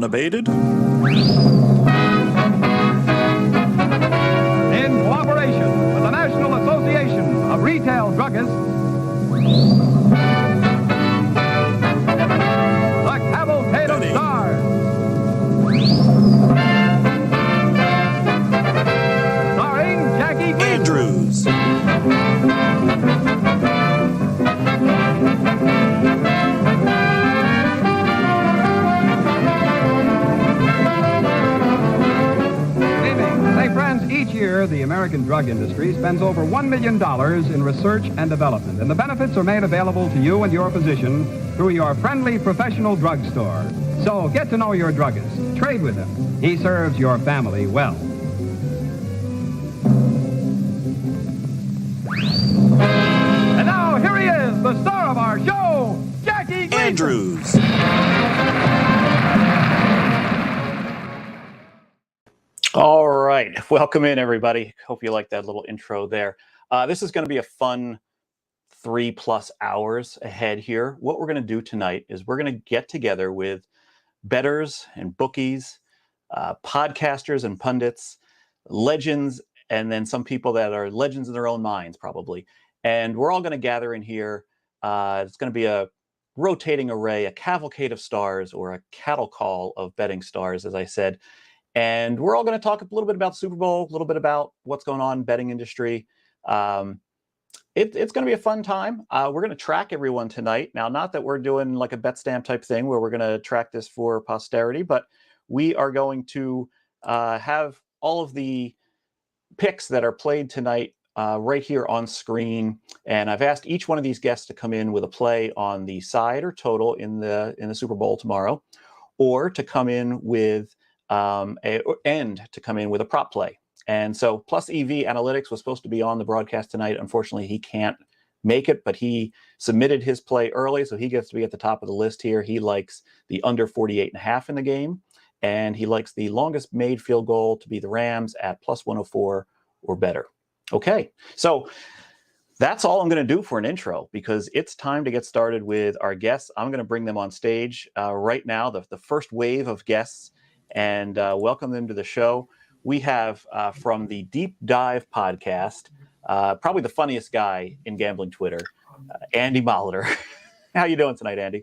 unabated. In cooperation with the National Association of Retail Druggists, the Cavalcade of Stars. Starring Jackie Andrews. Each year, the American drug industry spends over $1 million in research and development, and the benefits are made available to you and your physician through your friendly professional drugstore. So get to know your druggist. Trade with him. He serves your family well. And now, here he is, the star of our show, Jackie Andrews. All right. Welcome in, everybody. Hope you like that little intro there. This is going to be a fun 3+ hours ahead here. What we're going to do tonight is we're going to get together with bettors and bookies, podcasters and pundits, legends, and then some people that are legends in their own minds, probably. And we're all going to gather in here. It's going to be a rotating array, a cavalcade of stars, or a cattle call of betting stars, as I said. And we're all going to talk a little bit about Super Bowl, a little bit about what's going on in betting industry. It's going to be a fun time. We're going to track everyone tonight. Now, not that we're doing like a Betstamp type thing where we're going to track this for posterity, but we are going to have all of the picks that are played tonight right here on screen. And I've asked each one of these guests to come in with a play on the side or total in the Super Bowl tomorrow, or to come in with to come in with a prop play. And so Plus EV Analytics was supposed to be on the broadcast tonight. Unfortunately, he can't make it, but he submitted his play early, so he gets to be at the top of the list here. He likes the under 48.5 in the game, and he likes the longest made field goal to be the Rams at plus 104 or better. Okay, so that's all I'm going to do for an intro, because it's time to get started with our guests. I'm going to bring them on stage right now, the first wave of guests, and welcome them to the show. We have from the Deep Dive podcast, probably the funniest guy in gambling Twitter, Andy Molitor. How you doing tonight, Andy?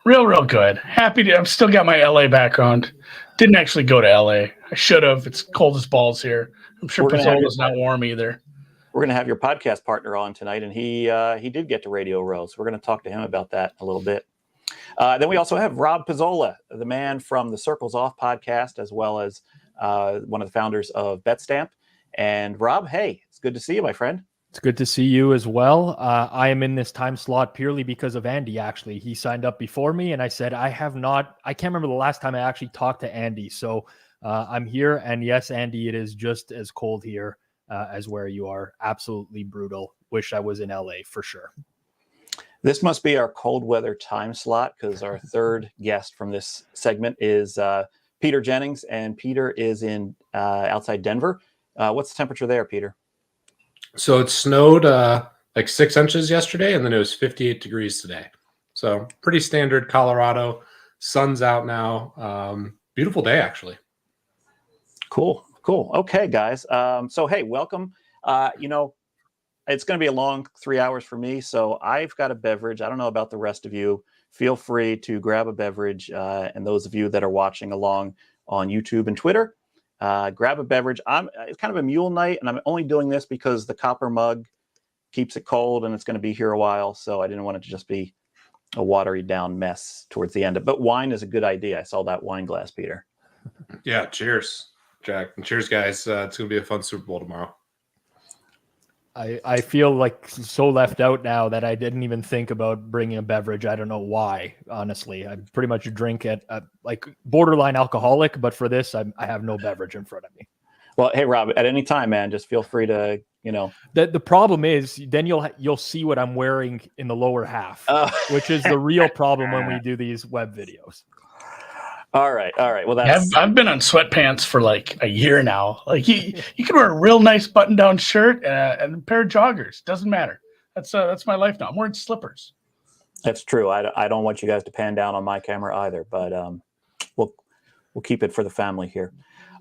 Real good. Happy to. I've still got my LA background. Didn't actually go to LA. I should have. It's cold as balls here. I'm sure Pizzola's not warm either. We're going to have your podcast partner on tonight, and he did get to Radio Row, so we're going to talk to him about that a little bit. Then we also have Rob Pizzola, the man from the Circles Off podcast, as well as one of the founders of Betstamp. And Rob, hey, it's good to see you, my friend. It's good to see you as well. I am in this time slot purely because of Andy, actually. He signed up before me, and I said, I can't remember the last time I actually talked to Andy. So I'm here, and yes, Andy, it is just as cold here as where you are. Absolutely brutal. Wish I was in LA for sure. This must be our cold weather time slot, because our third guest from this segment is Peter Jennings, and Peter is in outside Denver. What's the temperature there, Peter? So it snowed like 6 inches yesterday, and then it was 58 degrees today. So pretty standard Colorado. Sun's out now. Beautiful day, actually. Cool. Okay, guys. So, hey, welcome. It's going to be a long 3 hours for me, so I've got a beverage. I don't know about the rest of you. Feel free to grab a beverage, and those of you that are watching along on YouTube and Twitter, grab a beverage. It's kind of a mule night, and I'm only doing this because the copper mug keeps it cold, and it's going to be here a while, so I didn't want it to just be a watery down mess towards the end. But wine is a good idea. I saw that wine glass, Peter. Yeah, cheers, Jack. And cheers, guys. It's going to be a fun Super Bowl tomorrow. I feel like so left out now that I didn't even think about bringing a beverage. I don't know why, honestly. I pretty much drink at like borderline alcoholic, but for this, I have no beverage in front of me. Well, hey, Rob, at any time, man, just feel free to, The problem is then you'll see what I'm wearing in the lower half, which is the real problem when we do these web videos. All right. Well, I've been on sweatpants for like a year now. Like you can wear a real nice button-down shirt and a pair of joggers. Doesn't matter. That's my life now. I'm wearing slippers. That's true. I don't want you guys to pan down on my camera either. But we'll keep it for the family here.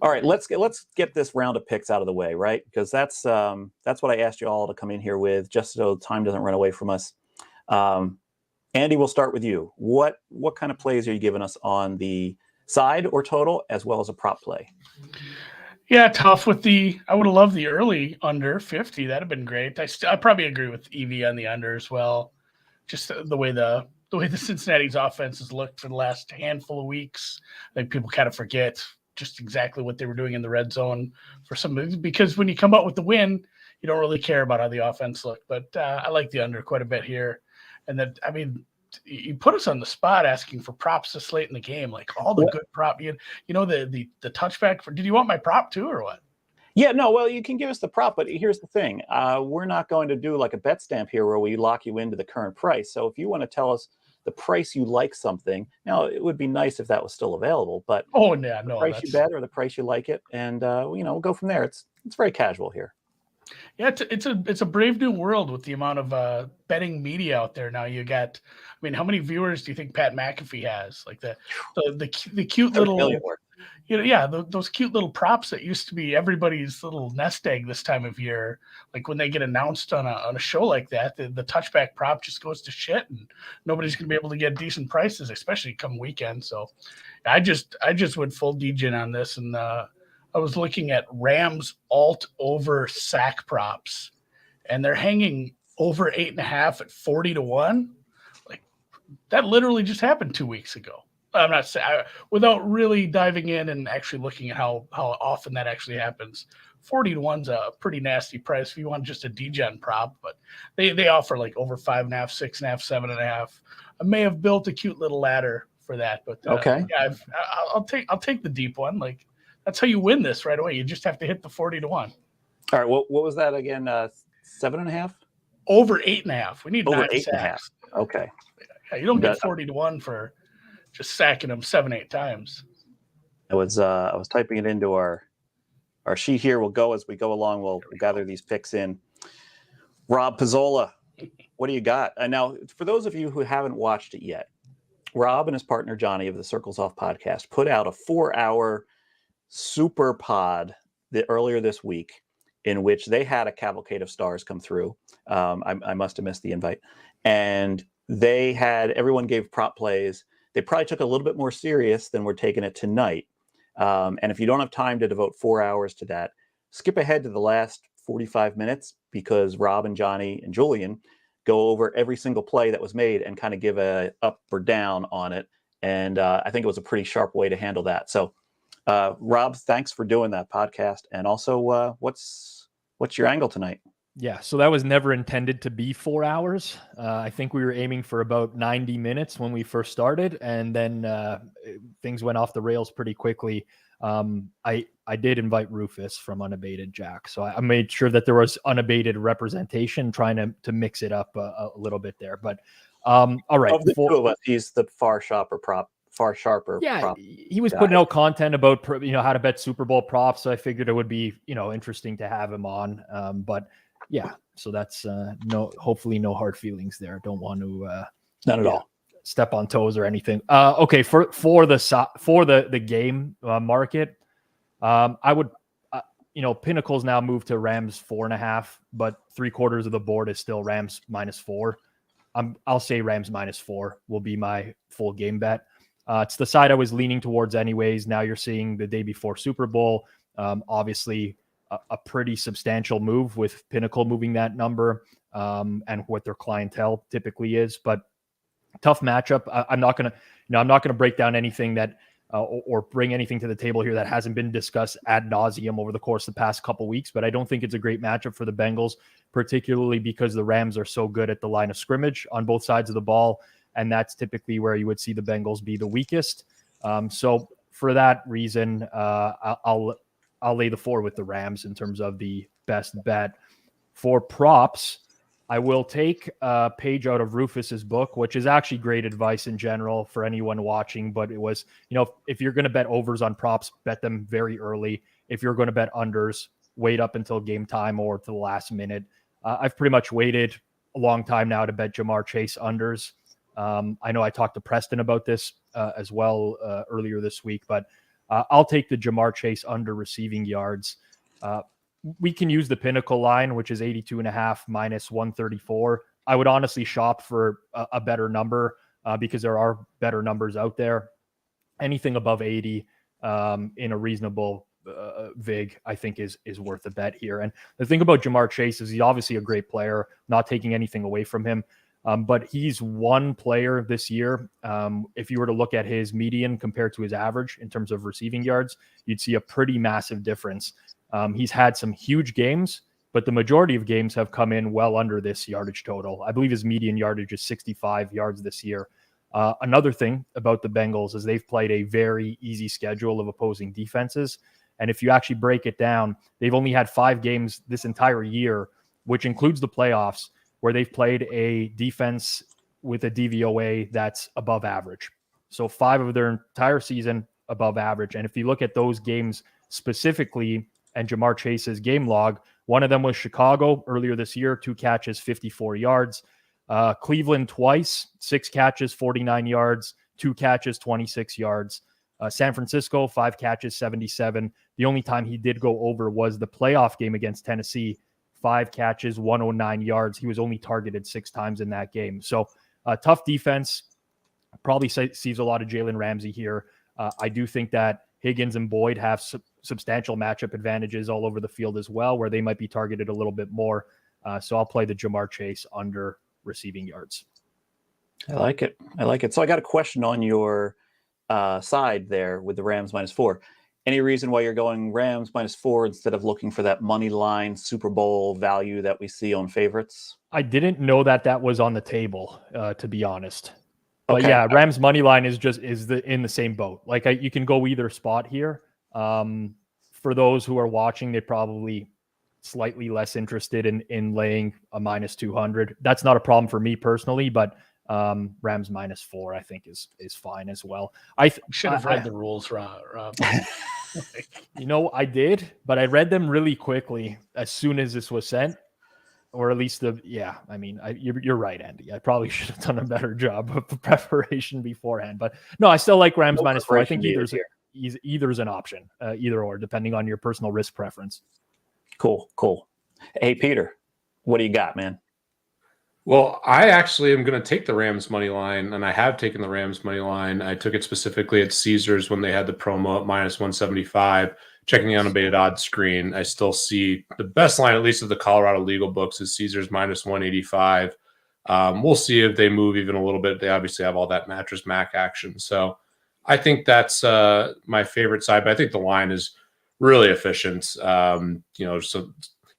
All right, let's get this round of picks out of the way, right? Because that's what I asked you all to come in here with, just so time doesn't run away from us. Andy, we'll start with you. What kind of plays are you giving us on the side or total, as well as a prop play? Yeah, tough with I would have loved the early under 50. That'd have been great. I probably agree with Evie on the under as well. Just the way the Cincinnati's offense has looked for the last handful of weeks. I think people kind of forget just exactly what they were doing in the red zone for some of it, because when you come out with the win, you don't really care about how the offense looked. But I like the under quite a bit here. And then, I mean, you put us on the spot asking for props this late in the game, like all the good prop. You know, the touchback. Did you want my prop too, or what? Yeah, no, well, you can give us the prop, but here's the thing. We're not going to do like a Betstamp here where we lock you into the current price. So if you want to tell us the price you like something, now it would be nice if that was still available, but the price you bet or the price you like it, and we'll go from there. It's very casual here. Yeah, it's a brave new world with the amount of betting media out there now. You got, I mean, how many viewers do you think Pat McAfee has? Like the cute little, those cute little props that used to be everybody's little nest egg this time of year. Like when they get announced on a show like that, the touchback prop just goes to shit, and nobody's gonna be able to get decent prices, especially come weekend. So I just went full DJ on this, and I was looking at Rams alt over sack props, and they're hanging over 8.5 at 40-1. Like that literally just happened 2 weeks ago. I'm not saying without really diving in and actually looking at how often that actually happens. 40-1's a pretty nasty price if you want just a DGen prop, but they offer like over 5.5, 6.5, 7.5. I may have built a cute little ladder for that, but okay. Yeah, I'll take the deep one. Like that's how you win this right away. You just have to hit the 40-1. All right. What was that again? 7.5? Over 8.5. We need over 9 sacks. Okay. Yeah, you don't get 40-1 for just sacking them 7-8 times. I was typing it into our sheet here. We'll go as we go along. We'll gather these picks in. Rob Pizzola, what do you got? Now, for those of you who haven't watched it yet, Rob and his partner Johnny of the Circles Off podcast put out a 4-hour super pod earlier this week, in which they had a cavalcade of stars come through. I must have missed the invite, and everyone gave prop plays. They probably took a little bit more serious than we're taking it tonight. And if you don't have time to devote 4 hours to that, skip ahead to the last 45 minutes, because Rob and Johnny and Julian go over every single play that was made and kind of give a up or down on it. And I think it was a pretty sharp way to handle that. So Rob, thanks for doing that podcast. And also, what's your angle tonight? Yeah, so that was never intended to be 4 hours. I think we were aiming for about 90 minutes when we first started, and then things went off the rails pretty quickly. I did invite Rufus from Unabated Jack, so I made sure that there was unabated representation, trying to mix it up a little bit there. But all right, of the two of us, he's the far sharper. Yeah, prop he was putting out content about how to bet Super Bowl props, so I figured it would be interesting to have him on. But yeah, so that's hopefully no hard feelings there. Don't want to not at all step on toes or anything. Okay, for the game market, I would Pinnacle's now moved to Rams 4.5, but 3/4 of the board is still Rams -4. I'll say Rams -4 will be my full game bet. It's the side I was leaning towards anyways. Now you're seeing the day before Super Bowl, obviously a pretty substantial move with Pinnacle moving that number and what their clientele typically is. But tough matchup. I'm not gonna break down anything that or bring anything to the table here that hasn't been discussed ad nauseum over the course of the past couple weeks. But I don't think it's a great matchup for the Bengals, particularly because the Rams are so good at the line of scrimmage on both sides of the ball. And that's typically where you would see the Bengals be the weakest. So for that reason, I'll lay the 4 with the Rams in terms of the best bet. For props, I will take a page out of Rufus's book, which is actually great advice in general for anyone watching. But it was, if you're going to bet overs on props, bet them very early. If you're going to bet unders, wait up until game time or to the last minute. I've pretty much waited a long time now to bet Jamar Chase unders. I know I talked to Preston about this as well earlier this week, but I'll take the Jamar Chase under receiving yards. We can use the Pinnacle line, which is 82.5 minus 134. I would honestly shop for a better number because there are better numbers out there. Anything above 80 in a reasonable vig, I think is worth a bet here. And the thing about Jamar Chase is he's obviously a great player, not taking anything away from him. But he's one player this year. If you were to look at his median compared to his average in terms of receiving yards, you'd see a pretty massive difference. He's had some huge games, but the majority of games have come in well under this yardage total. I believe his median yardage is 65 yards this year. Another thing about the Bengals is they've played a very easy schedule of opposing defenses. And if you actually break it down, they've only had 5 games this entire year, which includes the playoffs, where they've played a defense with a DVOA that's above average. So 5 of their entire season above average. And if you look at those games specifically and Jamar Chase's game log, one of them was Chicago earlier this year, 2 catches, 54 yards. Cleveland twice, 6 catches, 49 yards, 2 catches, 26 yards. San Francisco, 5 catches, 77. The only time he did go over was the playoff game against Tennessee, 5 catches, 109 yards. He was only targeted 6 times in that game. So tough defense. Probably sees a lot of Jalen Ramsey here. I do think that Higgins and Boyd have substantial matchup advantages all over the field as well, where they might be targeted a little bit more. So I'll play the Jamar Chase under receiving yards. I like it. So I got a question on your side there with the Rams -4. Any reason why you're going Rams -4 instead of looking for that money line Super Bowl value that we see on favorites? I didn't know that was on the table, to be honest. But okay. Yeah, Rams money line is in the same boat. Like you can go either spot here. For those who are watching, they're probably slightly less interested in laying a -200. That's not a problem for me personally, but Rams -4 I think is fine as well. I should have read the rules, Rob. I did, but I read them really quickly as soon as this was sent, or at least you're right, Andy. I probably should have done a better job of preparation beforehand, but no, I still like Rams -4. I think either's an option, either or, depending on your personal risk preference. Cool. Hey, Peter, what do you got, man? Well, I actually am going to take the Rams money line, and I have taken the Rams money line. I took it specifically at Caesars when they had the promo at -175. Checking the unabated odds screen, I still see the best line, at least of the Colorado legal books, is Caesars -185. We'll see if they move even a little bit. They obviously have all that Mattress Mac action. So I think that's my favorite side, but I think the line is really efficient. So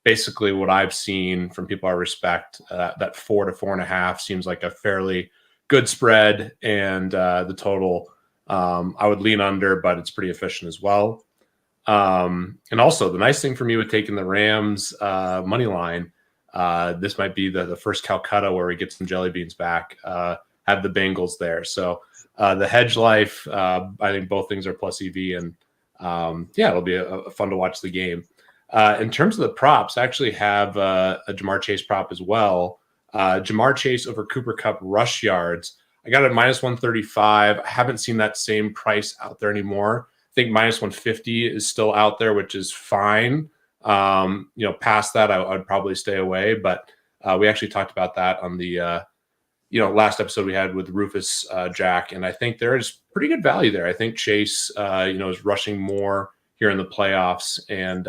basically what I've seen from people I respect, that 4 to 4.5 seems like a fairly good spread, and the total I would lean under, but it's pretty efficient as well. And also the nice thing for me with taking the Rams money line, this might be the first Calcutta where we get some jelly beans back, have the Bengals there. So the hedge life, I think both things are plus EV, and it'll be a fun to watch the game. In terms of the props, I actually have a Jamar Chase prop as well. Jamar Chase over Cooper Kupp rush yards. I got it at -135. I haven't seen that same price out there anymore. I think -150 is still out there, which is fine. Past that, I would probably stay away. But we actually talked about that on the last episode we had with Rufus, Jack, and I think there is pretty good value there. I think Chase, is rushing more here in the playoffs, and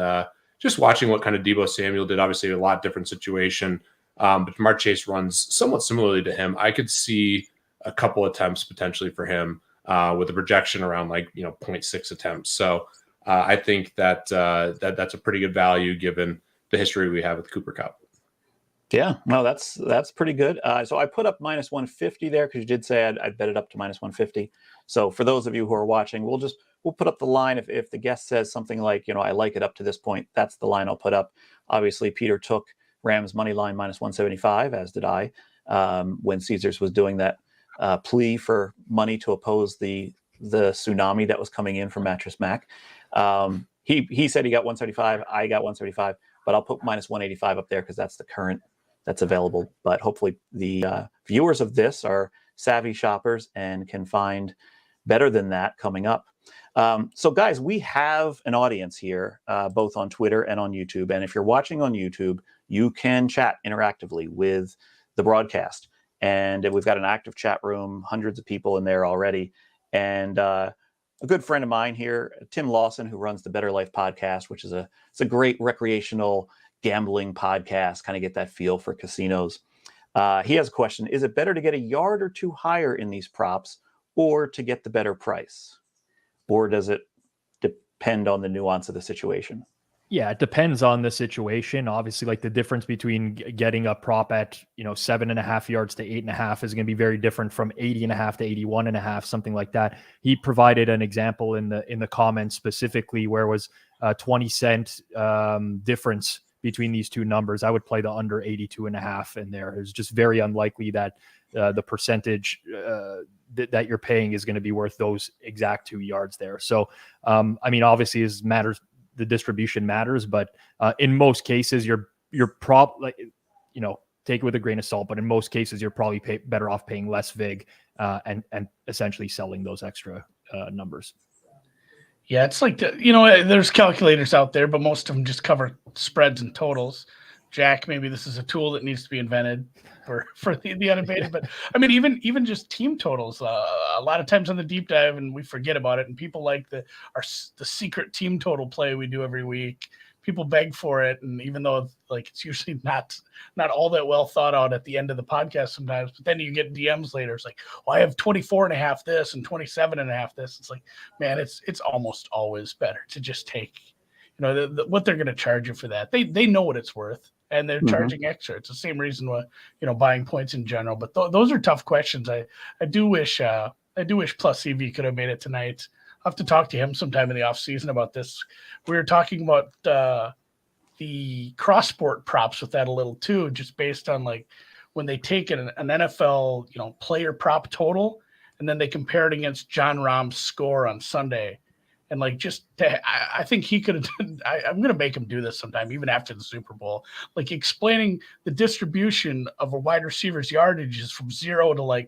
just watching what kind of Deebo Samuel did, obviously a lot different situation, but Jamar Chase runs somewhat similarly to him. I could see a couple attempts potentially for him with a projection around 0.6 attempts. So I think that's a pretty good value given the history we have with Cooper Kupp. Yeah, no, that's pretty good. So I put up -150 there because you did say I'd bet it up to -150. So for those of you who are watching, we'll put up the line. If the guest says something like, I like it up to this point, that's the line I'll put up. Obviously, Peter took Rams money line -175, as did I, when Caesars was doing that plea for money to oppose the tsunami that was coming in from Mattress Mac. He said he got 175. I got 175, but I'll put -185 up there because that's the current that's available. But hopefully the viewers of this are savvy shoppers and can find better than that coming up. So guys, we have an audience here, both on Twitter and on YouTube. And if you're watching on YouTube, you can chat interactively with the broadcast. And we've got an active chat room, hundreds of people in there already. And a good friend of mine here, Tim Lawson, who runs the Better Life podcast, which is it's a great recreational gambling podcast, kind of get that feel for casinos. He has a question. Is it better to get a yard or two higher in these props or to get the better price? Or does it depend on the nuance of the situation? Yeah, it depends on the situation. Obviously, like the difference between getting a prop at 7.5 yards to 8.5 is going to be very different from 80.5 to 81.5, something like that. He provided an example in the comments specifically where it was a 20-cent difference between these two numbers. I would play the under 82.5 in there. It's just very unlikely that the percentage that you're paying is going to be worth those exact 2 yards there. So, I mean, obviously, the distribution matters, but in most cases, you're take it with a grain of salt. But in most cases, you're probably better off paying less vig and essentially selling those extra numbers. Yeah, it's like there's calculators out there, but most of them just cover spreads and totals. Jack, maybe this is a tool that needs to be invented for the unabated. But I mean, even just team totals, a lot of times on the deep dive, and we forget about it. And people like the secret team total play we do every week. People beg for it, and even though like it's usually not all that well thought out at the end of the podcast sometimes, but then you get DMs later. It's like, well, I have 24.5 this and 27.5 this. It's like, man, it's almost always better to just take, what they're going to charge you for that. They know what it's worth, and they're charging extra. It's the same reason why buying points in general. But those are tough questions. I do wish Plus EV could have made it tonight. I'll have to talk to him sometime in the off season about this. We were talking about the cross sport props with that a little too, just based on like when they take an NFL player prop total and then they compare it against John Rahm's score on Sunday. And like I think he could have done, I'm going to make him do this sometime, even after the Super Bowl, like explaining the distribution of a wide receiver's yardages from 0 to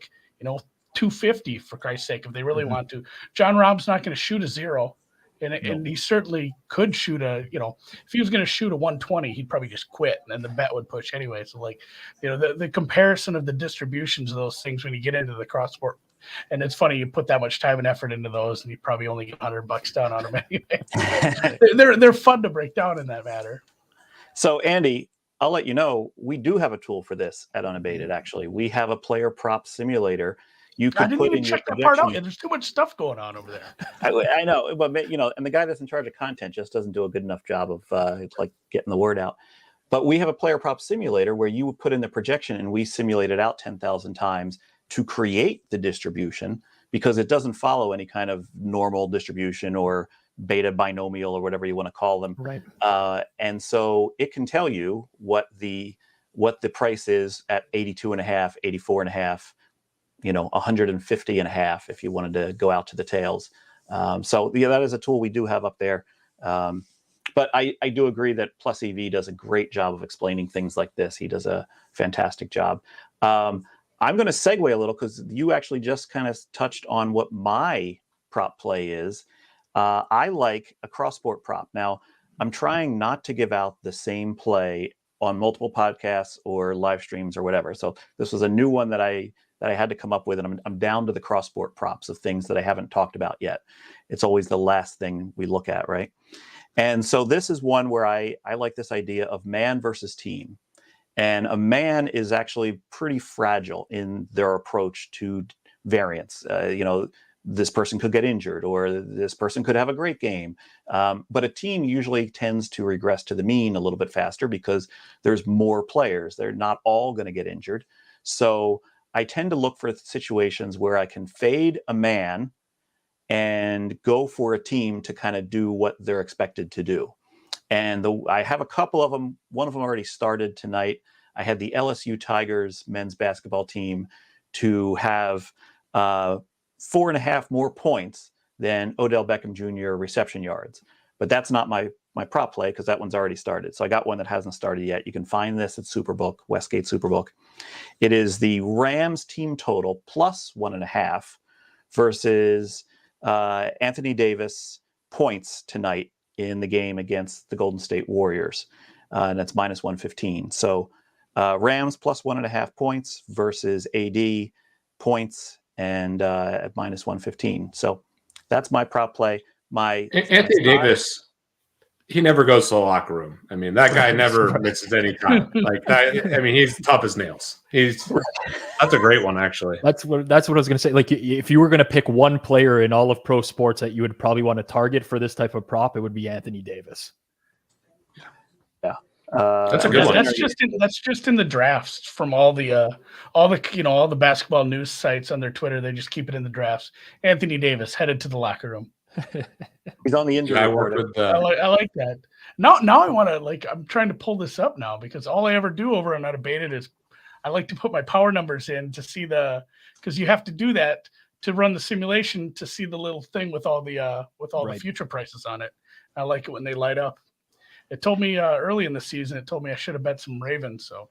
250, for Christ's sake, if they really want to. John Rahm's not going to shoot a 0. And he certainly could shoot if he was going to shoot a 120, he'd probably just quit and then the bet would push anyway. So the comparison of the distributions of those things when you get into the cross sport. And it's funny, you put that much time and effort into those and you probably only get $100 down on them anyway. They're fun to break down in that matter. So Andy, I'll let you know, we do have a tool for this at Unabated. Actually, we have a player prop simulator. You could I didn't even check that part out. There's too much stuff going on over there. I know, but and the guy that's in charge of content just doesn't do a good enough job of getting the word out. But we have a player prop simulator where you would put in the projection and we simulate it out 10,000 times to create the distribution, because it doesn't follow any kind of normal distribution or beta binomial or whatever you want to call them. Right. And so it can tell you what the price is at 82.5, 84.5. 150.5 if you wanted to go out to the tails. So that is a tool we do have up there. But I do agree that Plus EV does a great job of explaining things like this. He does a fantastic job. I'm going to segue a little because you actually just kind of touched on what my prop play is. I like a cross-sport prop. Now, I'm trying not to give out the same play on multiple podcasts or live streams or whatever. So this was a new one that I had to come up with, and I'm down to the cross-sport props of things that I haven't talked about yet. It's always the last thing we look at, right? And so this is one where I like this idea of man versus team. And a man is actually pretty fragile in their approach to variance. This person could get injured or this person could have a great game. But a team usually tends to regress to the mean a little bit faster because there's more players. They're not all going to get injured. So I tend to look for situations where I can fade a man and go for a team to kind of do what they're expected to do. And I have a couple of them. One of them already started tonight. I had the LSU Tigers men's basketball team to have 4.5 more points than Odell Beckham Jr. reception yards. But that's not my prop play because that one's already started. So I got one that hasn't started yet. You can find this at Superbook, Westgate Superbook. It is the Rams team total plus 1.5 versus Anthony Davis points tonight in the game against the Golden State Warriors, and that's minus 115. So Rams plus 1.5 points versus AD points and at minus 115. So that's my prop play. Anthony Davis, he never goes to the locker room. I mean, that guy never misses any time. Like that. I mean, he's tough as nails. That's a great one, actually. That's what I was going to say. Like, if you were going to pick one player in all of pro sports that you would probably want to target for this type of prop, it would be Anthony Davis. Yeah, that's a good one. That's just in the drafts from all the basketball news sites on their Twitter. They just keep it in the drafts. Anthony Davis headed to the locker room. He's on the injury report. I like that. Now I want to I'm trying to pull this up now because all I ever do over on Unabated is I like to put my power numbers in to see because you have to do that to run the simulation to see the little thing with all the future prices on it. I like it when they light up. It told me early in the season. It told me I should have bet some Ravens, so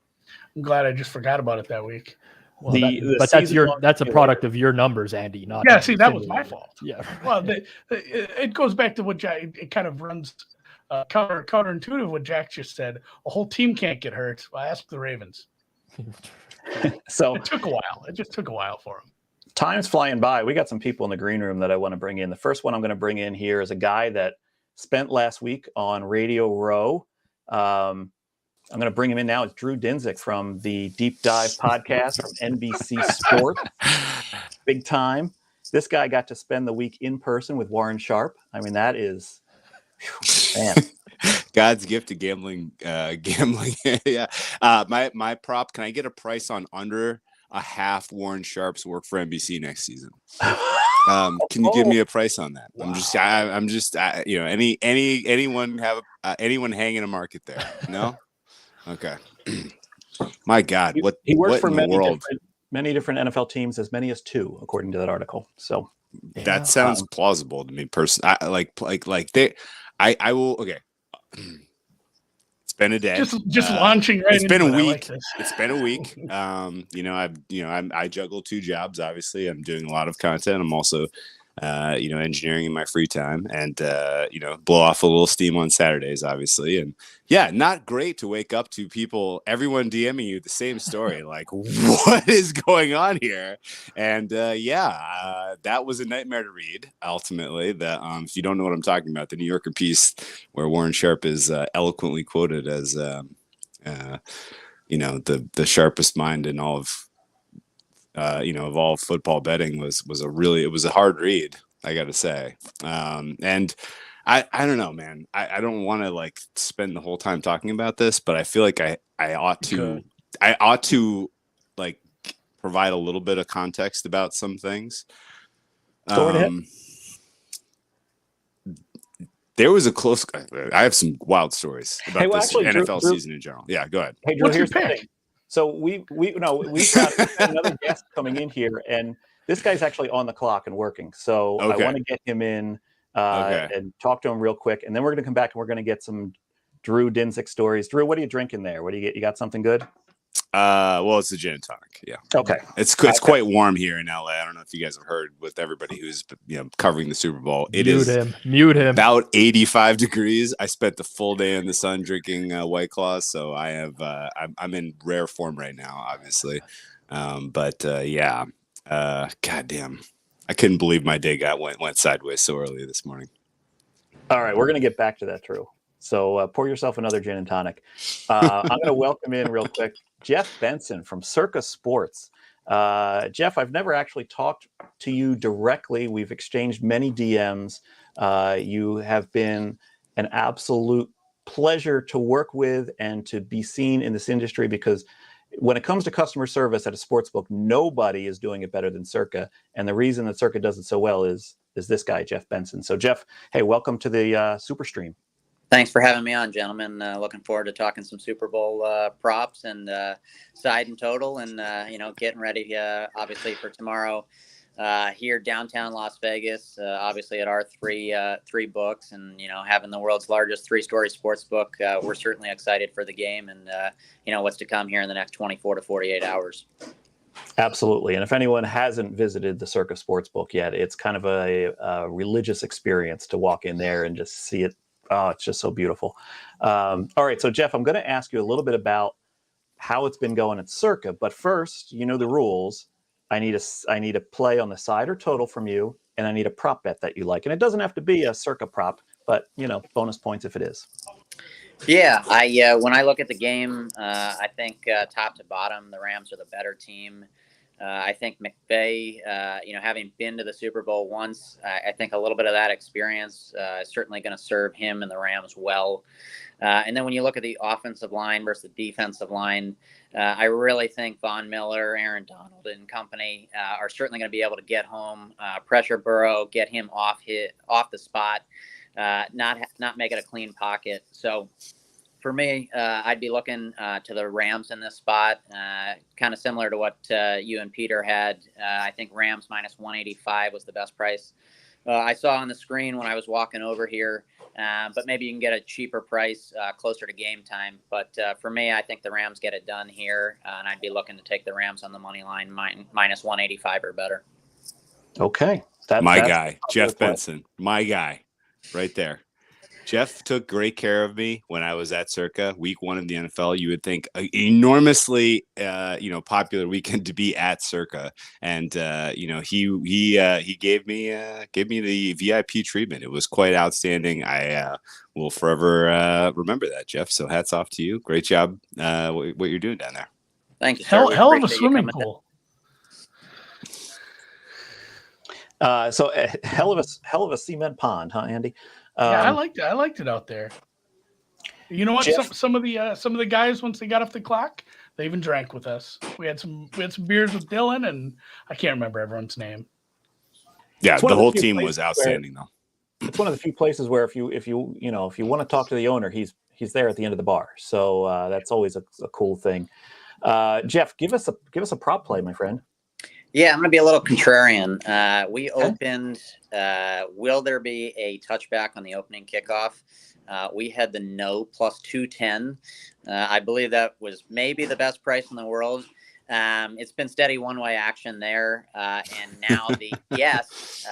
I'm glad I just forgot about it that week. Well, that's a product of your numbers, Andy. Not that was my fault. Yeah. Well, it goes back to what Jack. It kind of runs counterintuitive. What Jack just said. A whole team can't get hurt. Well, ask the Ravens. So it took a while. It just took a while for them. Time's flying by. We got some people in the green room that I want to bring in. The first one I'm going to bring in here is a guy that spent last week on Radio Row. I'm going to bring him in now. It's Drew Dinsick from the Deep Dive podcast from NBC Sports. Big time. This guy got to spend the week in person with Warren Sharp. I mean, that is, man. God's gift to gambling. Yeah. My prop. Can I get a price on under a half Warren Sharp's work for NBC next season? Can you give me a price on that? Wow. I'm just anyone have anyone hanging a market there? No. Okay. My God, he works for many different NFL teams, as many as 2, according to that article. So that sounds plausible to me. Personally, I will. Okay. It's been a day. Just launching right. It's been a week. It's been a week. I juggle 2 jobs. Obviously, I'm doing a lot of content. I'm also engineering in my free time and, blow off a little steam on Saturdays, obviously. And yeah, not great to wake up to everyone DMing you the same story. Like, what is going on here? And that was a nightmare to read. Ultimately, if you don't know what I'm talking about, the New Yorker piece where Warren Sharp is eloquently quoted as, the sharpest mind in all of, of all football betting was a hard read, I got to say. And I don't know, man. I don't want to spend the whole time talking about this, but I feel like I ought to provide a little bit of context about some things. Go ahead. There was a close. I have some wild stories about this NFL season in general. Yeah, go ahead. Hey, Drew, here's the thing. So we've got another guest coming in here, and this guy's actually on the clock and working. So I want to get him in and talk to him real quick, and then we're going to come back and we're going to get some Drew Dinsick stories. Drew, what are you drinking there? What do you get? You got something good? Well, it's a gin and tonic. Yeah. Okay. It's quite warm here in LA. I don't know if you guys have heard with everybody who's covering the Super Bowl. Mute him. About 85 degrees. I spent the full day in the sun drinking White Claws, so I have I'm in rare form right now, obviously. Goddamn, I couldn't believe my day went sideways so early this morning. All right, we're gonna get back to that, Drew. So pour yourself another gin and tonic. I'm going to welcome in real quick Jeff Benson from Circa Sports. Jeff, I've never actually talked to you directly. We've exchanged many DMs. You have been an absolute pleasure to work with and to be seen in this industry, because when it comes to customer service at a sportsbook, nobody is doing it better than Circa. And the reason that Circa does it so well is this guy, Jeff Benson. So Jeff, hey, welcome to the Superstream. Thanks for having me on, gentlemen. Looking forward to talking some Super Bowl props and side and total, and getting ready obviously for tomorrow here downtown Las Vegas. Obviously at our three books, and having the world's largest 3-story sports book, we're certainly excited for the game and what's to come here in the next 24 to 48 hours. Absolutely. And if anyone hasn't visited the Circa Sportsbook yet, it's kind of a religious experience to walk in there and just see it. Oh, it's just so beautiful. All right. So, Jeff, I'm going to ask you a little bit about how it's been going at Circa. But first, you know the rules. I need a play on the side or total from you, and I need a prop bet that you like. And it doesn't have to be a Circa prop, but, bonus points if it is. Yeah, when I look at the game, I think top to bottom, the Rams are the better team. I think McVay, having been to the Super Bowl once, I think a little bit of that experience is certainly going to serve him and the Rams well. And then when you look at the offensive line versus the defensive line, I really think Von Miller, Aaron Donald, and company are certainly going to be able to get home, pressure Burrow, get him off the spot, not make it a clean pocket. So for me, I'd be looking to the Rams in this spot, kind of similar to what you and Peter had. I think Rams minus 185 was the best price I saw on the screen when I was walking over here. But maybe you can get a cheaper price closer to game time. But for me, I think the Rams get it done here, and I'd be looking to take the Rams on the money line minus 185 or better. Okay. That's guy, Jeff Benson, my guy right there. Jeff took great care of me when I was at Circa week 1 of the NFL. You would think an enormously, popular weekend to be at Circa. And, he gave me the VIP treatment. It was quite outstanding. I will forever remember that, Jeff. So hats off to you. Great job. What you're doing down there. Thank you, sir. Hell of a swimming pool. So hell of a cement pond, huh, Andy? Yeah, I liked it out there. You know what? Jeff? Some of the guys, once they got off the clock, they even drank with us. We had some beers with Dylan, and I can't remember everyone's name. Yeah, the whole team was outstanding, though. It's one of the few places where if you want to talk to the owner, he's there at the end of the bar. So that's always a cool thing. Jeff, give us a prop play, my friend. Yeah, I'm going to be a little contrarian. We opened, will there be a touchback on the opening kickoff? We had the no plus 210. I believe that was maybe the best price in the world. It's been steady one-way action there. And now the yes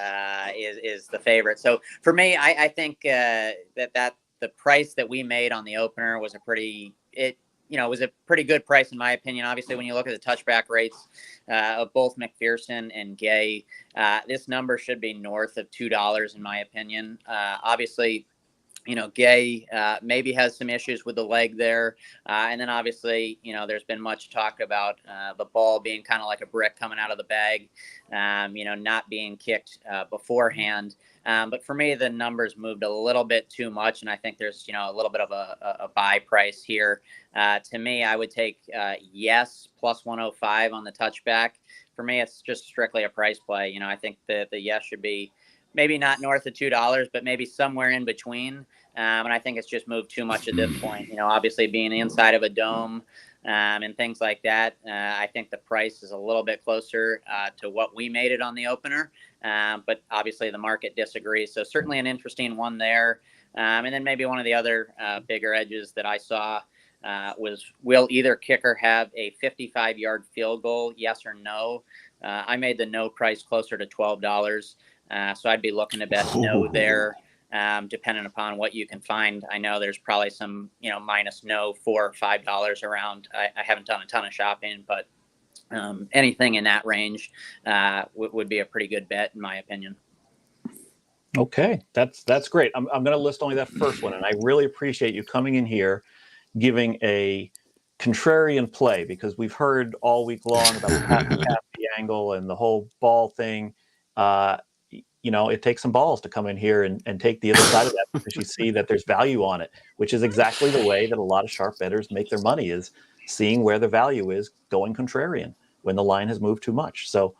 is the favorite. So for me, I think that the price that we made on the opener was a pretty good price in my opinion. Obviously, when you look at the touchback rates of both McPherson and Gay, this number should be north of $2 in my opinion. Obviously, Gay maybe has some issues with the leg there. And then obviously, there's been much talk about the ball being kind of like a brick coming out of the bag, not being kicked beforehand. But for me, the numbers moved a little bit too much. And I think there's, a little bit of a buy price here. To me, I would take yes plus 105 on the touchback. For me, it's just strictly a price play. I think the yes should be maybe not north of $2, but maybe somewhere in between. And I think it's just moved too much at this point. Obviously being inside of a dome and things like that, I think the price is a little bit closer to what we made it on the opener. But obviously the market disagrees. So certainly an interesting one there. And then maybe one of the other bigger edges that I saw was, will either kicker have a 55-yard field goal, yes or no? I made the no price closer to $12. So I'd be looking to bet no there, depending upon what you can find. I know there's probably some, minus no $4 or $5 around. I haven't done a ton of shopping, but anything in that range would be a pretty good bet in my opinion. Okay, that's great. I'm going to list only that first one, and I really appreciate you coming in here, giving a contrarian play, because we've heard all week long about the angle and the whole ball thing. It takes some balls to come in here and take the other side of that, because you see that there's value on it, which is exactly the way that a lot of sharp bettors make their money, is seeing where the value is, going contrarian when the line has moved too much. So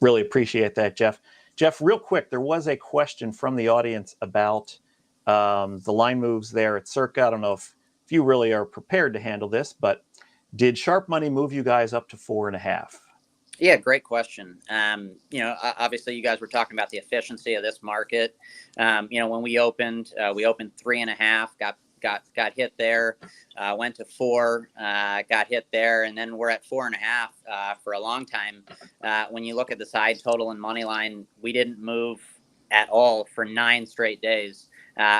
really appreciate that, Jeff. Jeff, real quick, there was a question from the audience about the line moves there at Circa. I don't know if you really are prepared to handle this, but did sharp money move you guys up to 4.5? Yeah, great question. Obviously you guys were talking about the efficiency of this market. When we opened 3.5, got got hit there, went to 4, got hit there, and then we're at 4.5 for a long time. When you look at the side total and money line, we didn't move at all for 9 straight days.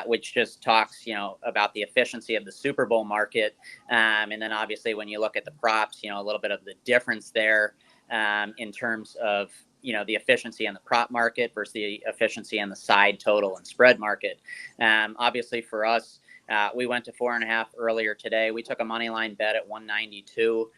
Which just talks, about the efficiency of the Super Bowl market. And then obviously when you look at the props, a little bit of the difference there in terms of, the efficiency in the prop market versus the efficiency in the side total and spread market. Obviously for us, we went to 4.5 earlier today. We took a money line bet at 192,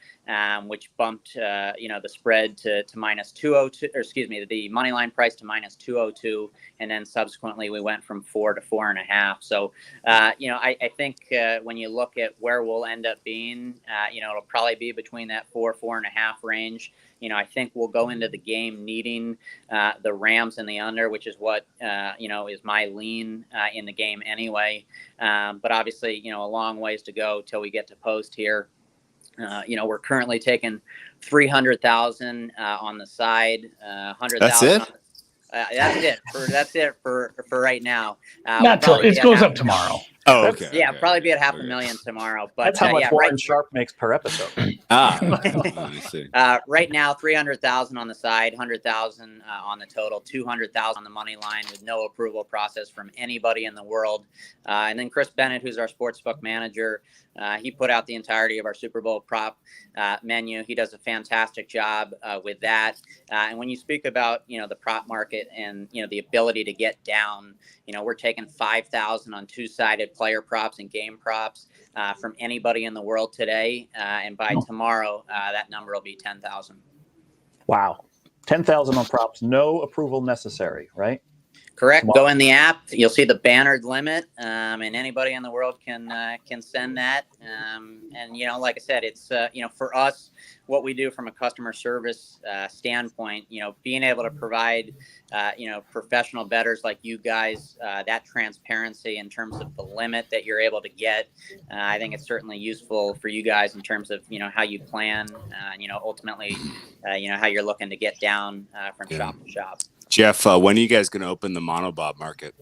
which bumped, the spread to minus 202, or excuse me, the money line price to minus 202. And then subsequently we went from 4 to 4.5. So, I think when you look at where we'll end up being, it'll probably be between that 4.5 range. I think we'll go into the game needing the Rams and the under, which is what, is my lean in the game anyway. But obviously, a long ways to go till we get to post here. We're currently taking 300,000 on the side, 100,000. That's it. That's it for right now. Not till it goes up tomorrow. Oh, okay. Yeah, probably be at 500,000 tomorrow. But that's how much Warren Sharp makes per episode. I see. Right now, 300,000 on the side, 100,000 on the total, 200,000 on the money line with no approval process from anybody in the world. And then Chris Bennett, who's our sportsbook manager, he put out the entirety of our Super Bowl prop menu. He does a fantastic job with that. And when you speak about, the prop market and, the ability to get down, we're taking 5,000 on 2-sided player props and game props from anybody in the world today. And by tomorrow, that number will be 10,000. Wow. 10,000 on props, no approval necessary, right? Correct. Go in the app. You'll see the bannered limit, and anybody in the world can send that. And like I said, it's for us, what we do from a customer service standpoint. Being able to provide professional bettors like you guys that transparency in terms of the limit that you're able to get. I think it's certainly useful for you guys in terms of how you plan. Ultimately, how you're looking to get down from shop to shop. Jeff, when are you guys going to open the monobob market?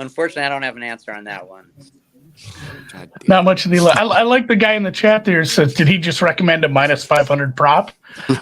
Unfortunately, I don't have an answer on that one. Not much of the. I like the guy in the chat there says, did he just recommend a minus 500 prop?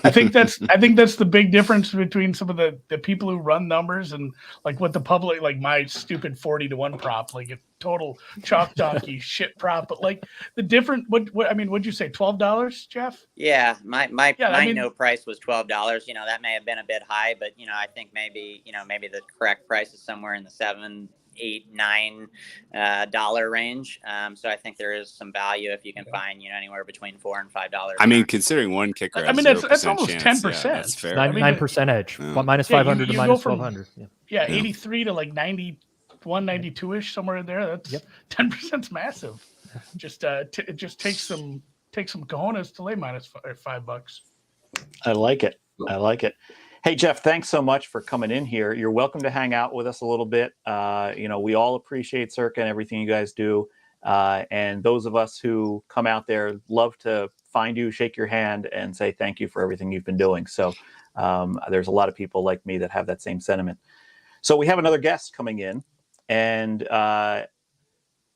I think that's the big difference between some of the people who run numbers and like what the public, like my stupid 40-1 prop, like a total chalk donkey shit prop. But like the different, what'd you say, $12, Jeff? Yeah, my no price was $12. That may have been a bit high, but I think maybe the correct price is somewhere in the $7, $8, $9 range. So I think there is some value if you can find anywhere between $4 and $5. I mean, considering one kicker, that's almost 10%. Yeah, that's fair. 9% edge, minus 500 to minus 1,200. Yeah, 83 to like 91, 92-ish, somewhere in there. That's 10% is massive. Just it just takes some cojones to lay minus $5. I like it. Hey, Jeff, thanks so much for coming in here. You're welcome to hang out with us a little bit. We all appreciate Circa and everything you guys do. And those of us who come out there love to find you, shake your hand, and say thank you for everything you've been doing. So there's a lot of people like me that have that same sentiment. So we have another guest coming in. And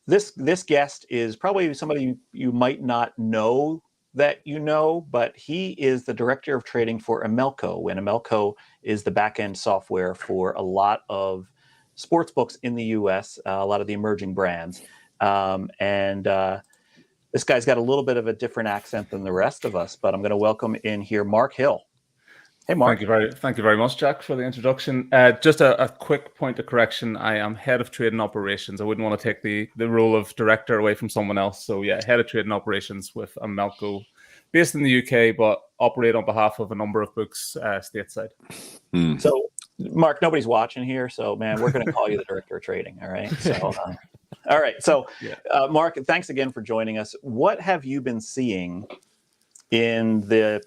this guest is probably somebody you might not know that but he is the director of trading for Amelco, and Amelco is the back-end software for a lot of sports books in the U.S., a lot of the emerging brands. This guy's got a little bit of a different accent than the rest of us, but I'm going to welcome in here Mark Hill. Hey, Mark. Thank you very much, Jack, for the introduction. Just a quick point of correction. I am head of trading operations. I wouldn't want to take the role of director away from someone else. So yeah, head of trading operations with Amelco, based in the UK, but operate on behalf of a number of books stateside. So, Mark, nobody's watching here, so man, we're going to call you the director of trading. All right. So, all right. So, Mark, thanks again for joining us. What have you been seeing in the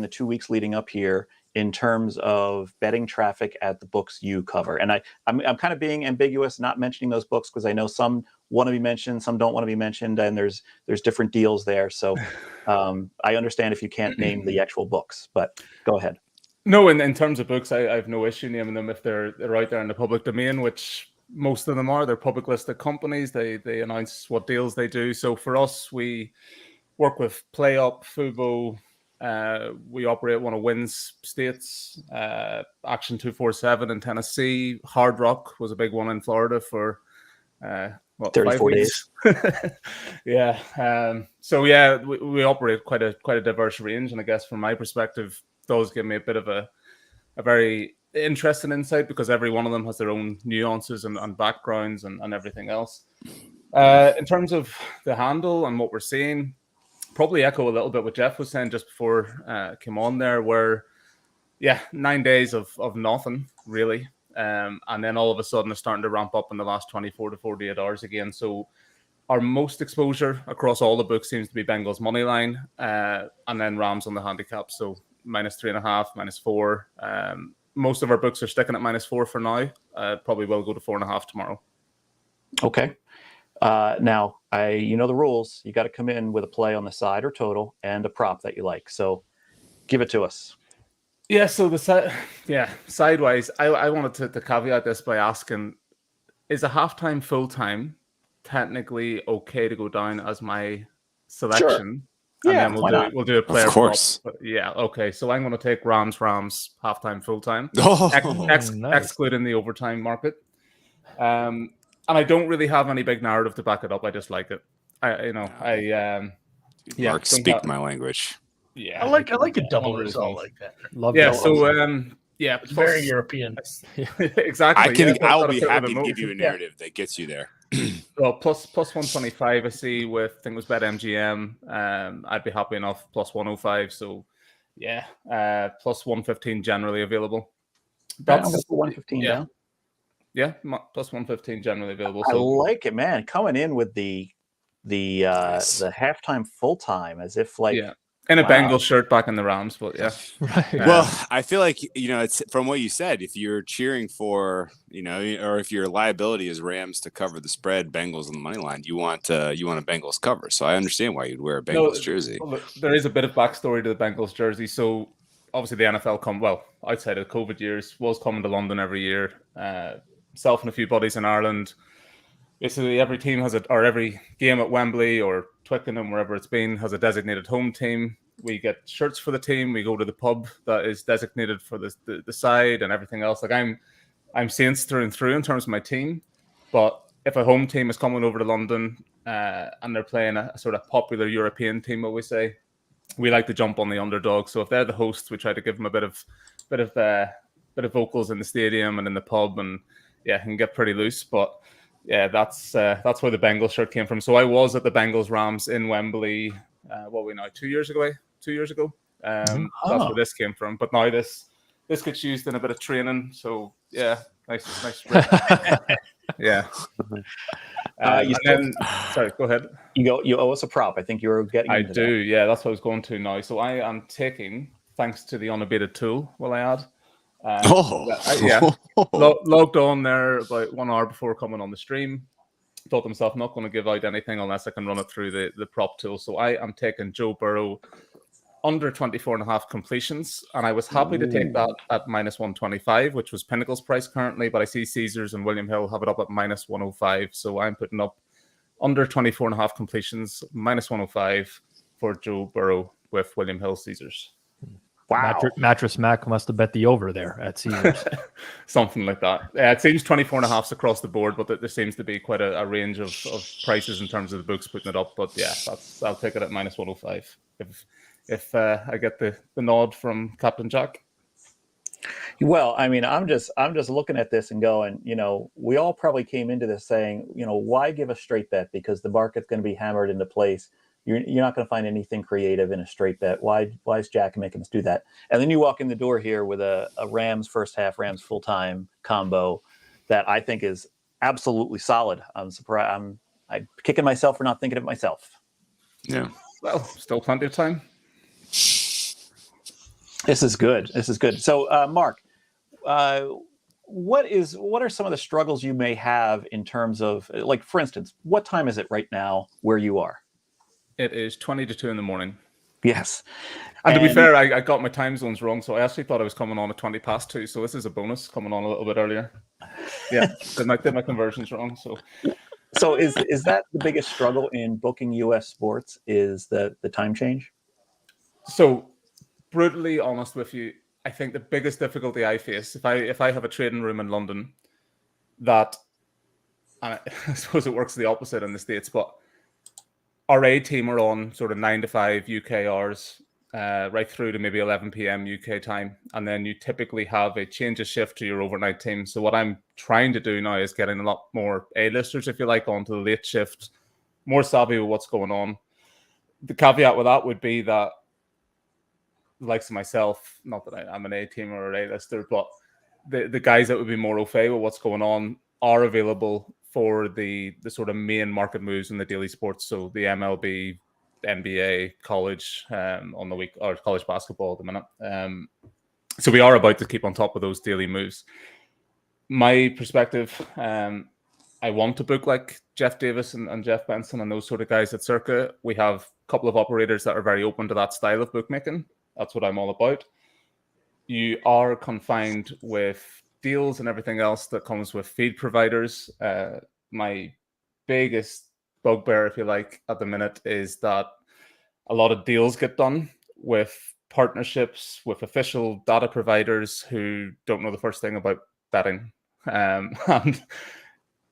2 weeks leading up here in terms of betting traffic at the books you cover? And I'm kind of being ambiguous, not mentioning those books because I know some want to be mentioned, some don't want to be mentioned, and there's different deals there. So I understand if you can't name the actual books, but go ahead. No, in terms of books, I have no issue naming them if they're out there in the public domain, which most of them are. They're public listed companies. They announce what deals they do. So for us, we work with PlayUp, Fubo. We operate one of Wynn's states, Action 247 in Tennessee. Hard Rock was a big one in Florida for 34 days. Yeah. So yeah, we operate quite a diverse range, and I guess from my perspective, those give me a bit of a very interesting insight because every one of them has their own nuances and backgrounds and everything else. In terms of the handle and what we're seeing, probably echo a little bit what Jeff was saying just before came on there, where 9 days of nothing really. And then all of a sudden it's starting to ramp up in the last 24 to 48 hours again. So our most exposure across all the books seems to be Bengals money line, and then Rams on the handicap. So -3.5, -4. Most of our books are sticking at -4 for now. Probably will go to 4.5 tomorrow. Okay. Now, you know the rules. You got to come in with a play on the side or total and a prop that you like. So give it to us. Yeah, so sidewise, I wanted to caveat this by asking, is a halftime, full-time technically okay to go down as my selection? Sure. And Yeah, then we'll do a player of course. prop. Yeah, okay. So I'm going to take Rams, halftime, full-time, Nice. excluding the overtime market. And I don't really have any big narrative to back it up. I just like it. Mark, speak my language. Yeah, I like a double result like that. Love Yeah, that. so It's very European. exactly. I'll be happy to give you a narrative that gets you there. Well, plus 125 I see with, I think it was BetMGM. I'd be happy enough, plus 105. So yeah, plus 115 generally available. That's 115 down. Yeah, plus 115 generally available. I So like it, man. Coming in with the halftime full time as if like in a Bengals shirt back in the Rams, but yeah. Right. Well, I feel like, it's from what you said, if you're cheering for, or if your liability is Rams to cover the spread, Bengals on the money line, you want a Bengals cover. So I understand why you'd wear a Bengals jersey. There is a bit of backstory to the Bengals jersey. So obviously the NFL outside of COVID years, was coming to London every year. Myself and a few buddies in Ireland. Basically, every team every game at Wembley or Twickenham, wherever it's been, has a designated home team. We get shirts for the team. We go to the pub that is designated for the side and everything else. Like I'm Saints through and through in terms of my team. But if a home team is coming over to London and they're playing a sort of popular European team, what we say, we like to jump on the underdog. So if they're the hosts, we try to give them a bit of vocals in the stadium and in the pub, and can get pretty loose. But yeah, that's where the Bengals shirt came from. So I was at the Bengals Rams in Wembley. 2 years ago? 2 years ago. That's where this came from. But now this gets used in a bit of training. So yeah, nice. Yeah. Sorry, go ahead. You owe us a prop. I think you were getting. I do. That. Yeah, that's what I was going to now. So I am taking, thanks to the unabated tool, will I add? Logged on there about 1 hour before coming on the stream. Thought to myself, I'm not going to give out anything unless I can run it through the prop tool. So I am taking Joe Burrow under 24.5 completions, and I was happy to take that at -125, which was Pinnacle's price currently, but I see Caesars and William Hill have it up at -105. So I'm putting up under 24.5 completions, -105 for Joe Burrow with William Hill Caesars. Wow. Mattress Mac must have bet the over there at Caesars. Something like that. It seems 24.5s across the board, but there seems to be quite a range of prices in terms of the books putting it up. But yeah, I'll take it at -105 if I get the nod from Captain Jack. Well, I mean, I'm just looking at this and going, we all probably came into this saying, why give a straight bet, because the market's going to be hammered into place. You're not going to find anything creative in a straight bet. Why is Jack making us do that? And then you walk in the door here with a Rams first half, Rams full time combo that I think is absolutely solid. I'm surprised. I'm kicking myself for not thinking of it myself. Yeah. Well, still plenty of time. This is good. So, Mark, what are some of the struggles you may have in terms of, like, for instance, what time is it right now where you are? It is 20 to 2 in the morning. Yes. And to be fair, I got my time zones wrong, so I actually thought I was coming on at 2:20. So this is a bonus, coming on a little bit earlier. Yeah, did my conversions wrong. So is that the biggest struggle in booking US sports, is the time change? So brutally honest with you, I think the biggest difficulty I face if I have a trading room in London, that, and I suppose it works the opposite in the States, but our A team are on sort of 9 to 5 UK hours, right through to maybe 11 p.m. UK time. And then you typically have a change of shift to your overnight team. So what I'm trying to do now is getting a lot more A-listers, if you like, onto the late shift, more savvy with what's going on. The caveat with that would be that the likes of myself, not that I'm an A-teamer or an A-lister, but the guys that would be more au fait with what's going on are available for the sort of main market moves in the daily sports. So the MLB, NBA, college on the week, or college basketball at the minute. So we are about to keep on top of those daily moves. My perspective, I want to book like Jeff Davis and Jeff Benson and those sort of guys at Circa. We have a couple of operators that are very open to that style of bookmaking. That's what I'm all about. You are confined with deals and everything else that comes with feed providers. My biggest bugbear, if you like, at the minute is that a lot of deals get done with partnerships with official data providers who don't know the first thing about betting, and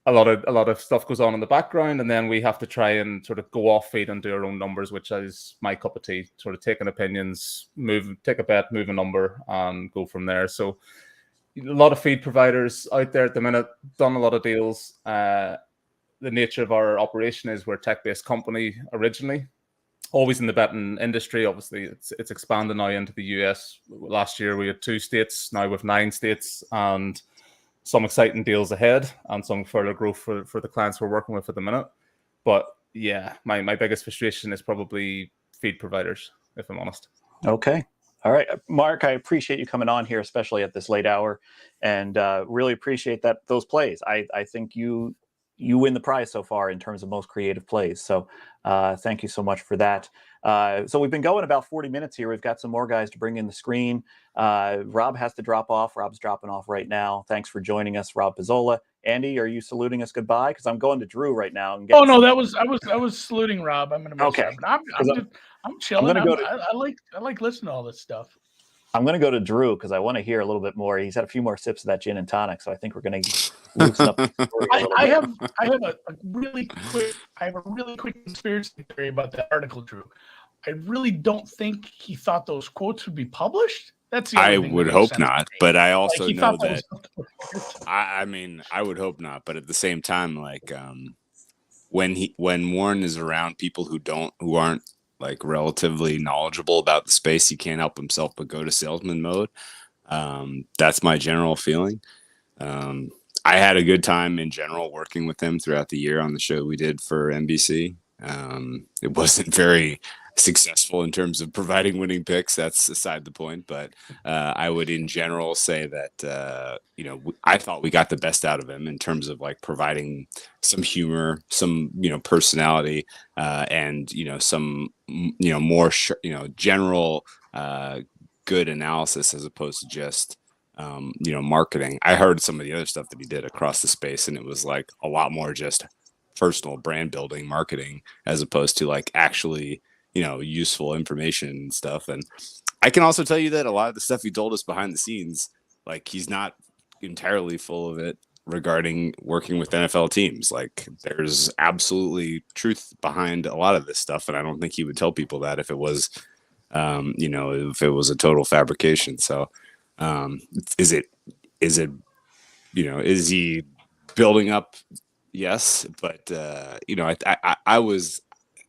a lot of stuff goes on in the background, and then we have to try and sort of go off feed and do our own numbers, which is my cup of tea. Sort of taking opinions, take a bet, move a number, and go from there. So a lot of feed providers out there at the minute, done a lot of deals. The nature of our operation is we're a tech-based company originally, always in the betting industry. Obviously, it's expanded now into the US. Last year we had 2 states, now with 9 states, and some exciting deals ahead and some further growth for the clients we're working with at the minute. But yeah, my biggest frustration is probably feed providers, if I'm honest. Okay. All right, Mark, I appreciate you coming on here, especially at this late hour, and really appreciate those plays. I think you win the prize so far in terms of most creative plays. So thank you so much for that. So we've been going about 40 minutes here. We've got some more guys to bring in the screen. Rob has to drop off. Rob's dropping off right now. Thanks for joining us, Rob Pizzola. Andy, are you saluting us goodbye? Because I'm going to Drew right now. And no, I was saluting Rob. I'm going to miss okay. I'm chilling. I like listening to all this stuff. I'm going to go to Drew because I want to hear a little bit more. He's had a few more sips of that gin and tonic, so I think we're going to loosen up. I have a really quick conspiracy theory about that article, Drew. I really don't think he thought those quotes would be published. That's the I would hope not, but I also know that. I mean, I would hope not, but at the same time, like when Warren is around people who aren't like relatively knowledgeable about the space, he can't help himself but go to salesman mode. That's my general feeling. I had a good time in general working with him throughout the year on the show we did for NBC. It wasn't very successful in terms of providing winning picks. That's aside the point, but I would in general say that I thought we got the best out of him in terms of like providing some humor, some personality, and some more general good analysis as opposed to just marketing. I heard some of the other stuff that he did across the space, and it was like a lot more just personal brand building marketing as opposed to like actually useful information and stuff. And I can also tell you that a lot of the stuff he told us behind the scenes, like he's not entirely full of it regarding working with NFL teams. Like there's absolutely truth behind a lot of this stuff, and I don't think he would tell people that if it was if it was a total fabrication. So is he building up? Yes, but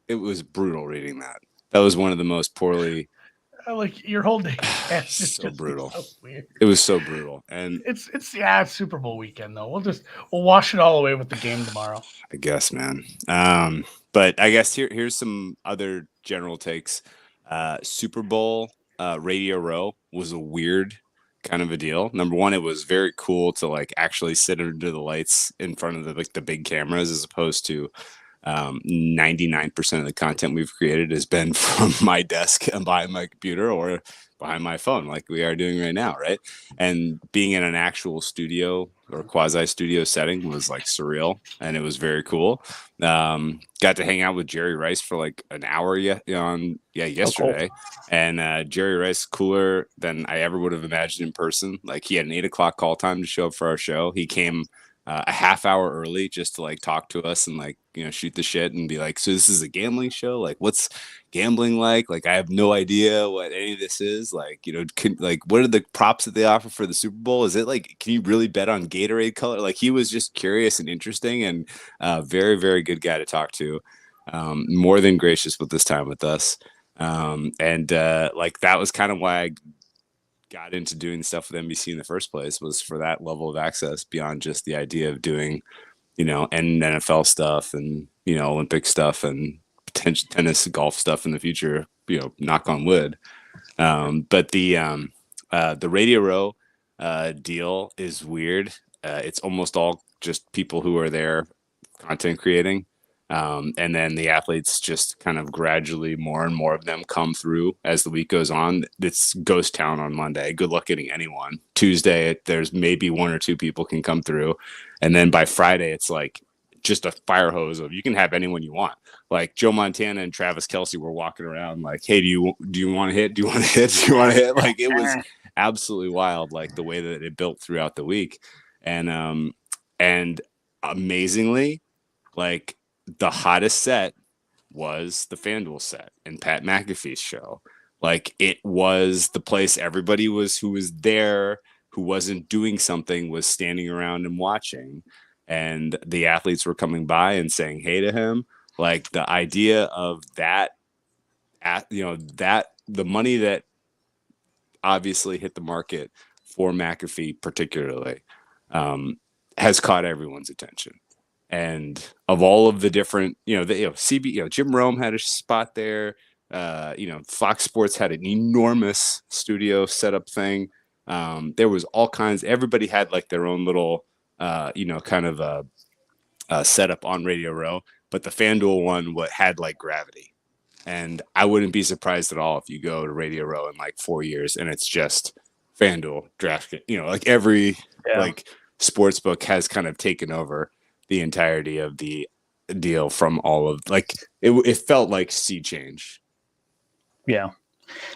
it was brutal reading that. That was one of the most poorly. Like your whole day. So brutal. So weird. It was so brutal, and it's Super Bowl weekend though. We'll wash it all away with the game tomorrow. I guess, man. But I guess here's some other general takes. Super Bowl Radio Row was a weird kind of a deal. Number one, it was very cool to like actually sit under the lights in front of the big cameras as opposed to 99% of the content we've created has been from my desk and behind my computer or behind my phone, like we are doing right now, right? And being in an actual studio or quasi studio setting was like surreal, and it was very cool. Got to hang out with Jerry Rice for like an hour yesterday, and Jerry Rice cooler than I ever would have imagined in person. Like, he had an 8 o'clock call time to show up for our show. He came a half hour early just to like talk to us and like, you know, shoot the shit and be like, so this is a gambling show? Like, what's gambling like? Like, I have no idea what any of this is. Like, you know, what are the props that they offer for the Super Bowl? Is it like, can you really bet on Gatorade color? Like, he was just curious and interesting, and very, very good guy to talk to. More than gracious with this time with us. And like, that was kind of why I got into doing stuff with NBC in the first place, was for that level of access beyond just the idea of doing, you know, and NFL stuff and, you know, Olympic stuff and potential tennis, golf stuff in the future, you know, knock on wood. But the Radio Row deal is weird. It's almost all just people who are there content creating. And then the athletes just kind of gradually, more and more of them come through as the week goes on. It's ghost town on Monday. Good luck getting anyone. Tuesday, there's maybe 1 or 2 people can come through. And then by Friday, it's like just a fire hose of, you can have anyone you want. Like Joe Montana and Travis Kelce were walking around like, hey, do you want to hit? Do you want to hit? Do you want to hit? Like, it was absolutely wild, like the way that it built throughout the week. And amazingly, like, the hottest set was the FanDuel set and Pat McAfee's show. Like, it was the place everybody who was there, who wasn't doing something, was standing around and watching. And the athletes were coming by and saying hey to him. Like, the idea of that, the money that obviously hit the market for McAfee particularly has caught everyone's attention. And of all of the different, Jim Rome had a spot there. Fox Sports had an enormous studio setup thing. There was all kinds. Everybody had like their own little, kind of a setup on Radio Row. But the FanDuel one had like gravity. And I wouldn't be surprised at all if you go to Radio Row in like 4 years and it's just FanDuel, DraftKings. Like every like sports book has kind of taken over the entirety of the deal from all of, like, it felt like sea change. Yeah.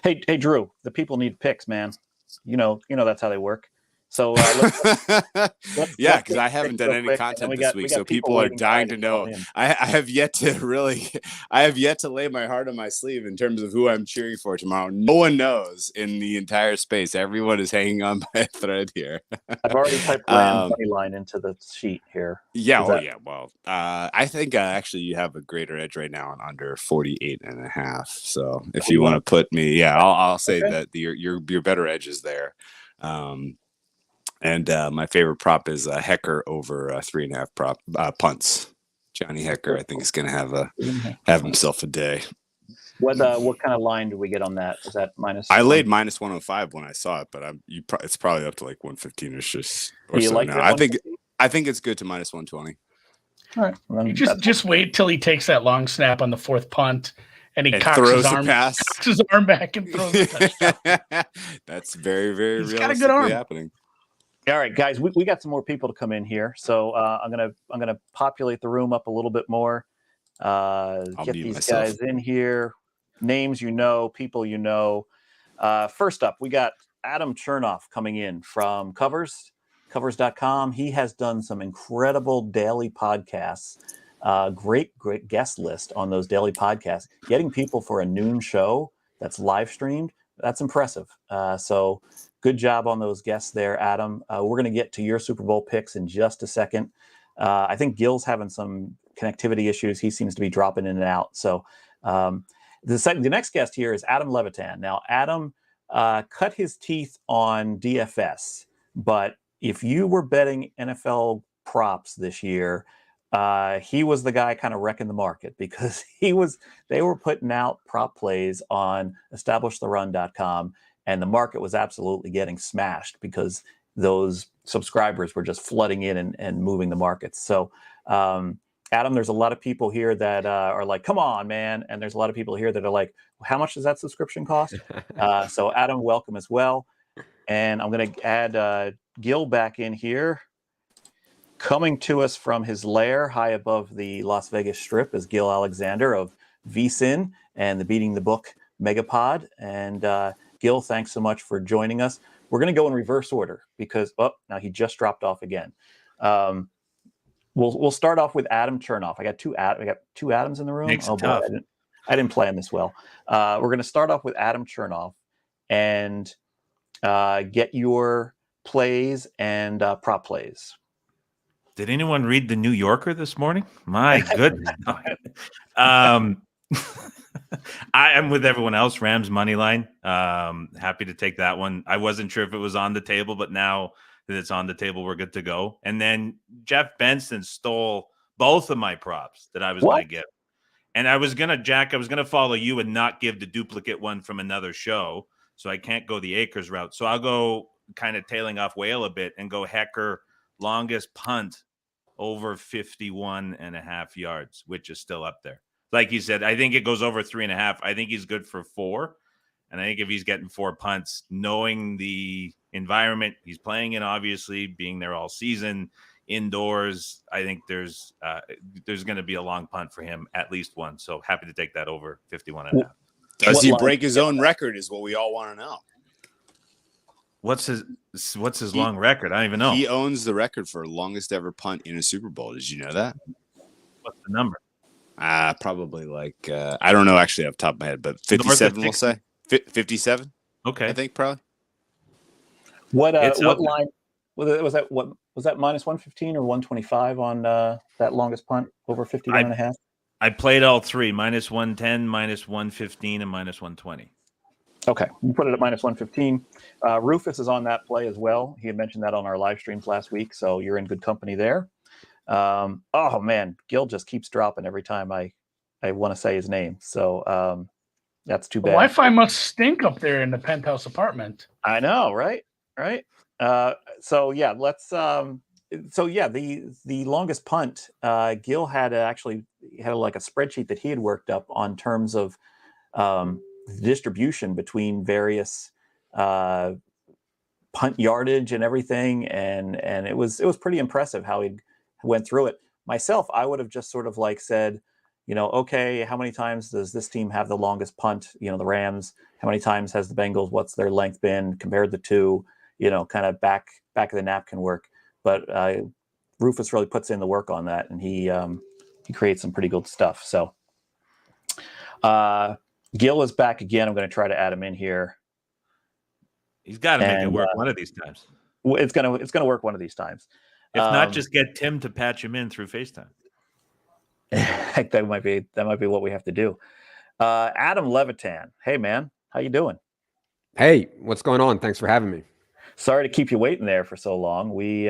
Hey, Drew, the people need picks, man. You know, that's how they work. So yeah, because I haven't done any content this week, so people are dying to know. I have yet to lay my heart on my sleeve in terms of who I'm cheering for tomorrow. No one knows in the entire space. Everyone is hanging on by a thread here. I've already typed Rams money line into the sheet here. Yeah, Well, I think actually you have a greater edge right now on under 48.5. So if you want to put me, I'll say that your better edge is there. And my favorite prop is Hecker over 3.5 punts. Johnny Hecker, I think, is going to have himself a day. What kind of line do we get on that? Is that minus? I laid minus 105 when I saw it, but it's probably up to like 115 or so now. I think it's good to minus 120. All right. Well, you just wait till he takes that long snap on the 4th punt. And he cocks his arm back and throws a touchdown. That's very, very He's got a good arm. Happening. All right, guys, we got some more people to come in here, so I'm gonna populate the room up a little bit more. Get these guys in here. Names people you know. First up, we got Adam Chernoff coming in from covers.com. He has done some incredible daily podcasts. Great guest list on those daily podcasts. Getting people for a noon show that's live streamed, that's impressive. So good job on those guests there, Adam. We're going to get to your Super Bowl picks in just a second. I think Gill's having some connectivity issues. He seems to be dropping in and out. So the next guest here is Adam Levitan. Now, Adam cut his teeth on DFS, but if you were betting NFL props this year, he was the guy kind of wrecking the market because they were putting out prop plays on establishtheRun.com, and the market was absolutely getting smashed because those subscribers were just flooding in and moving the markets. So Adam, there's a lot of people here that are like, come on, man. And there's a lot of people here that are like, how much does that subscription cost? So Adam, welcome as well. And I'm going to add Gill back in here. Coming to us from his lair high above the Las Vegas Strip is Gill Alexander of VSIN and the Beating the Book Megapod. And Gill, thanks so much for joining us. We're going to go in reverse order because, now he just dropped off again. We'll start off with Adam Chernoff. I got two Adams in the room. Makes it boy, tough. I didn't plan this well. We're going to start off with Adam Chernoff and get your plays and prop plays. Did anyone read the New Yorker this morning? My goodness. I am with everyone else. Rams money line. Happy to take that one. I wasn't sure if it was on the table, but now that it's on the table, we're good to go. And then Jeff Benson stole both of my props that I was going to give. And I was going to follow you and not give the duplicate one from another show. So I can't go the Acres route. So I'll go kind of tailing off Whale a bit and go Hecker longest punt over 51.5 yards, which is still up there. Like you said, I think it goes over 3.5. I think he's good for 4. And I think if he's getting 4 punts, knowing the environment he's playing in, obviously being there all season, indoors, I think there's going to be a long punt for him, at least one. So happy to take that over 51.5. Does he break his own record is what we all want to know. What's his long record? I don't even know. He owns the record for longest ever punt in a Super Bowl. Did you know that? What's the number? Probably like I don't know actually off the top of my head, but 57 we'll say. 57. Okay. I think probably. What line was that? What was that? Minus 115 or 125 on that longest punt over 51.5? I played all three: minus 110, minus 115, and minus 120. Okay, you put it at minus 115. Rufus is on that play as well. He had mentioned that on our live streams last week, so you're in good company there. Oh man, Gill just keeps dropping every time I want to say his name. So that's too bad. The Wi-Fi must stink up there in the penthouse apartment. I know, right? So yeah, let's. So yeah, the longest punt. Gill had like a spreadsheet that he had worked up on terms of distribution between various punt yardage and everything, and it was pretty impressive how he went through it. Myself, I would have just sort of like said, okay, how many times does this team have the longest punt? The Rams. How many times has the Bengals? What's their length been? Compared the two, kind of back of the napkin work. But Rufus really puts in the work on that, and he creates some pretty good stuff. So Gill is back again. I'm going to try to add him in here. He's got to make it work one of these times. It's gonna work one of these times. If not, just get Tim to patch him in through FaceTime. that might be what we have to do. Adam Levitan, hey man, how you doing? Hey, what's going on? Thanks for having me. Sorry to keep you waiting there for so long. We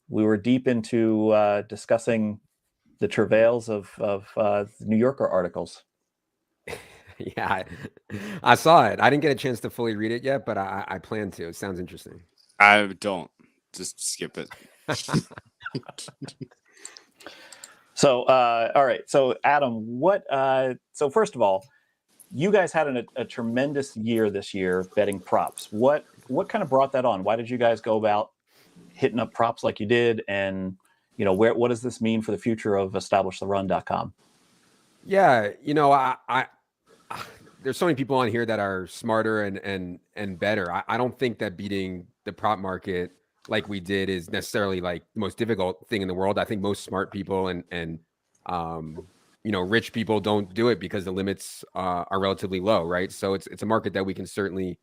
were deep into discussing the travails of New Yorker articles. Yeah, I saw it. I didn't get a chance to fully read it yet, but I plan to. It sounds interesting. I don't. Just skip it. So, all right. So, Adam, so first of all, you guys had a tremendous year this year betting props. What kind of brought that on? Why did you guys go about hitting up props like you did? And, what does this mean for the future of EstablishTheRun.com? Yeah, I there's so many people on here that are smarter and better. I don't think that beating the prop market like we did is necessarily like the most difficult thing in the world. I think most smart people and rich people don't do it because the limits are relatively low, right? So it's a market that we can certainly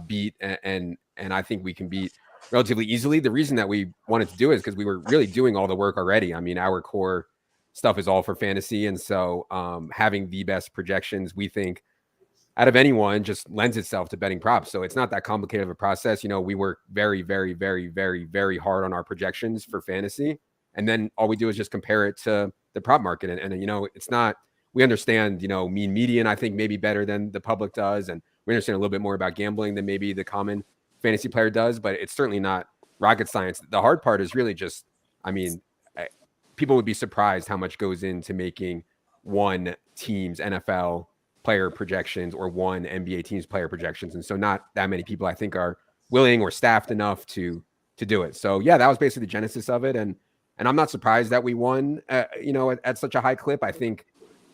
beat, and I think we can beat relatively easily. The reason that we wanted to do it is because we were really doing all the work already. I mean, our core stuff is all for fantasy, and so having the best projections, we think, out of anyone just lends itself to betting props. So it's not that complicated of a process. We work very, very, very, very, very hard on our projections for fantasy. And then all we do is just compare it to the prop market. And it's not, we understand, mean median, I think maybe better than the public does. And we understand a little bit more about gambling than maybe the common fantasy player does, but it's certainly not rocket science. The hard part is really just, people would be surprised how much goes into making one team's NFL player projections or one NBA team's player projections. And so not that many people I think are willing or staffed enough to do it. So yeah, that was basically the genesis of it. And I'm not surprised that we won, at such a high clip. I think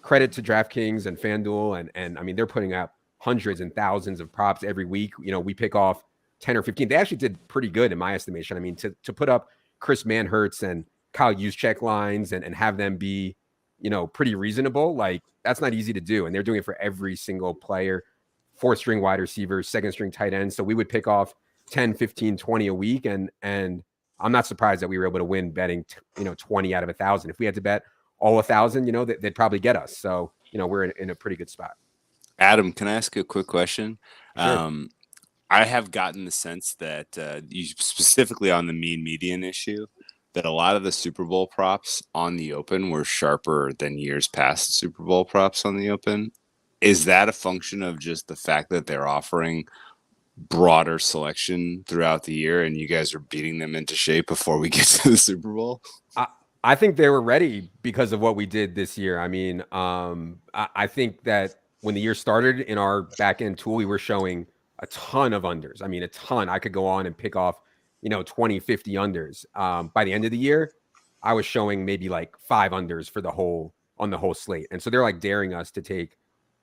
credit to DraftKings and FanDuel. And I mean, they're putting up hundreds and thousands of props every week. We pick off 10 or 15. They actually did pretty good in my estimation. I mean, to put up Chris Manhertz and Kyle Juszczyk lines and have them be, pretty reasonable, like that's not easy to do. And they're doing it for every single player, 4th string wide receivers, 2nd string tight ends. So we would pick off 10, 15, 20 a week. And I'm not surprised that we were able to win betting, 20 out of 1,000. If we had to bet all 1,000, they'd probably get us. So, we're in a pretty good spot. Adam, can I ask you a quick question? Sure. I have gotten the sense that you specifically on the mean median issue, that a lot of the Super Bowl props on the open were sharper than years past Super Bowl props on the open. Is that a function of just the fact that they're offering broader selection throughout the year and you guys are beating them into shape before we get to the Super Bowl? I think they were ready because of what we did this year. I mean, I think that when the year started in our back end tool, we were showing a ton of unders. I mean, a ton. I could go on and pick off, 20, 50 unders. By the end of the year, I was showing maybe like 5 unders on the whole slate. And so they're like daring us to take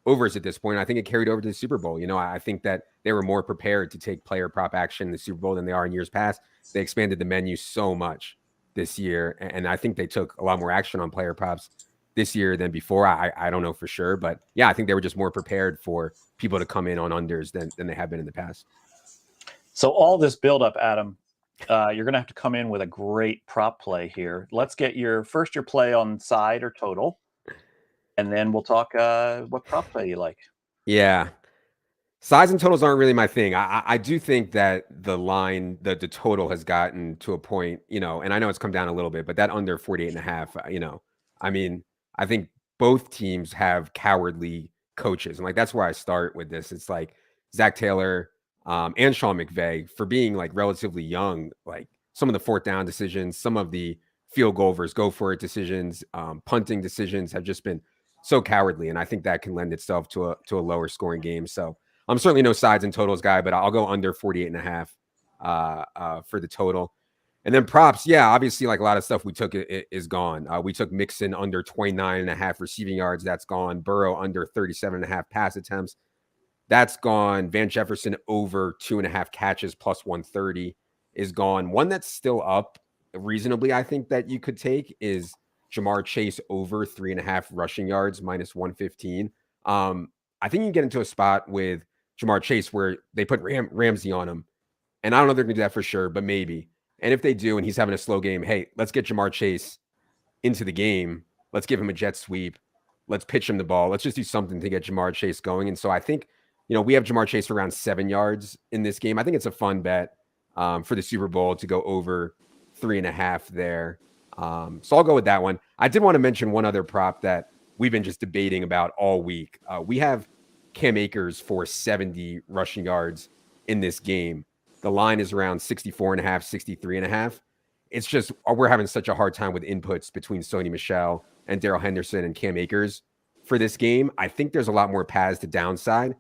overs at this point. I think it carried over to the Super Bowl. I think that they were more prepared to take player prop action in the Super Bowl than they are in years past. They expanded the menu so much this year. And I think they took a lot more action on player props this year than before. I don't know for sure, but yeah, I think they were just more prepared for people to come in on unders than they have been in the past. So all this buildup, Adam, you're going to have to come in with a great prop play here. Let's get your play on side or total, and then we'll talk what prop play you like. Yeah. Sides and totals aren't really my thing. I do think that the line, the total has gotten to a point, and I know it's come down a little bit, but that under 48.5, I mean, I think both teams have cowardly coaches. And like, that's where I start with this. It's like Zach Taylor and Sean McVay, for being like relatively young, like some of the 4th down decisions, some of the field goal versus go for it decisions, punting decisions have just been so cowardly. And I think that can lend itself to a lower scoring game. So I'm certainly no sides and totals guy, but I'll go under 48.5 for the total. And then props, yeah, obviously, like a lot of stuff we took is gone. We took Mixon under 29.5 receiving yards. That's gone. Burrow under 37.5 pass attempts. That's gone. Van Jefferson over 2.5 catches plus 130 is gone. One that's still up reasonably, I think, that you could take is Jamar Chase over 3.5 rushing yards minus 115. I think you can get into a spot with Jamar Chase where they put Ramsey on him. And I don't know if they're going to do that for sure, but maybe. And if they do, and he's having a slow game, hey, let's get Jamar Chase into the game. Let's give him a jet sweep. Let's pitch him the ball. Let's just do something to get Jamar Chase going. And so I think, we have Jamar Chase around 7 yards in this game. I think it's a fun bet for the Super Bowl to go over 3.5 there. So I'll go with that one. I did want to mention one other prop that we've been just debating about all week. We have Cam Akers for 70 rushing yards in this game. The line is around 64.5, 63.5. It's just, we're having such a hard time with inputs between Sony Michel and Darrell Henderson and Cam Akers for this game. I think there's a lot more paths to downside.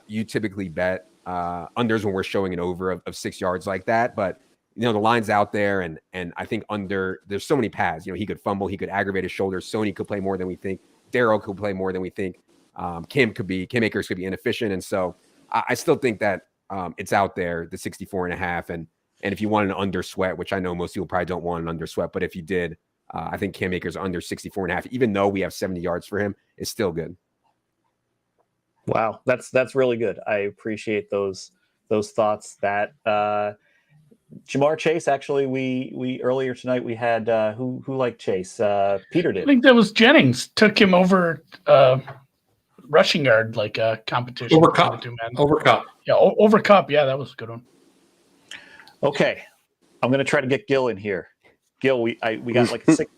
You typically bet unders when we're showing an over of 6 yards like that, but the line's out there, and I think there's so many paths. He could fumble, he could aggravate his shoulder. Sony could play more than we think. Darrell could play more than we think. Cam Akers could be inefficient, and so I still think that it's out there, the 64.5, and if you want an under sweat, which I know most people probably don't want an under sweat, but if you did, I think Cam Akers under 64.5, even though we have 70 yards for him, is still good. Wow, that's really good. I appreciate those thoughts. That Jamar Chase, actually, we earlier tonight we had who liked Chase. Peter did. I think that was Jennings. Took him over rushing yard competition. Over Cup. Yeah, over Cup. Yeah, that was a good one. Okay, I'm going to try to get Gill in here. Gill, we got like 6 seconds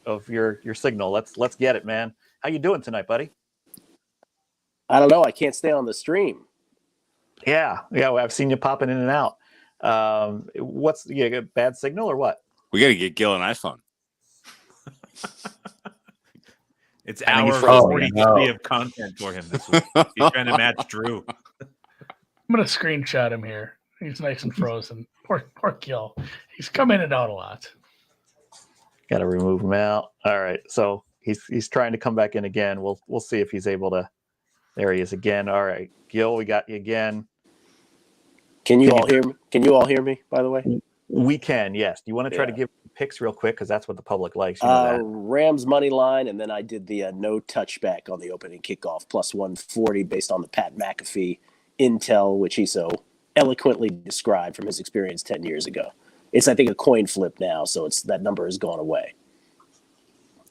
of your signal. Let's get it, man. How you doing tonight, buddy? I don't know. I can't stay on the stream. Yeah. I've seen you popping in and out. You got bad signal or what? We got to get Gill an iPhone. It's I think hour he's frozen. 43 of content for him this week. He's trying to match Drew. I'm gonna screenshot him here. He's nice and frozen. Poor Gill. He's come in and out a lot. Got to remove him out. All right, so he's trying to come back in again. We'll see if he's able to. There he is again. All right, Gill, we got you again. Can you all hear me? Can you all hear me? By the way, we can. Yes. Do you want to try to give picks real quick because that's what the public likes? You know that. Rams money line, and then I did the no touchback on the opening kickoff plus 140 based on the Pat McAfee intel, which he so eloquently described from his experience 10 years ago. It's, I think, a coin flip now, so that number has gone away.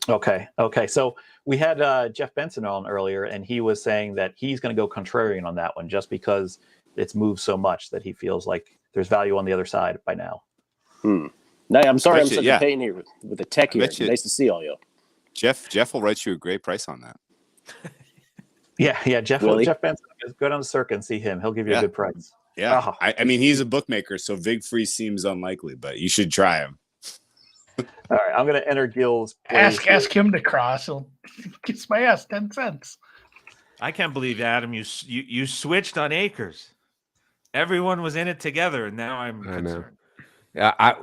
Okay. So we had Jeff Benson on earlier, and he was saying that he's going to go contrarian on that one just because it's moved so much that he feels like there's value on the other side by now. No, I'm sorry I'm such a pain here with the tech here. Nice to see all you. Jeff will write you a great price on that. Yeah. Jeff Benson, go down to Circa and see him. He'll give you a good price. Yeah. Oh. I mean, he's a bookmaker, so Vig Free seems unlikely, but you should try him. All right, I'm going to enter Gill's. Ask him to cross. He'll kiss my ass 10 cents. I can't believe, Adam, you switched on Akers. Everyone was in it together, and now I'm concerned. Yeah,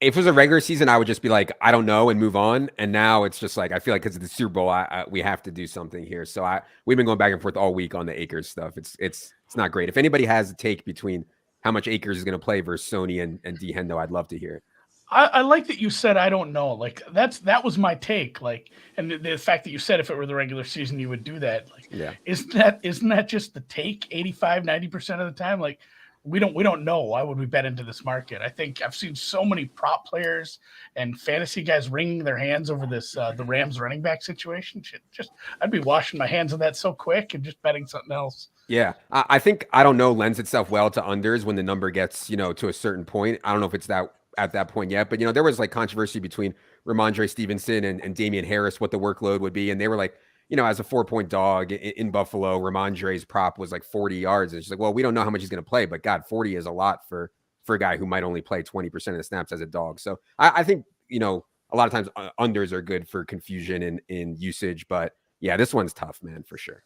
if it was a regular season, I would just be like, I don't know, and move on. And now it's just like I feel like because of the Super Bowl, we have to do something here. So we've been going back and forth all week on the Akers stuff. It's not great. If anybody has a take between how much Akers is going to play versus Sony and D Hendo, I'd love to hear it. I like that you said I don't know. Like that was my take. Like, and the fact that you said if it were the regular season you would do that. Like, isn't that just the take 85-90% of the time? Like, we don't know. Why would we bet into this market? I think I've seen so many prop players and fantasy guys wringing their hands over this the Rams running back situation. I'd be washing my hands of that so quick and just betting something else. Yeah, I think I don't know lends itself well to unders when the number gets to a certain point. I don't know if it's that at that point yet, but there was like controversy between Ramondre Stevenson and Damian Harris what the workload would be, and they were like, as a 4-point dog in Buffalo, Ramondre's prop was like 40 yards, and she's like, well, we don't know how much he's going to play, but God, 40 is a lot for a guy who might only play 20% of the snaps as a dog. So I think a lot of times unders are good for confusion in usage, but yeah, this one's tough, man, for sure.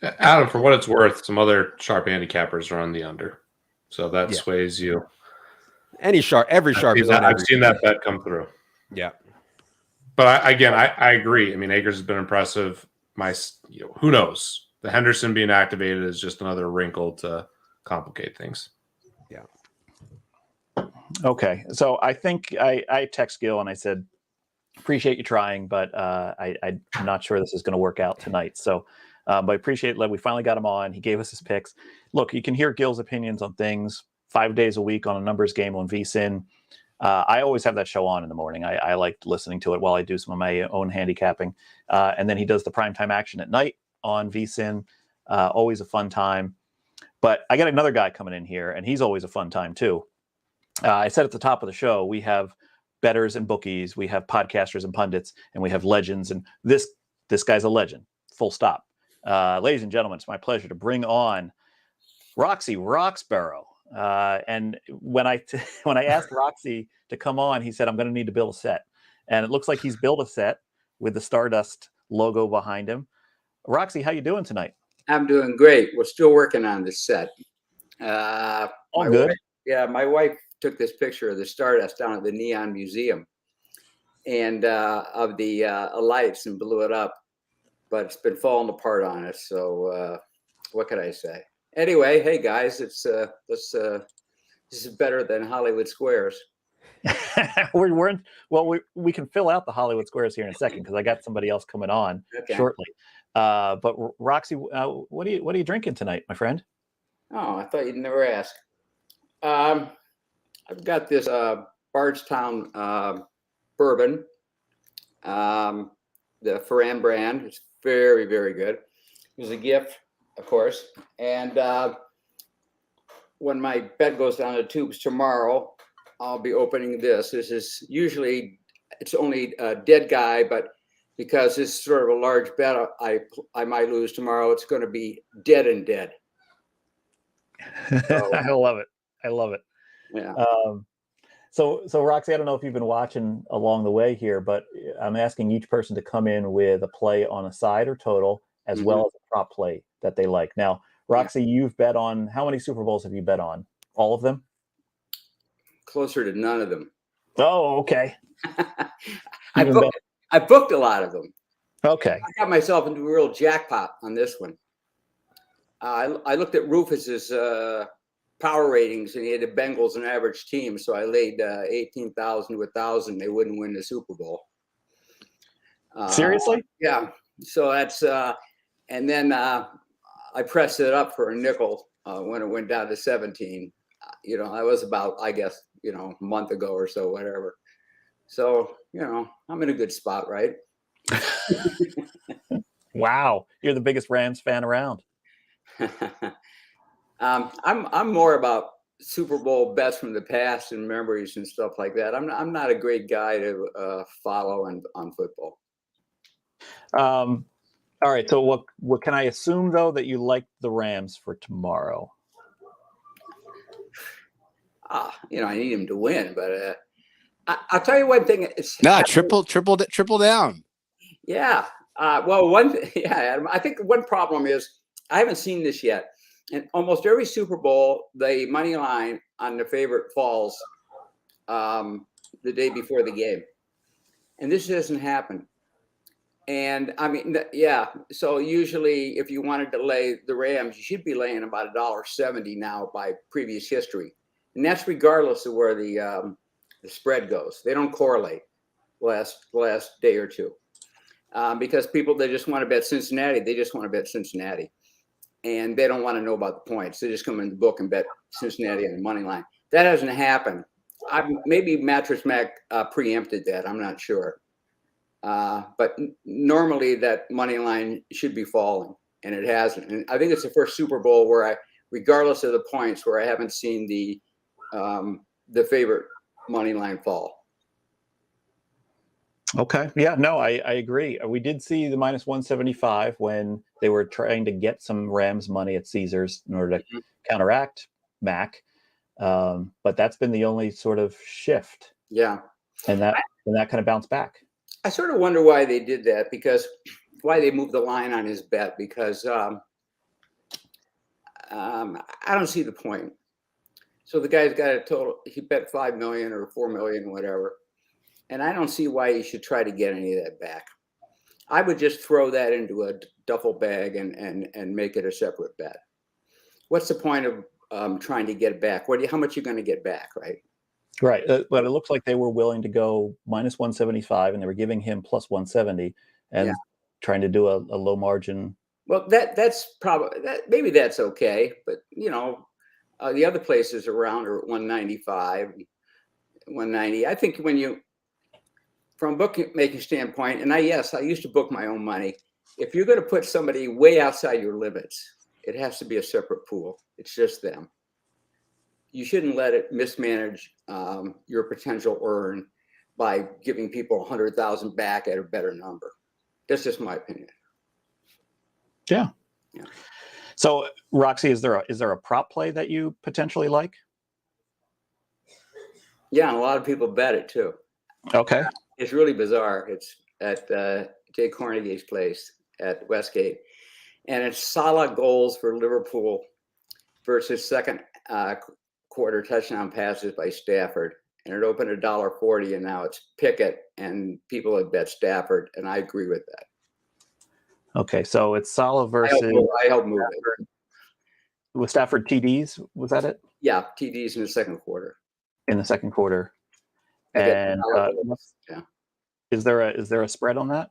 Adam, for what it's worth, some other sharp handicappers are on the under, so that sways you. Every sharp is on. I've seen that bet come through. Yeah, but I agree. I mean, Akers has been impressive. Who knows? The Henderson being activated is just another wrinkle to complicate things. Yeah. Okay, so I think I text Gill and I said, appreciate you trying, but I'm not sure this is going to work out tonight. So, but I appreciate that we finally got him on. He gave us his picks. Look, you can hear Gill's opinions on things 5 days a week on a numbers game on VSiN. I always have that show on in the morning. I like listening to it while I do some of my own handicapping. And then he does the primetime action at night on VSiN. Always a fun time. But I got another guy coming in here, and he's always a fun time too. I said at the top of the show, we have bettors and bookies, we have podcasters and pundits, and we have legends. And this guy's a legend, full stop. Ladies and gentlemen, it's my pleasure to bring on Roxy Roxborough. And when I asked Roxy to come on, he said, I'm going to need to build a set. And it looks like he's built a set with the Stardust logo behind him. Roxy, how you doing tonight? I'm doing great. We're still working on this set. All good. My wife took this picture of the Stardust down at the Neon Museum and of the lights and blew it up, but it's been falling apart on us. So what can I say? Anyway, hey guys, it's this is better than Hollywood Squares. We can fill out the Hollywood Squares here in a second because I got somebody else coming on shortly. But Roxy, what are you drinking tonight, my friend? Oh, I thought you'd never ask. I've got this Bardstown bourbon, the Ferran brand. It's very, very good. It was a gift, of course. And when my bet goes down the tubes tomorrow, I'll be opening this. This is usually, it's only a dead guy, but because this is sort of a large bet I might lose tomorrow, it's going to be dead and dead. So, I love it. I love it. Yeah. So Roxy, I don't know if you've been watching along the way here, but I'm asking each person to come in with a play on a side or total, as well as a prop play that they like. Now, Roxy, you've bet on, how many Super Bowls have you bet on? All of them? Closer to none of them. Oh, okay. I booked a lot of them. Okay. I got myself into a real jackpot on this one. I looked at Rufus's power ratings, and he had the Bengals an average team, so I laid 18,000 to 1,000. They wouldn't win the Super Bowl. Seriously? Yeah. So that's and then I pressed it up for a nickel when it went down to 17. I was about, I guess, a month ago or so, whatever. So, I'm in a good spot, right? Wow. You're the biggest Rams fan around. I'm more about Super Bowl bets from the past and memories and stuff like that. I'm not a great guy to follow on football. All right. So what can I assume, though, that you like the Rams for tomorrow? I need him to win, but I'll tell you one thing. Triple down. Yeah. Adam, I think one problem is I haven't seen this yet. In almost every Super Bowl, the money line on the favorite falls the day before the game. And this doesn't happen. And I mean, so usually if you wanted to lay the Rams, you should be laying about $1.70 now by previous history. And that's regardless of where the spread goes. They don't correlate last day or two because people, they just want to bet Cincinnati. They just want to bet Cincinnati. And they don't want to know about the points. They just come in the book and bet Cincinnati on the money line. That hasn't happened. Maybe Mattress Mac preempted that. I'm not sure. But normally that money line should be falling, and it hasn't. And I think it's the first Super Bowl where regardless of the points, where I haven't seen the favorite money line fall. Okay. Yeah, no, I agree. We did see the minus 175 when they were trying to get some Rams money at Caesars in order to counteract Mac. But that's been the only sort of shift. Yeah. And that kind of bounced back. I sort of wonder why they did that, why they moved the line on his bet, because I don't see the point. So the guy's got a total, he bet 5 million or 4 million, whatever. And I don't see why he should try to get any of that back. I would just throw that into a duffel bag and make it a separate bet. What's the point of trying to get it back? How much are you going to get back, right? Right. But it looks like they were willing to go minus 175 and they were giving him plus 170 and trying to do a low margin. Well, that's probably, maybe that's okay. But, the other places around are at 195, 190. I think from a bookmaking standpoint, and I used to book my own money. If you're going to put somebody way outside your limits, it has to be a separate pool. It's just them. You shouldn't let it mismanage your potential earn by giving people 100,000 back at a better number. That's just my opinion. Yeah. So, Roxy, is there a prop play that you potentially like? Yeah, and a lot of people bet it too. Okay. It's really bizarre. It's at Jay Cornegay's place at Westgate, and it's Salah goals for Liverpool versus second quarter touchdown passes by Stafford, and it opened $1.40, and now it's Pickett, and people have bet Stafford, and I agree with that. Okay, so it's Salah versus. I helped move it. Was Stafford TDs? Was that it? Yeah, TDs in the second quarter. In the second quarter, and is there a spread on that?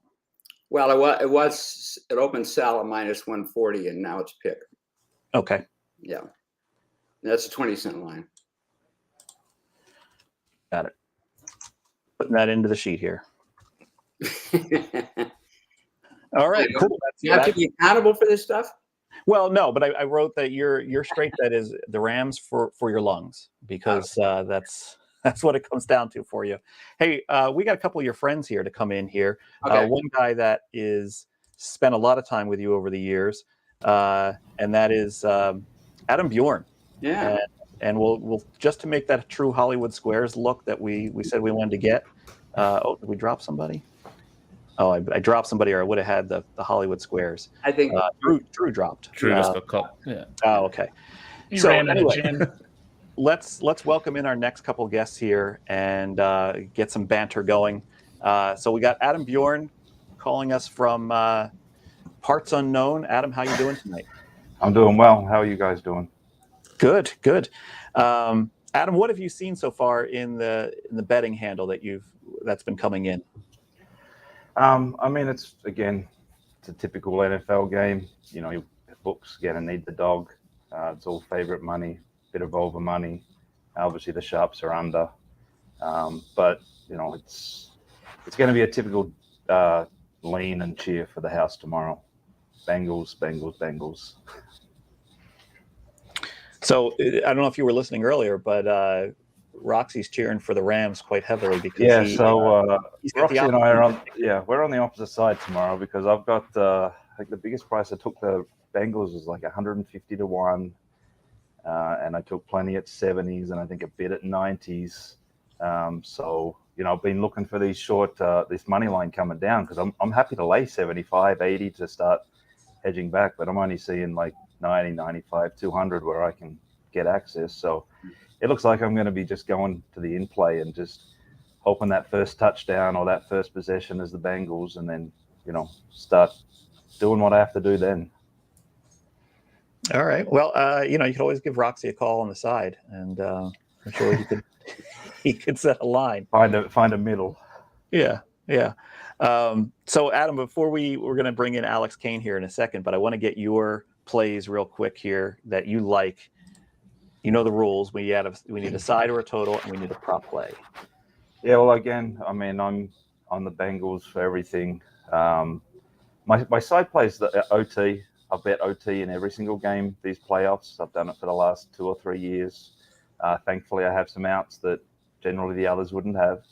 Well, it opened Salah minus 140, and now it's Pickett. Okay. Yeah. That's a 20-cent line. Got it. Putting that into the sheet here. All right, cool. You have to be accountable for this stuff? Well, no, but I wrote that your straight bet is the Rams for your lungs, because that's what it comes down to for you. Hey, we got a couple of your friends here to come in here. Okay. One guy that is spent a lot of time with you over the years, and that is Adam Bjorn. Yeah. and we'll just to make that a true Hollywood Squares look that we said we wanted to get. Did we drop somebody? Oh, I dropped somebody, or I would have had the Hollywood Squares. I think Drew dropped. Drew just got cut. Yeah. Oh, okay. He So ran out of anyway, gin. let's welcome in our next couple guests here and get some banter going. So we got Adam Bjorn calling us from parts unknown. Adam, how you doing tonight? I'm doing well. How are you guys doing? Good. Adam, what have you seen so far in the betting handle that's been coming in? I mean, it's a typical NFL game. You know, your books gonna need the dog. It's all favorite money, bit of over money. Obviously, the sharps are under, but you know, it's going to be a typical lean and cheer for the house tomorrow. Bengals, Bengals, Bengals. So I don't know if you were listening earlier, but Roxy's cheering for the Rams quite heavily because Roxy and I are we're on the opposite side tomorrow because I've got I think the biggest price I took the Bengals was like 150 to 1, and I took plenty at 70s and I think a bit at 90s. So you know, I've been looking for these this money line coming down because I'm happy to lay 75, 80 to start hedging back, but I'm only seeing like 90, 95, 200 where I can get access. So it looks like I'm going to be just going to the in-play and just hoping that first touchdown or that first possession is the Bengals, and then, you know, start doing what I have to do then. All right. Well, you know, you could always give Roxy a call on the side, and I'm sure he could set a line. Find a middle. Yeah. So, Adam, before we're going to bring in Alex Kane here in a second, but I want to get your plays real quick here that you like. You know the rules. We need a side or a total, and we need a prop play. Yeah, well, again, I mean, I'm on the Bengals for everything. My side plays the OT. I bet OT in every single game these playoffs. I've done it for the last 2 or 3 years. Thankfully, I have some outs that generally the others wouldn't have.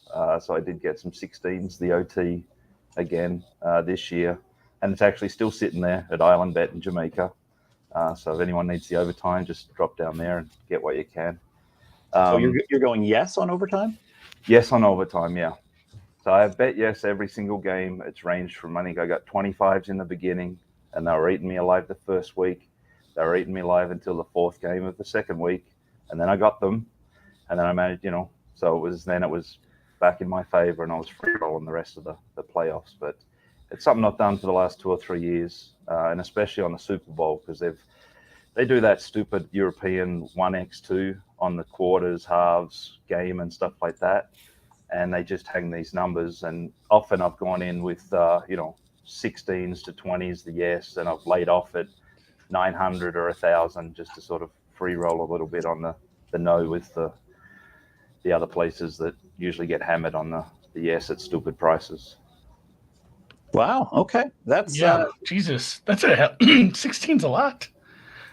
So I did get some 16s, the OT again this year. And it's actually still sitting there at Island Bet in Jamaica. So if anyone needs the overtime, just drop down there and get what you can. So you're going yes on overtime? Yes on overtime, yeah. So I bet yes every single game. It's ranged from, I think I got 25s in the beginning, and they were eating me alive the first week. They were eating me alive until the 4th game of the second week. And then I got them. And then I managed, you know, so it was back in my favor, and I was free rolling the rest of the playoffs. But it's something I've done for the last 2 or 3 years, and especially on the Super Bowl, because they do that stupid European 1x2 on the quarters, halves, game, and stuff like that, and they just hang these numbers. And often I've gone in with 16s to 20s, the yes, and I've laid off at 900 or 1,000 just to sort of free roll a little bit on the no with the other places that usually get hammered on the yes at stupid prices. Wow. Okay. That's Jesus. That's 16's a lot.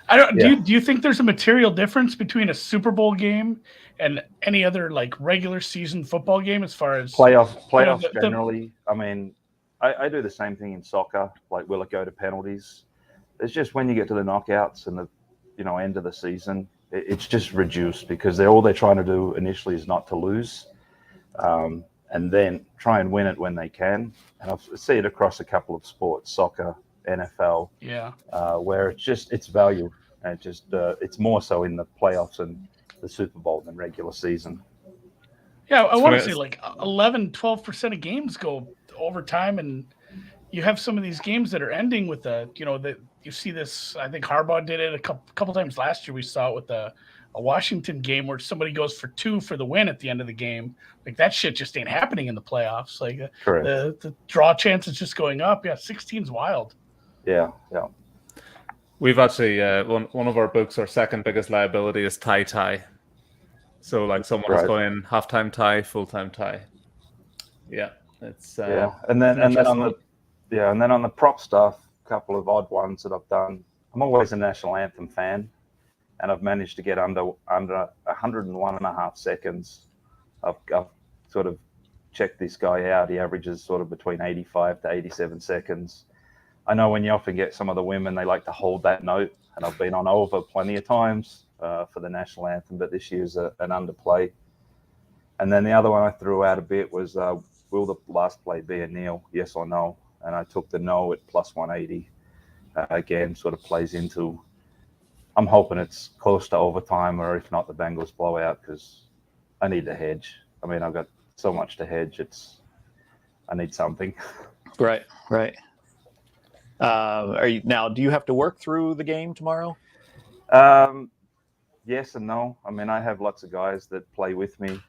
I don't. Yeah. Do you think there's a material difference between a Super Bowl game and any other like regular season football game as far as playoffs generally? I mean, I do the same thing in soccer. Like, will it go to penalties? It's just when you get to the knockouts and the end of the season, it's just reduced because all they're trying to do initially is not to lose. And then try and win it when they can. And I see it across a couple of sports, soccer, NFL, where it's value. And it's more so in the playoffs and the Super Bowl than regular season. Yeah, I want to say like 11, 12% of games go overtime, and you have some of these games that are ending with you see this. I think Harbaugh did it a couple times last year. We saw it with a Washington game where somebody goes for 2 for the win at the end of the game. Like, that shit just ain't happening in the playoffs. Like the draw chance is just going up. Yeah, 16's wild. Yeah. We've actually one of our books, our second biggest liability is tie. So like someone is going halftime tie, full-time tie. Yeah, it's and then on the prop stuff, a couple of odd ones that I've done. I'm always a national anthem fan, and I've managed to get under 101.5 seconds. I've sort of checked this guy out. He averages sort of between 85 to 87 seconds. I know when you often get some of the women, they like to hold that note, and I've been on over plenty of times. for the national anthem, but this year's an underplay. And then the other one I threw out a bit was, will the last play be a kneel, yes or no? And I took the no at plus 180. Again, sort of plays into, I'm hoping it's close to overtime, or if not, the Bengals blow out, because I need to hedge. I mean, I've got so much to hedge. I need something. Right. Do you have to work through the game tomorrow? Yes and no. I mean, I have lots of guys that play with me,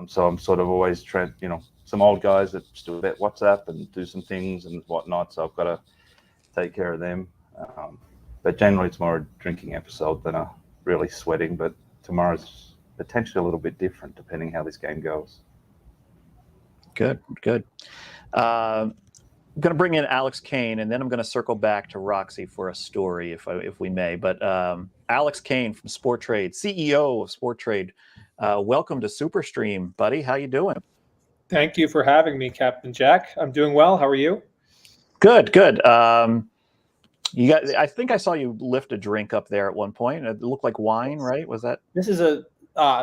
so I'm sort of always trying. Some old guys that still bet WhatsApp and do some things and whatnot. So I've got to take care of them. But generally, it's more a drinking episode than a really sweating. But tomorrow's potentially a little bit different, depending how this game goes. Good. I'm going to bring in Alex Kane, and then I'm going to circle back to Roxy for a story, if we may. But Alex Kane from Sport Trade, CEO of Sport Trade, welcome to Superstream, buddy. How you doing? Thank you for having me, Captain Jack. I'm doing well. How are you? Good. I think I saw you lift a drink up there at one point. It looked like wine, right? Was that? This is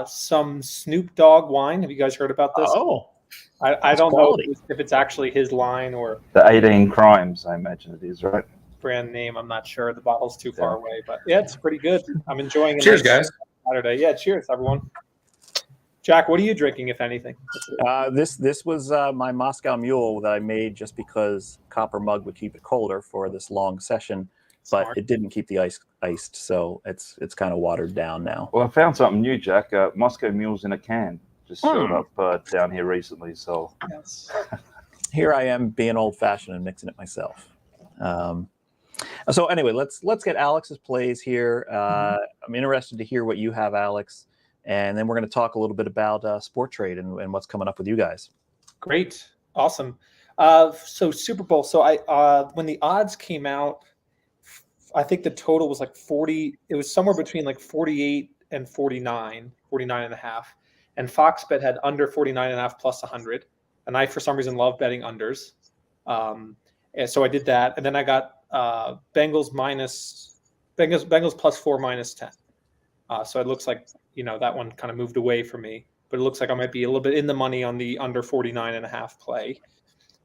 some Snoop Dogg wine. Have you guys heard about this? Oh, I don't know if it's actually his line or the 18 Crimes. I imagine it is, right? Brand name. I'm not sure. The bottle's too far away, but yeah, it's pretty good. I'm enjoying it. Cheers, guys. Saturday. Yeah, cheers, everyone. Jack, what are you drinking, if anything? This was my Moscow Mule that I made just because copper mug would keep it colder for this long session, but it didn't keep the ice iced, so it's kind of watered down now. Well, I found something new, Jack. Moscow Mules in a can just showed up down here recently. So here I am being old-fashioned and mixing it myself. So anyway, let's get Alex's plays here. I'm interested to hear what you have, Alex. And then we're going to talk a little bit about Sport Trade and what's coming up with you guys. Great. Awesome. So Super Bowl. So when the odds came out, I think the total was like 40. It was somewhere between like 48 and 49 and a half. And Fox Bet had under 49 and a half plus 100. And I, for some reason, love betting unders. And so I did that. And then I got Bengals plus 4 minus 10. So it looks like, that one kind of moved away from me, but it looks like I might be a little bit in the money on the under 49 and a half play.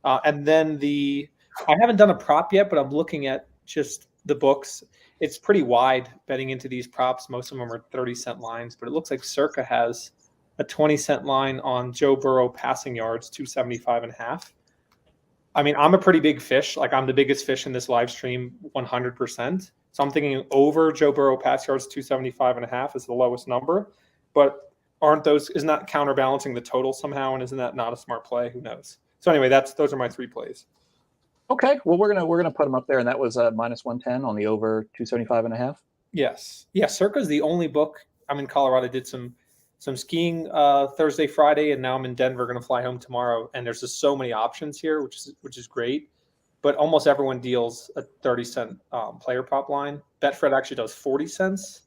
And then I haven't done a prop yet, but I'm looking at just the books. It's pretty wide betting into these props. Most of them are 30-cent lines, but it looks like Circa has a 20-cent line on Joe Burrow passing yards, 275 and a half. I mean, I'm a pretty big fish. Like, I'm the biggest fish in this live stream, 100%. So I'm thinking over Joe Burrow pass yards, 275 and a half is the lowest number. But isn't that counterbalancing the total somehow? And isn't that not a smart play? Who knows? So anyway, those are my 3 plays. Okay. Well, we're gonna put them up there, and that was minus 110 on the over 275 and a half. Yes. Yeah. Circa is the only book. I'm in Colorado. I did some skiing Thursday, Friday, and now I'm in Denver. Going to fly home tomorrow. And there's just so many options here, which is great. But almost everyone deals a 30-cent player prop line. Betfred actually does 40 cents,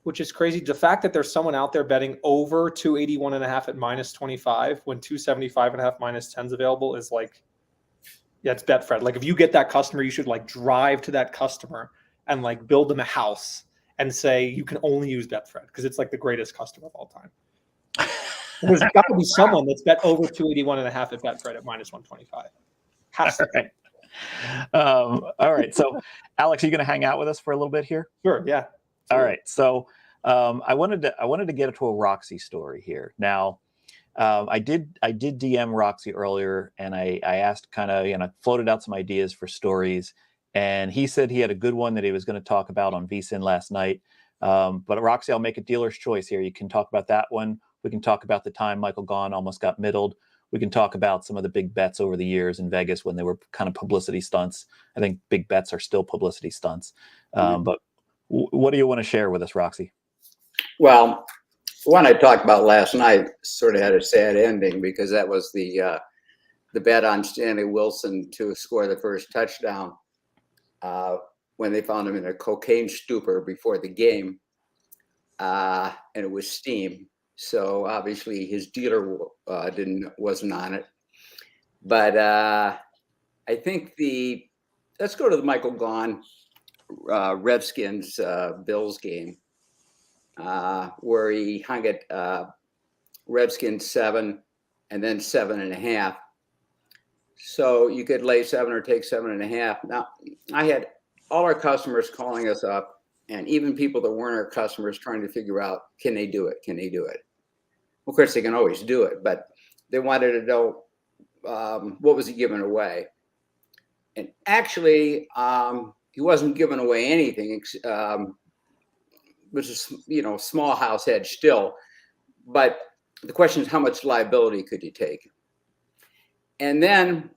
which is crazy. The fact that there's someone out there betting over 281 and a half at minus 25 when 275 and a half minus 10 is available is like, yeah, it's Betfred. Like, if you get that customer, you should like drive to that customer and like build them a house and say you can only use Betfred because it's like the greatest customer of all time. There's got to be someone that's bet over 281 and a half at Betfred at minus 125. All right. So, Alex, are you going to hang out with us for a little bit here? Sure. Yeah. All right. So, I wanted to get into a Roxy story here. Now, I did DM Roxy earlier, and I asked, kind of, floated out some ideas for stories, and he said he had a good one that he was going to talk about on VSiN last night. But Roxy, I'll make a dealer's choice here. You can talk about that one. We can talk about the time Michael Gahn almost got middled. We can talk about some of the big bets over the years in Vegas when they were kind of publicity stunts. I think big bets are still publicity stunts. But what do you want to share with us, Roxy? Well, one I talked about last night sort of had a sad ending because that was the bet on Stanley Wilson to score the first touchdown when they found him in a cocaine stupor before the game, and it was steam. So obviously his dealer wasn't on it. But I think let's go to the Michael Gahn Redskins Bills game. where he hung it Redskins 7 and then 7.5. So you could lay 7 or take 7.5. Now, I had all our customers calling us up, and even people that weren't our customers trying to figure out, can they do it? Can they do it? Of course, they can always do it, but they wanted to know what was he giving away. And actually, he wasn't giving away anything, which is, small house hedge still. But the question is, how much liability could you take? And then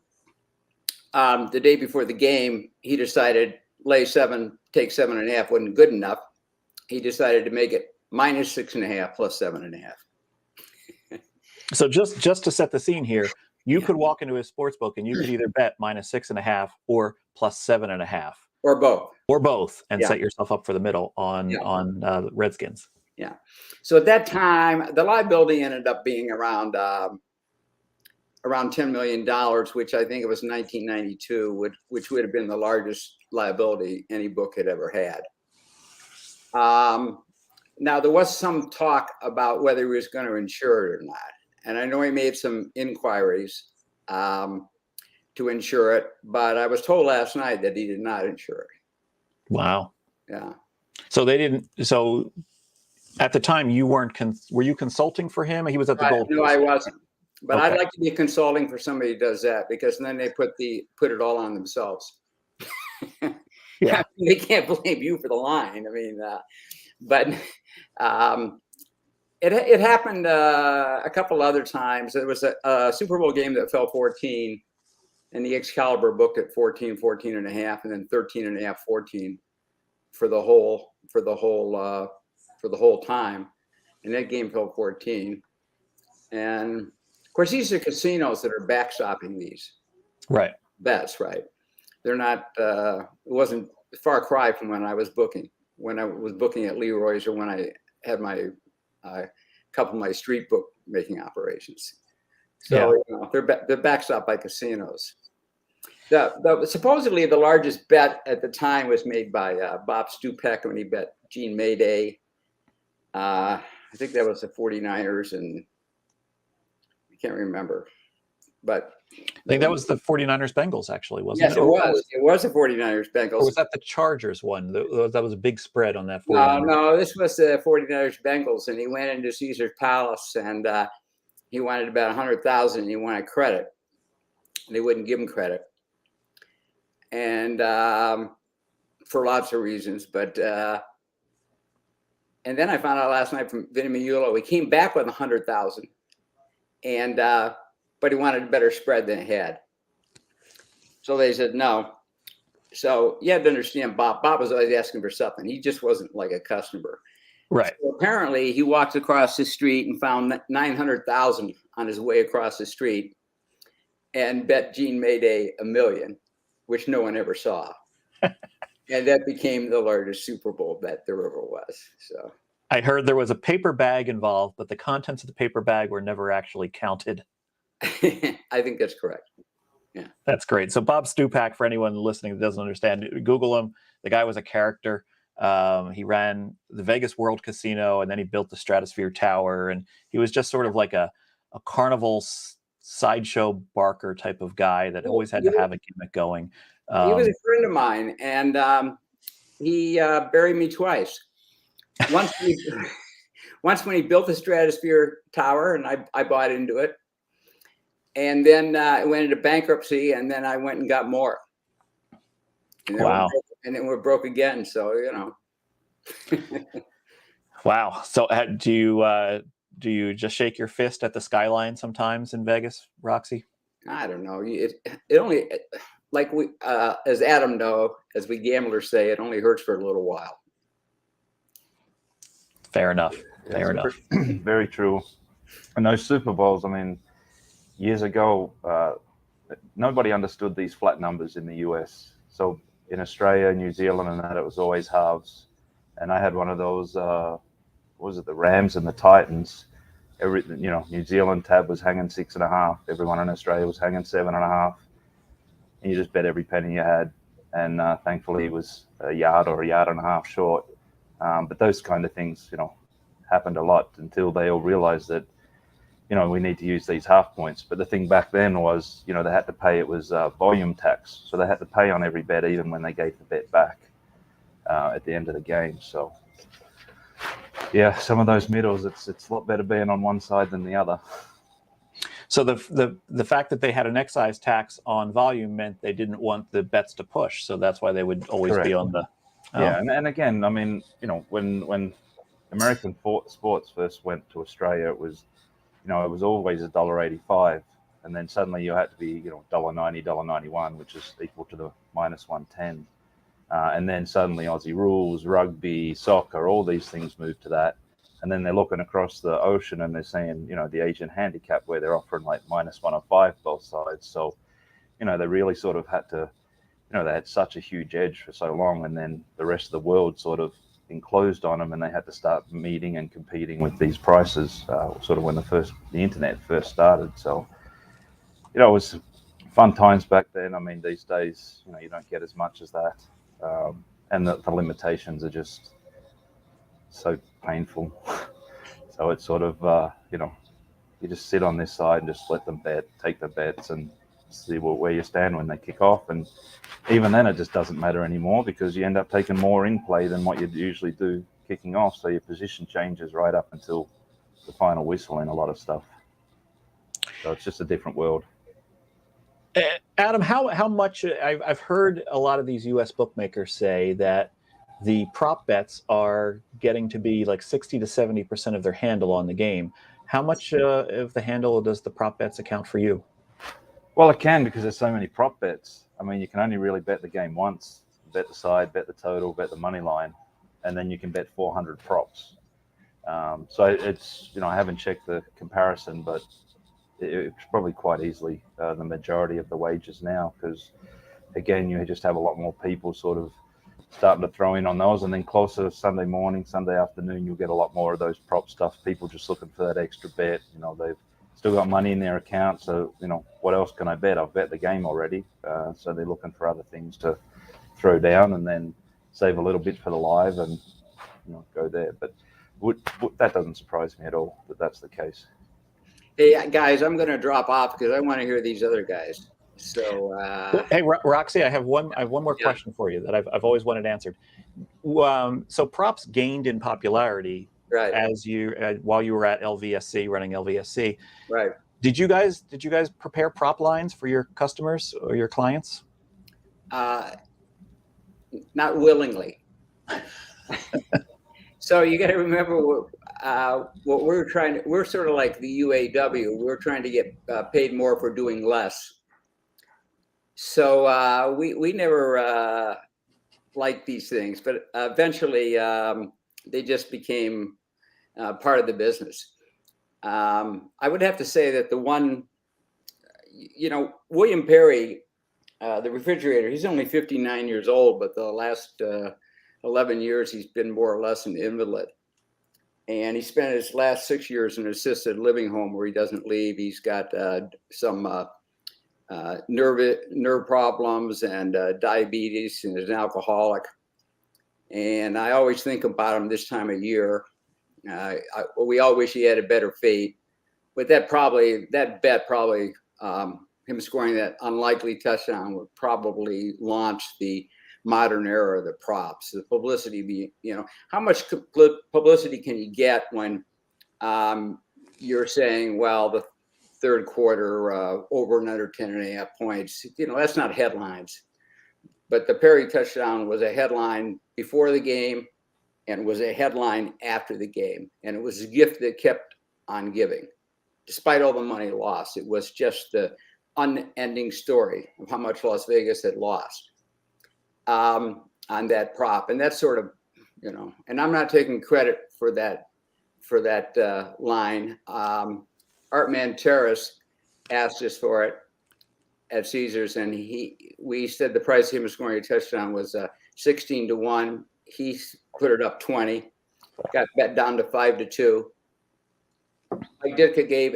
the day before the game, he decided lay 7, take 7.5 wasn't good enough. He decided to make it -6.5 plus 7.5. So just to set the scene here, you could walk into his sports book and you could either bet -6.5 or +7.5, or both, and set yourself up for the middle on Redskins. Yeah. So at that time, the liability ended up being around $10 million, which I think it was 1992, which would have been the largest liability any book had ever had. Now, there was some talk about whether he was going to insure it or not. And I know he made some inquiries to insure it, but I was told last night that he did not insure it. Wow. Yeah. So they didn't. So at the time, you weren't. Were you consulting for him? He was at the Gold Coast. No, I wasn't. But Okay. I'd like to be consulting for somebody who does that, because then they put it all on themselves. Yeah. They can't blame you for the line. I mean, but it happened a couple other times. There was a Super Bowl game that fell 14, and the Excalibur booked at 14, 14.5, and then 13.5, 14 for the whole time. And that game fell 14. And of course, these are casinos that are backstopping these bets, right? They're not. It wasn't a far cry from when I was booking. When I was booking at Leroy's, or when I had my couple of my street book making operations. So they're backstopped by casinos. Supposedly the largest bet at the time was made by Bob Stupak when he bet Gene Mayday. I think that was the 49ers, and I can't remember. But I think that was the 49ers Bengals, actually, wasn't yes, it? it was. It was the 49ers Bengals. Or was that the Chargers one? That was a big spread on that. No, this was the 49ers Bengals, and he went into Caesar's Palace, and he wanted about 100,000. He wanted credit. They wouldn't give him credit, and for lots of reasons. But and then I found out last night from Vinny Miulo, he came back with 100,000, and but he wanted a better spread than it had. So they said no. So you had to understand, Bob was always asking for something. He just wasn't like a customer. Right. So apparently he walked across the street and found 900,000 on his way across the street and bet Gene Mayday $1 million, which no one ever saw. And that became the largest Super Bowl bet there ever was. So I heard there was a paper bag involved, but the contents of the paper bag were never actually counted. I think that's correct. Yeah. That's great. So Bob Stupak, for anyone listening that doesn't understand, Google him. The guy was a character. He ran the Vegas World Casino, and then he built the Stratosphere Tower. And he was just sort of like a carnival sideshow barker type of guy that always had to have a gimmick going. He was a friend of mine, and he buried me twice. Once when he built the Stratosphere Tower, and I bought into it. And then it went into bankruptcy, and then I went and got more. And then we're broke again. So, Wow. So do you just shake your fist at the skyline sometimes in Vegas, Roxy? I don't know. It only, like we, as Adam know, as we gamblers say, it only hurts for a little while. Fair enough. Fair enough. Very true. And those Super Bowls, I mean, years ago, nobody understood these flat numbers in the US. So in Australia, New Zealand, and that, it was always halves. And I had one of those, what was it, the Rams and the Titans. New Zealand tab was hanging 6.5. Everyone in Australia was hanging 7.5. And you just bet every penny you had. And thankfully, it was a yard or a yard and a half short. But those kind of things, happened a lot until they all realized that, we need to use these half points. But the thing back then was, they had to pay, it was volume tax. So they had to pay on every bet, even when they gave the bet back at the end of the game. So yeah, some of those middles, it's a lot better being on one side than the other. So the fact that they had an excise tax on volume meant they didn't want the bets to push. So that's why they would always be on the. Yeah, and again, I mean, when American sports first went to Australia, it was, it was always $1.85, and then suddenly you had to be, $1.90, $1.91, which is equal to the -110. And then suddenly Aussie rules, rugby, soccer, all these things moved to that. And then they're looking across the ocean and they're saying, the Asian handicap where they're offering like -105 both sides. So, they really sort of had to, they had such a huge edge for so long. And then the rest of the world sort of enclosed on them and they had to start meeting and competing with these prices, sort of when the internet first started. So, it was fun times back then. I mean, these days, you don't get as much as that. And the limitations are just so painful. So it's sort of, you just sit on this side and just let them take the bets and see where you stand when they kick off. And even then it just doesn't matter anymore because you end up taking more in play than what you'd usually do kicking off. So your position changes right up until the final whistle in a lot of stuff. So it's just a different world. Adam, how much I've heard a lot of these U.S. bookmakers say that the prop bets are getting to be like 60 to 70% of their handle on the game. How much of the handle does the prop bets account for you? Well, it can, because there's so many prop bets. I mean, you can only really bet the game once. Bet the side, bet the total, bet the money line, and then you can bet 400 props. So it's, I haven't checked the comparison, but it's probably quite easily the majority of the wagers now, because again, you just have a lot more people sort of starting to throw in on those, and then closer Sunday morning, Sunday afternoon, you'll get a lot more of those prop stuff. People just looking for that extra bet. They've still got money in their account, so what else can I bet? I've bet the game already, so they're looking for other things to throw down and then save a little bit for the live and go there. But that doesn't surprise me at all that that's the case. Hey guys, I'm going to drop off because I want to hear these other guys. So hey, Roxy, I have one more question for you that I've always wanted answered. So props gained in popularity as while you were at LVSC, running LVSC. Right. Did you guys prepare prop lines for your customers or your clients? Not willingly. So you got to remember what we're trying to. We're sort of like the UAW. We're trying to get paid more for doing less. So we never liked these things, but eventually they just became part of the business. I would have to say that the one, William Perry, the refrigerator, he's only 59 years old, but the last 11 years he's been more or less an invalid. And he spent his last 6 years in an assisted living home where he doesn't leave. He's got some nerve problems and diabetes, and is an alcoholic. And I always think about him this time of year. We all wish he had a better fate, but that bet probably him scoring that unlikely touchdown would probably launch the modern era of the props. The publicity, how much publicity can you get when you're saying, well, the third quarter over and under 10.5 points, that's not headlines. But the Perry touchdown was a headline before the game and was a headline after the game. And it was a gift that kept on giving. Despite all the money lost, it was just the unending story of how much Las Vegas had lost on that prop. And that's sort of, and I'm not taking credit for that line. Artman Terrace asked us for it at Caesars, and we said the price of him scoring a touchdown was 16 to 1. He put it up 20, got bet down to 5 to 2. Mike Ditka gave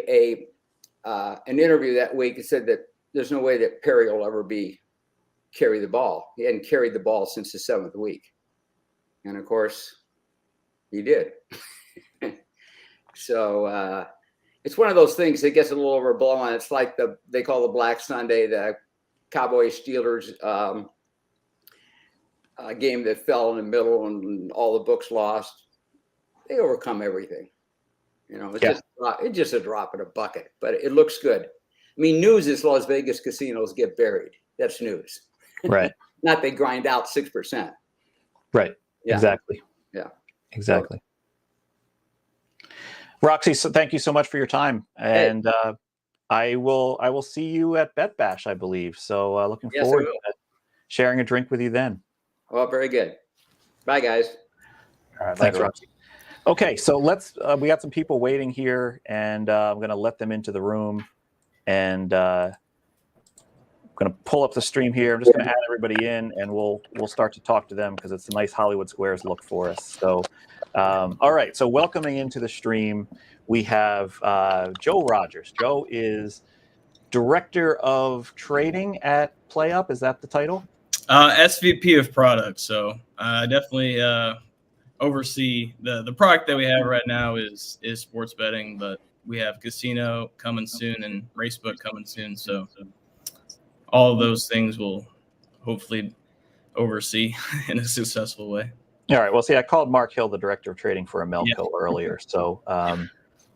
an interview that week and said that there's no way that Perry will ever carry the ball. He hadn't carried the ball since the 7th week, and of course, he did. So it's one of those things that gets a little overblown. It's like they call the Black Sunday, the Cowboys Steelers game that fell in the middle and all the books lost. They overcome everything. It's just a drop in a bucket, but it looks good. I mean, news is Las Vegas casinos get buried. That's news. Right. Not they grind out 6%. Right. Yeah. Exactly. Yeah. Exactly. Roxy, so thank you so much for your time. And I will see you at Bet Bash, I believe. So looking forward to sharing a drink with you then. Well, very good. Bye, guys. All right. Thanks, Roxy. Okay, so let's. We got some people waiting here, and I'm going to let them into the room, and I'm going to pull up the stream here. I'm just going to add everybody in, and we'll start to talk to them because it's a nice Hollywood Squares look for us. So, all right. So welcoming into the stream, we have Joe Rodgers. Joe is Director of Trading at PlayUp. Is that the title? SVP of product. So definitely oversee the product that we have right now is sports betting, but we have casino coming soon and racebook coming soon. So all of those things will hopefully oversee in a successful way. All right. Well, see, I called Mark Hill the Director of Trading for Amelco earlier. So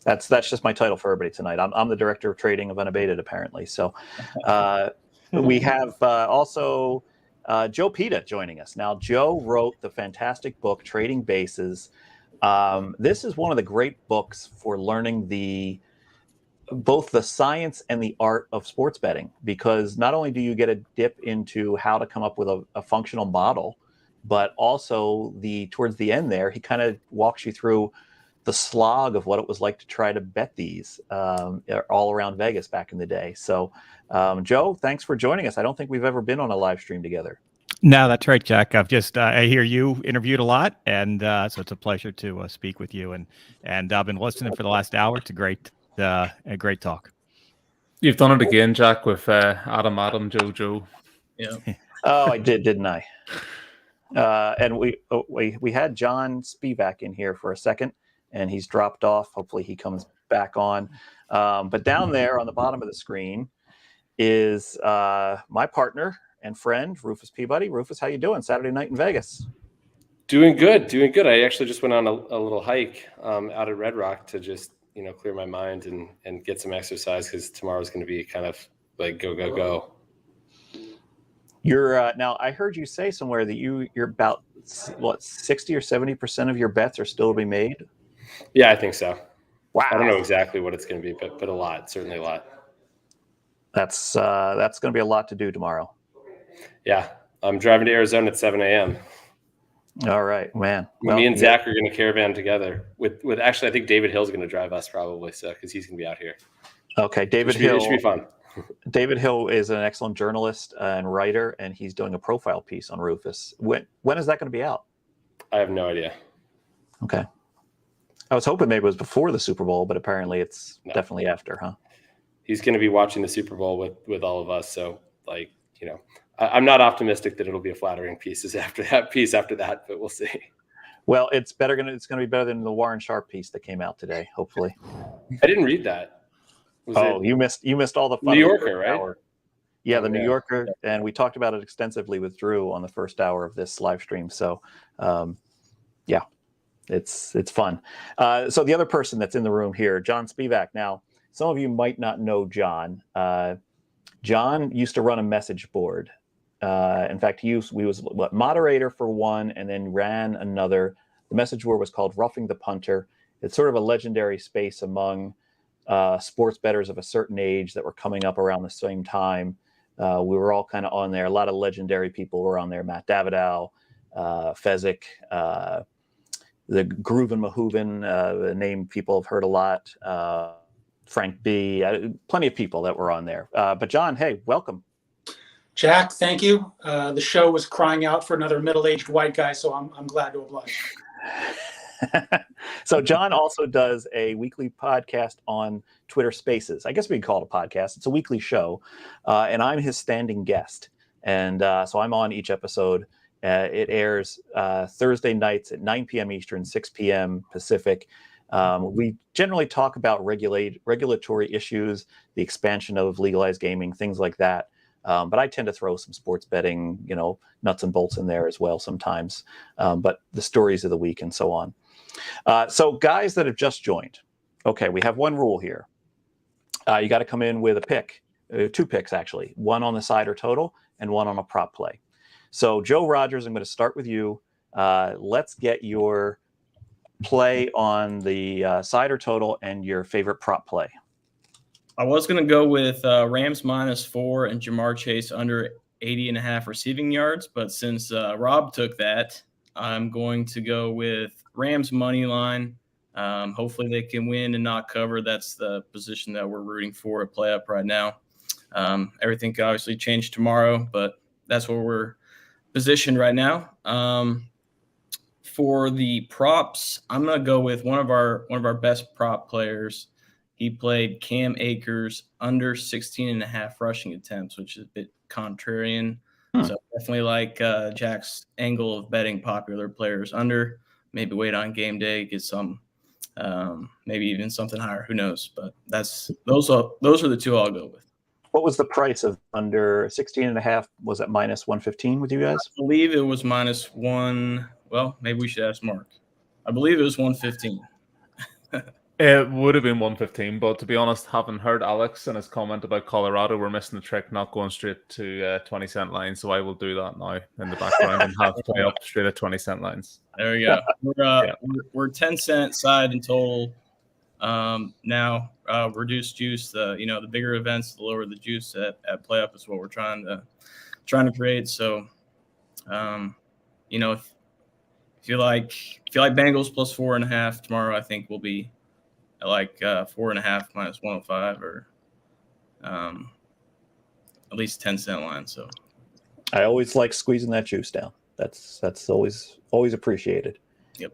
that's just my title for everybody tonight. I'm the Director of Trading of Unabated, apparently. So we have also Joe Peta joining us. Now, Joe wrote the fantastic book, Trading Bases. This is one of the great books for learning both the science and the art of sports betting, because not only do you get a dip into how to come up with a functional model, but also towards the end there, he kind of walks you through the slog of what it was like to try to bet these all around Vegas back in the day. So, Joe, thanks for joining us. I don't think we've ever been on a live stream together. No, that's right, Jack. I hear you interviewed a lot, and so it's a pleasure to speak with you. And I've been listening for the last hour. It's a great talk. You've done it again, Jack, with Adam, Joe. Yeah. Oh, I did, didn't I? And we had John Spevack in here for a second, and he's dropped off. Hopefully he comes back on. But down there on the bottom of the screen is my partner and friend, Rufus Peabody. Rufus, how you doing? Saturday night in Vegas. Doing good. I actually just went on a little hike out at Red Rock to just clear my mind and get some exercise, because tomorrow's going to be kind of like go. You're now. I heard you say somewhere that you're about 60 or 70% of your bets are still to be made. Yeah, I think so. Wow. I don't know exactly what it's going to be, but a lot, certainly a lot. That's going to be a lot to do tomorrow. Yeah, I'm driving to Arizona at 7 a.m. All right, man. Well, me and Zach are going to caravan together with actually, I think David Hill's going to drive us probably, so because he's going to be out here. Okay, David Hill. It should be fun. David Hill is an excellent journalist and writer, and he's doing a profile piece on Rufus. When is that going to be out? I have no idea. Okay. I was hoping maybe it was before the Super Bowl, but apparently it's definitely after, huh? He's going to be watching the Super Bowl with all of us, so I'm not optimistic that it'll be a flattering piece after that, but we'll see. Well, it's going to be better than the Warren Sharp piece that came out today, hopefully. I didn't read that. You missed all the fun. New Yorker, right? Hour. Yeah, the New Yorker, and we talked about it extensively with Drew on the first hour of this live stream. So, yeah, it's fun. So the other person that's in the room here, John Spevack. Now, some of you might not know John. John used to run a message board. In fact, he was moderator for one, and then ran another. The message board was called Roughing the Punter. It's sort of a legendary space among sports bettors of a certain age that were coming up around the same time. We were all kind of on there. A lot of legendary people were on there. Matt Davidow, Fezzik, the Groove and Mahooven, name people have heard a lot. Frank B, plenty of people that were on there. But John, hey, welcome. Jack, thank you. The show was crying out for another middle-aged white guy, so I'm glad to oblige. So John also does a weekly podcast on Twitter Spaces. I guess we can call it a podcast. It's a weekly show, and I'm his standing guest. And so I'm on each episode. It airs Thursday nights at 9 p.m. Eastern, 6 p.m. Pacific. We generally talk about regulatory issues, the expansion of legalized gaming, things like that. But I tend to throw some sports betting, nuts and bolts in there as well sometimes. But the stories of the week and so on. So guys that have just joined, okay, we have one rule here. You got to come in with a pick, 2 picks actually, one on the side or total and one on a prop play. So Joe Rodgers, I'm going to start with you. Let's get your play on the side or total and your favorite prop play. I was going to go with Rams -4 and Jamar Chase under 80.5 receiving yards, but since Rob took that, I'm going to go with Rams money line. Hopefully they can win and not cover. That's the position that we're rooting for at PlayUp right now. Everything can obviously change tomorrow, but that's where we're positioned right now. For the props, I'm going to go with one of our best prop players. He played Cam Akers under 16.5 rushing attempts, which is a bit contrarian. So definitely like Jack's angle of betting popular players under. Maybe wait on game day, get some, maybe even something higher. Who knows? But those are the 2 I'll go with. What was the price of under 16.5? Was it -115 with you guys? I believe it was -1. Well, maybe we should ask Mark. I believe it was 115. It would have been 115, but to be honest, having heard Alex and his comment about Colorado, we're missing the trick, not going straight to 20-cent lines. So I will do that now in the background and have play up straight at 20-cent lines. There we go. We're 10-cent side in total now. Reduced juice. The bigger events, the lower the juice at PlayUp is what we're trying to create. So, if you like Bengals +4.5 tomorrow, I think we'll be at like 4.5 -105 or at least 10-cent line. So I always like squeezing that juice down. That's always appreciated. Yep.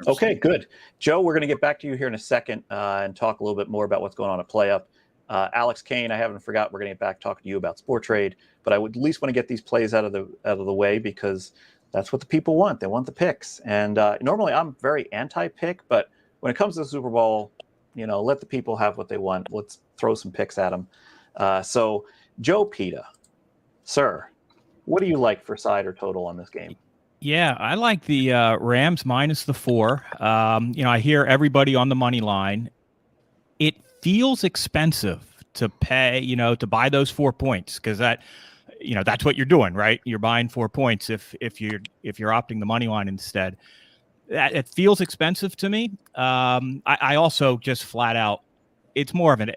Okay, good. Joe, we're going to get back to you here in a second and talk a little bit more about what's going on at PlayUp. Alex Kane, I haven't forgot. We're going to get back talking to you about Sport Trade, but I would at least want to get these plays out of the way because that's what the people want. They want the picks. And normally I'm very anti-pick, but when it comes to the Super Bowl, let the people have what they want. Let's throw some picks at them. So, Joe Peta, sir, what do you like for side or total on this game? Yeah, I like the Rams -4. I hear everybody on the money line. It feels expensive to pay, to buy those 4 points because that's what you're doing, right? You're buying 4 points if you're opting the money line instead. It feels expensive to me. I also just flat out, it's more of an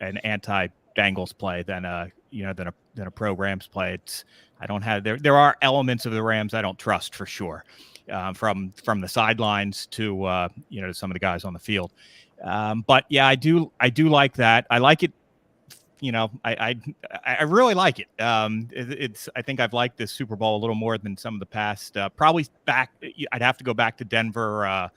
anti-Bengals play than a pro Rams play. There are elements of the Rams I don't trust for sure, from the sidelines to some of the guys on the field. But yeah, I do like that. I like it. I really like it. I think I've liked this Super Bowl a little more than some of the past. Probably I'd have to go back to Denver,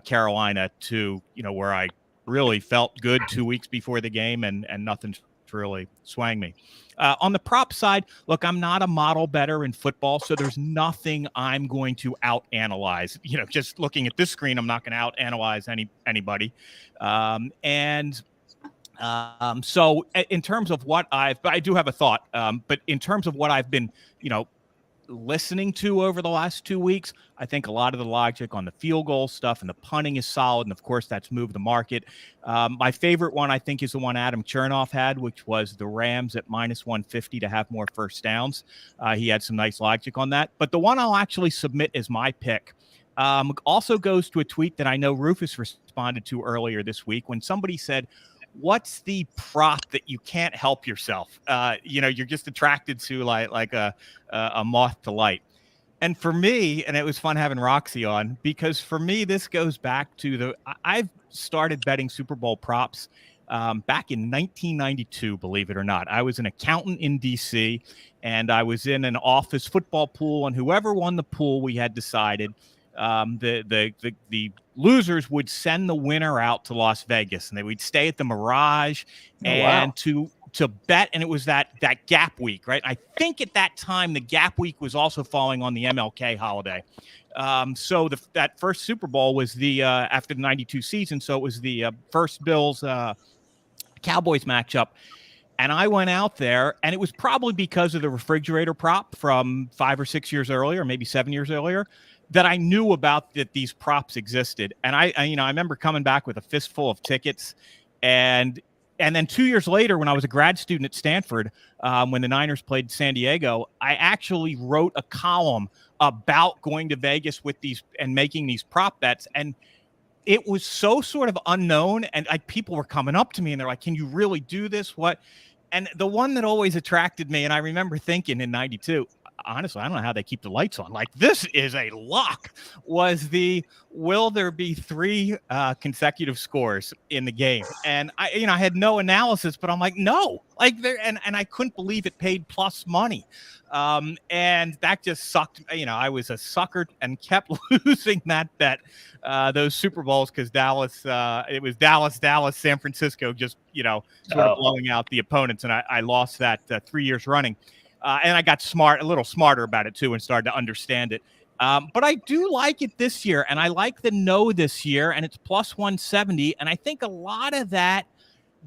Carolina to where I really felt good 2 weeks before the game and nothing's really swaying me. On the prop side, look, I'm not a model bettor in football, so there's nothing I'm going to out-analyze. Just looking at this screen, I'm not going to out-analyze anybody. So in terms of what I do have a thought, but in terms of what I've been, listening to over the last 2 weeks, I think a lot of the logic on the field goal stuff and the punting is solid. And of course that's moved the market. My favorite one, I think, is the one Adam Chernoff had, which was the Rams at -150 to have more first downs. He had some nice logic on that, but the one I'll actually submit as my pick also goes to a tweet that I know Rufus responded to earlier this week when somebody said, what's the prop that you can't help yourself? You're just attracted to like a moth to light. And for me, and it was fun having Roxy on, because for me, this goes back to I've started betting Super Bowl props back in 1992, believe it or not. I was an accountant in DC and I was in an office football pool, and whoever won the pool, we had decided the losers would send the winner out to Las Vegas, and they would stay at the Mirage. Oh, wow. And to bet, and it was that gap week, right? I think at that time the gap week was also falling on the MLK holiday. So that first Super Bowl was the after the '92 season, so it was the first Bills Cowboys matchup. And I went out there, and it was probably because of the refrigerator prop from 5 or 6 years earlier, maybe 7 years earlier, that I knew about that these props existed. And I remember coming back with a fistful of tickets, and then 2 years later, when I was a grad student at Stanford, when the Niners played San Diego, I actually wrote a column about going to Vegas with these and making these prop bets. And it was so sort of unknown, and people were coming up to me and they're like, "Can you really do this? What?" And the one that always attracted me, and I remember thinking in '92, honestly, I don't know how they keep the lights on. Like, this is a lock. Was will there be 3 consecutive scores in the game? And I had no analysis, but I'm like, no, like there, and I couldn't believe it paid plus money. And that just sucked. I was a sucker and kept losing that bet, those Super Bowls, because Dallas, it was Dallas, San Francisco, just, sort of blowing out the opponents. And I lost that 3 years running. And I got a little smarter about it too, and started to understand it. But I do like it this year, and I like the no this year, and it's plus 170. And I think a lot of that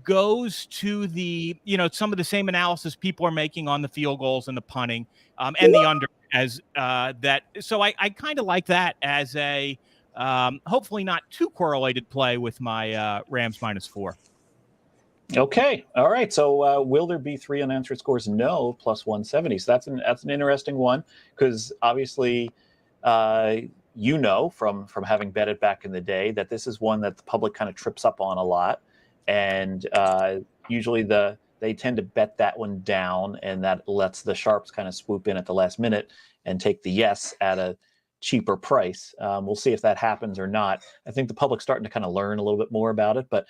goes to the, some of the same analysis people are making on the field goals and the punting, and the under as that. So I kind of like that as a hopefully not too correlated play with my Rams -4. Okay. All right. So will there be 3 unanswered scores? No, plus 170. So that's an interesting one, because obviously, from having bet it back in the day, that this is one that the public kind of trips up on a lot. And usually they tend to bet that one down, and that lets the sharps kind of swoop in at the last minute and take the yes at a cheaper price. We'll see if that happens or not. I think the public's starting to kind of learn a little bit more about it, but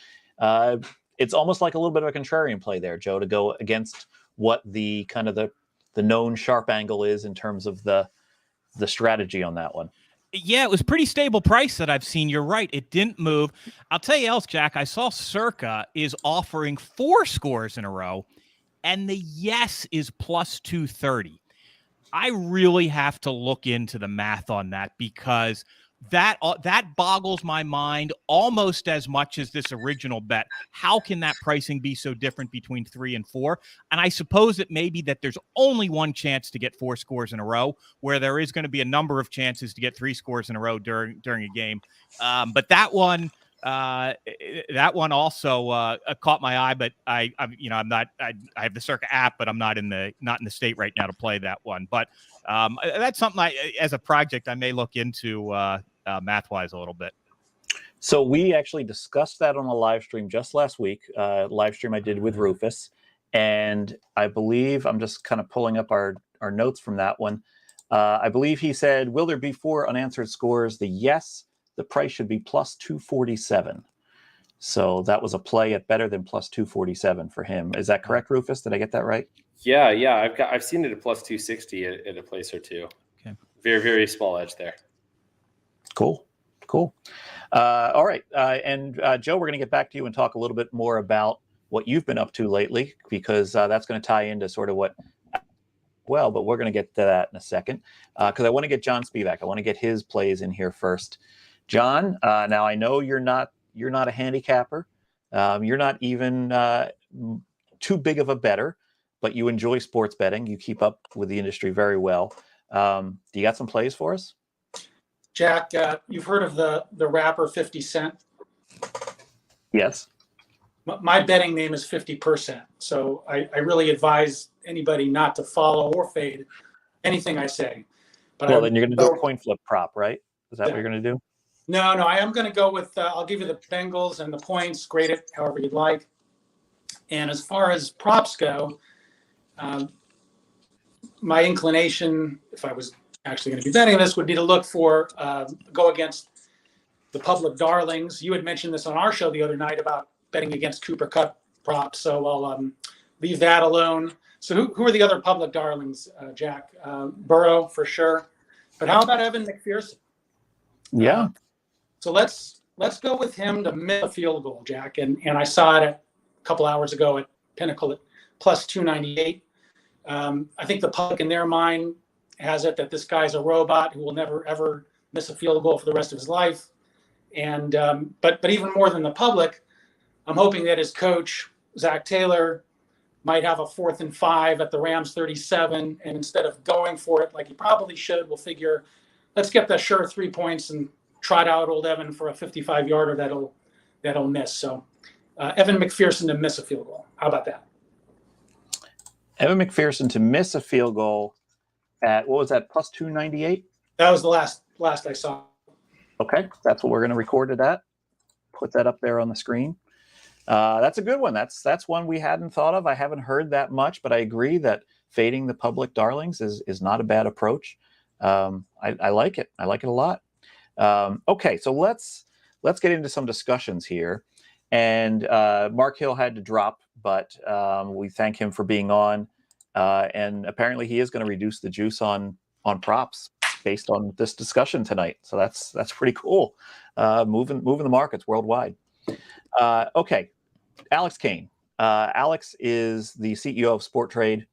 it's almost like a little bit of a contrarian play there, Joe, to go against what the kind of the known sharp angle is in terms of the strategy on that one. Yeah, it was pretty stable price that I've seen. You're right. It didn't move. I'll tell you else, Jack, I saw Circa is offering 4 scores in a row, and the yes is plus 230. I really have to look into the math on that, because that boggles my mind almost as much as this original bet. How can that pricing be so different between 3 and 4? And I suppose it may be that there's only one chance to get 4 scores in a row, where there is going to be a number of chances to get 3 scores in a row during a game. But that one also caught my eye. But I have the Circa app, but I'm not in the state right now to play that one. But that's something as a project I may look into math-wise a little bit. So we actually discussed that on a live stream just last week. Live stream I did with Rufus, and I believe I'm just kind of pulling up our notes from that one. I believe he said, "Will there be 4 unanswered scores?" The yes, the price should be plus 247. So that was a play at better than plus 247 for him. Is that correct, Rufus? Did I get that right? Yeah. I've seen it at plus 260 at a place or two. Okay. Very, very small edge there. Cool. All right. And Joe, we're going to get back to you and talk a little bit more about what you've been up to lately, because that's going to tie into sort of what, but we're going to get to that in a second, because I want to get John Spevack. I want to get his plays in here first. John, now I know you're not a handicapper. You're not even too big of a bettor, but you enjoy sports betting. You keep up with the industry very well. Do you got some plays for us? Jack, you've heard of the rapper 50 Cent? Yes. My betting name is 50%. So I really advise anybody not to follow or fade anything I say. But then you're going to do a coin flip prop, right? Is that what you're going to do? No, I am going to go with, I'll give you the Bengals and the points, grade it however you'd like. And as far as props go, my inclination, if I was actually going to be betting this, would be to look for, go against the public darlings. You had mentioned this on our show the other night about betting against Cooper Kupp props. So I'll leave that alone. So who are the other public darlings, Jack? Burrow for sure. But how about Evan McPherson? Yeah. So let's go with him to miss a field goal, Jack. And I saw it a couple hours ago at Pinnacle at plus 298. I think the public in their mind has it that this guy's a robot who will never ever miss a field goal for the rest of his life. And but even more than the public, I'm hoping that his coach Zach Taylor might have a 4th and 5 at the Rams 37, and instead of going for it like he probably should, we'll figure, let's get the sure 3 points and trot out old Evan for a 55-yarder that'll miss. So Evan McPherson to miss a field goal. How about that? Evan McPherson to miss a field goal at, what was that, plus 298? That was the last I saw. Okay, that's what we're going to record it at. Put that up there on the screen. That's a good one. That's one we hadn't thought of. I haven't heard that much, but I agree that fading the public darlings is not a bad approach. I like it. I like it a lot. Okay, so let's get into some discussions here. And Mark Hill had to drop, but we thank him for being on. And apparently he is going to reduce the juice on props based on this discussion tonight. So that's pretty cool. Moving the markets worldwide. Okay, Alex Kane. Alex is the CEO of Sport Trade.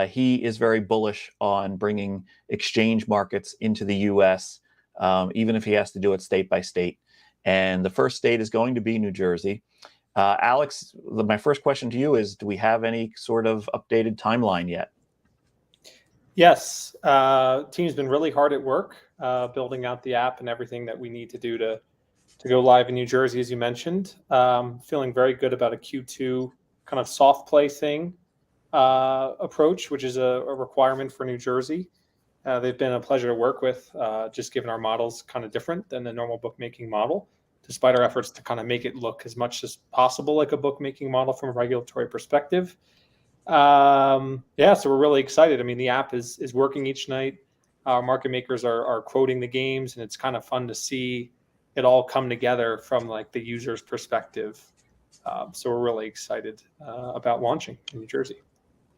He is very bullish on bringing exchange markets into the U.S., even if he has to do it state by state. And the first state is going to be New Jersey. Alex, my first question to you is, do we have any sort of updated timeline yet? Yes. Team's been really hard at work building out the app and everything that we need to do to go live in New Jersey, as you mentioned. Feeling very good about a Q2 kind of soft play thing approach, which is a requirement for New Jersey. They've been a pleasure to work with, just given our model's kind of different than the normal bookmaking model, despite our efforts to kind of make it look as much as possible like a bookmaking model from a regulatory perspective. So we're really excited. I mean, the app is working each night. Our market makers are quoting the games, and it's kind of fun to see it all come together from like the user's perspective. So we're really excited about launching in New Jersey.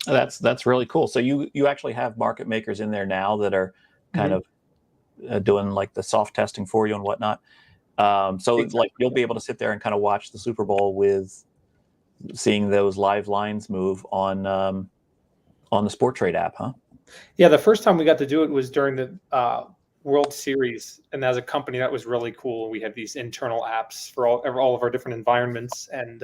That's really cool. So you actually have market makers in there now that are kind of doing like the soft testing for you and whatnot. So exactly. Like you'll be able to sit there and kind of watch the Super Bowl with seeing those live lines move on the Sport Trade app, huh? Yeah, the first time we got to do it was during the World Series, and as a company that was really cool. We have these internal apps for all of our different environments, and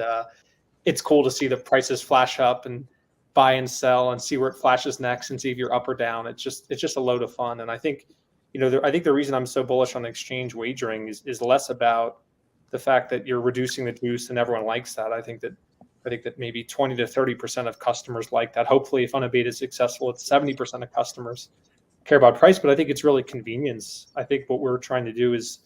it's cool to see the prices flash up and buy and sell and see where it flashes next and see if you're up or down. It's just a load of fun. And I think, I think the reason I'm so bullish on exchange wagering is less about the fact that you're reducing the juice and everyone likes that. I think that maybe 20 to 30% of customers like that. Hopefully, if Unabated is successful, it's 70% of customers care about price. But I think it's really convenience. I think what we're trying to do is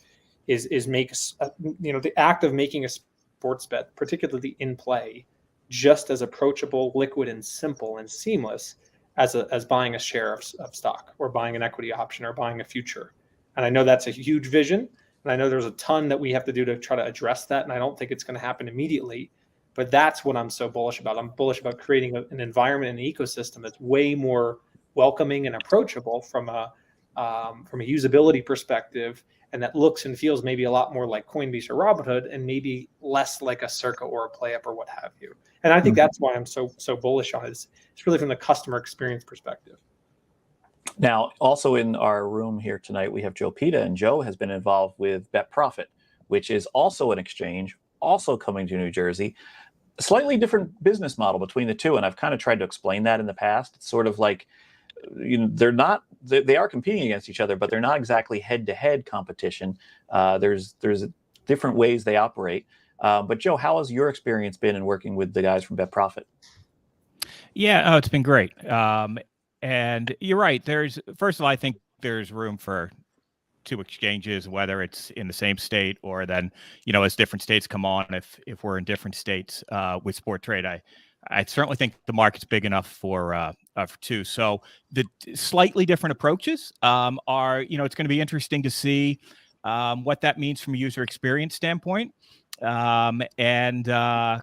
make the act of making a sports bet, particularly in play, just as approachable, liquid, and simple and seamless as buying a share of stock or buying an equity option or buying a future. And I know that's a huge vision, and I know there's a ton that we have to do to try to address that, and I don't think it's going to happen immediately, but that's what I'm so bullish about. I'm bullish about creating an environment and an ecosystem that's way more welcoming and approachable from a usability perspective, and that looks and feels maybe a lot more like Coinbase or Robinhood and maybe less like a Circa or a PlayUp or what have you. And I think that's why I'm so bullish on it. It's really from the customer experience perspective. Now, also in our room here tonight, we have Joe Peta, and Joe has been involved with Bet Profit, which is also an exchange, also coming to New Jersey. A slightly different business model between the two, and I've kind of tried to explain that in the past. It's sort of like, they are competing against each other, but they're not exactly head-to-head competition. There's different ways they operate. But Joe, how has your experience been in working with the guys from Bet Profit? Yeah, it's been great. And you're right. First of all, I think there's room for two exchanges, whether it's in the same state or then, as different states come on, if we're in different states with Sport Trade, I certainly think the market's big enough for two. So the slightly different approaches are, it's going to be interesting to see what that means from a user experience standpoint. I know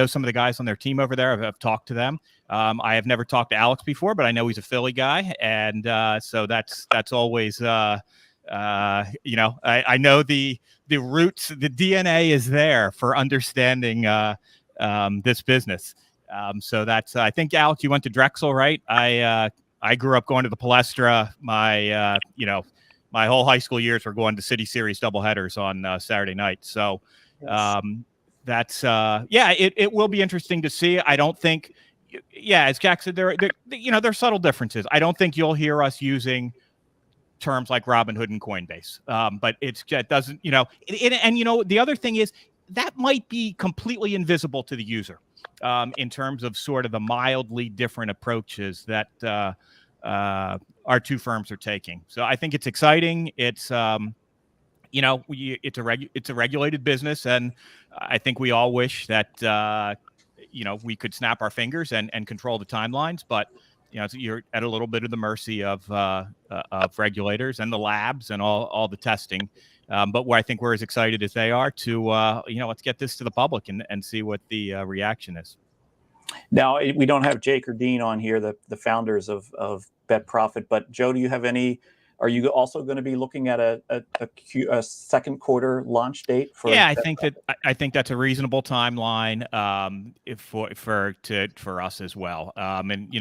some of the guys on their team over there. I've talked to them. I have never talked to Alex before, but I know he's a Philly guy, and so that's always I know the roots, the DNA is there for understanding this business. So that's I think, Alex, you went to Drexel, right? I grew up going to the Palestra. My my whole high school years were going to City Series doubleheaders on Saturday night. So that's it will be interesting to see. I don't think, as Jack said, there are subtle differences. I don't think you'll hear us using terms like Robinhood and Coinbase, but it doesn't, and the other thing is that might be completely invisible to the user in terms of sort of the mildly different approaches that our two firms are taking. So I think it's exciting. It's it's a regulated business, and I think we all wish that we could snap our fingers and control the timelines, but you're at a little bit of the mercy of regulators and the labs and all the testing. But where I think we're as excited as they are to let's get this to the public and see what the reaction is. Now, we don't have Jake or Dean on here, the founders of Bet Profit, but Joe, do you have any? Are you also going to be looking at a second quarter launch date for? Yeah, I think that's a reasonable timeline for us as well. And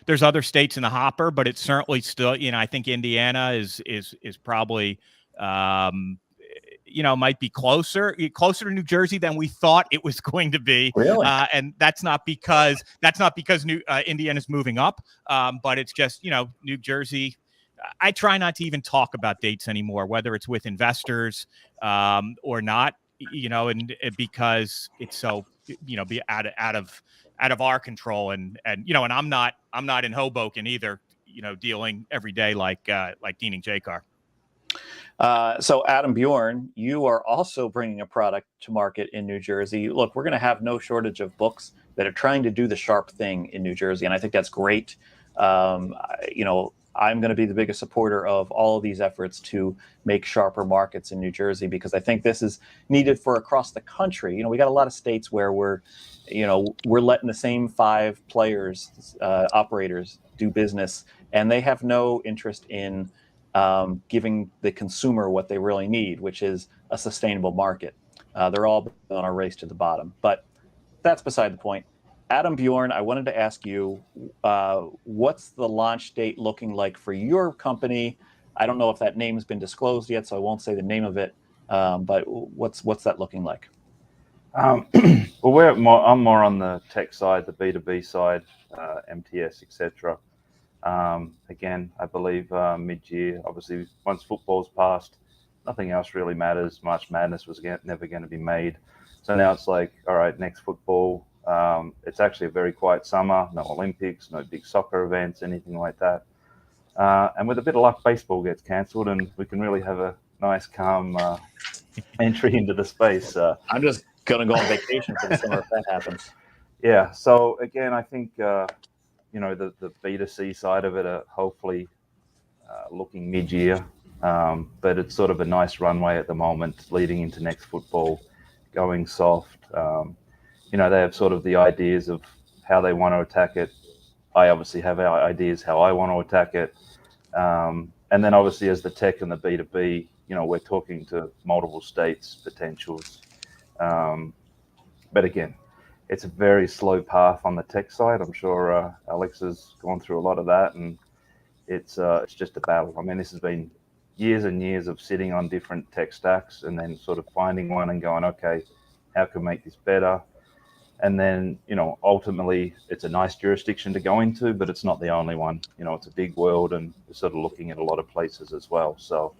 there's other states in the hopper, but it's certainly still I think Indiana is probably might be closer to New Jersey than we thought it was going to be. Really? And that's not because Indiana's moving up, but it's just New Jersey. I try not to even talk about dates anymore, whether it's with investors or not, and because it's so be out of our control, and I'm not in Hoboken either, dealing every day like Dean and Jake are. So Adam, Bjorn, you are also bringing a product to market in New Jersey. Look, we're going to have no shortage of books that are trying to do the sharp thing in New Jersey, and I think that's great. I'm going to be the biggest supporter of all of these efforts to make sharper markets in New Jersey, because I think this is needed for across the country. We got a lot of states where we're letting the same 5 players, operators do business, and they have no interest in giving the consumer what they really need, which is a sustainable market. They're all on a race to the bottom, but that's beside the point. Adam, Bjorn, I wanted to ask you, what's the launch date looking like for your company? I don't know if that name has been disclosed yet, so I won't say the name of it, but what's that looking like? Well, I'm more on the tech side, the B2B side, MTS, etc. Again, I believe mid-year, obviously, once football's passed, nothing else really matters. March Madness was never going to be made. So now it's like, all right, next football. It's actually a very quiet summer, no Olympics, no big soccer events, anything like that. And with a bit of luck, baseball gets cancelled and we can really have a nice, calm entry into the space. I'm just going to go on vacation for the summer if that happens. Yeah. So again, I think, the B2C side of it are hopefully looking mid-year, but it's sort of a nice runway at the moment leading into next football, going soft. They have sort of the ideas of how they want to attack it. I obviously have our ideas how I want to attack it. And then obviously as the tech and the B2B, we're talking to multiple states, potentials. But again, it's a very slow path on the tech side. I'm sure Alex has gone through a lot of that, and it's just a battle. I mean, this has been years and years of sitting on different tech stacks and then sort of finding one and going, okay, how can we make this better? And then, ultimately it's a nice jurisdiction to go into, but it's not the only one. It's a big world and we're sort of looking at a lot of places as well. So,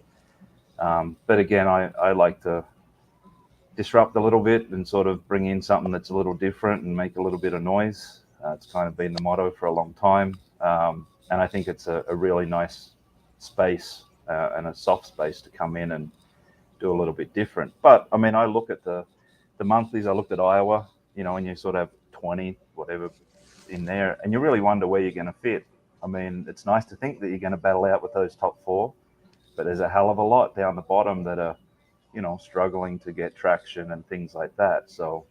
but again, I like to disrupt a little bit and sort of bring in something that's a little different and make a little bit of noise. It's kind of been the motto for a long time. And I think it's a really nice space and a soft space to come in and do a little bit different. But I mean, I look at the monthlies, I looked at Iowa, and you sort of have 20, whatever in there, and you really wonder where you're going to fit. I mean, it's nice to think that you're going to battle out with those top 4, but there's a hell of a lot down the bottom that are, struggling to get traction and things like that. So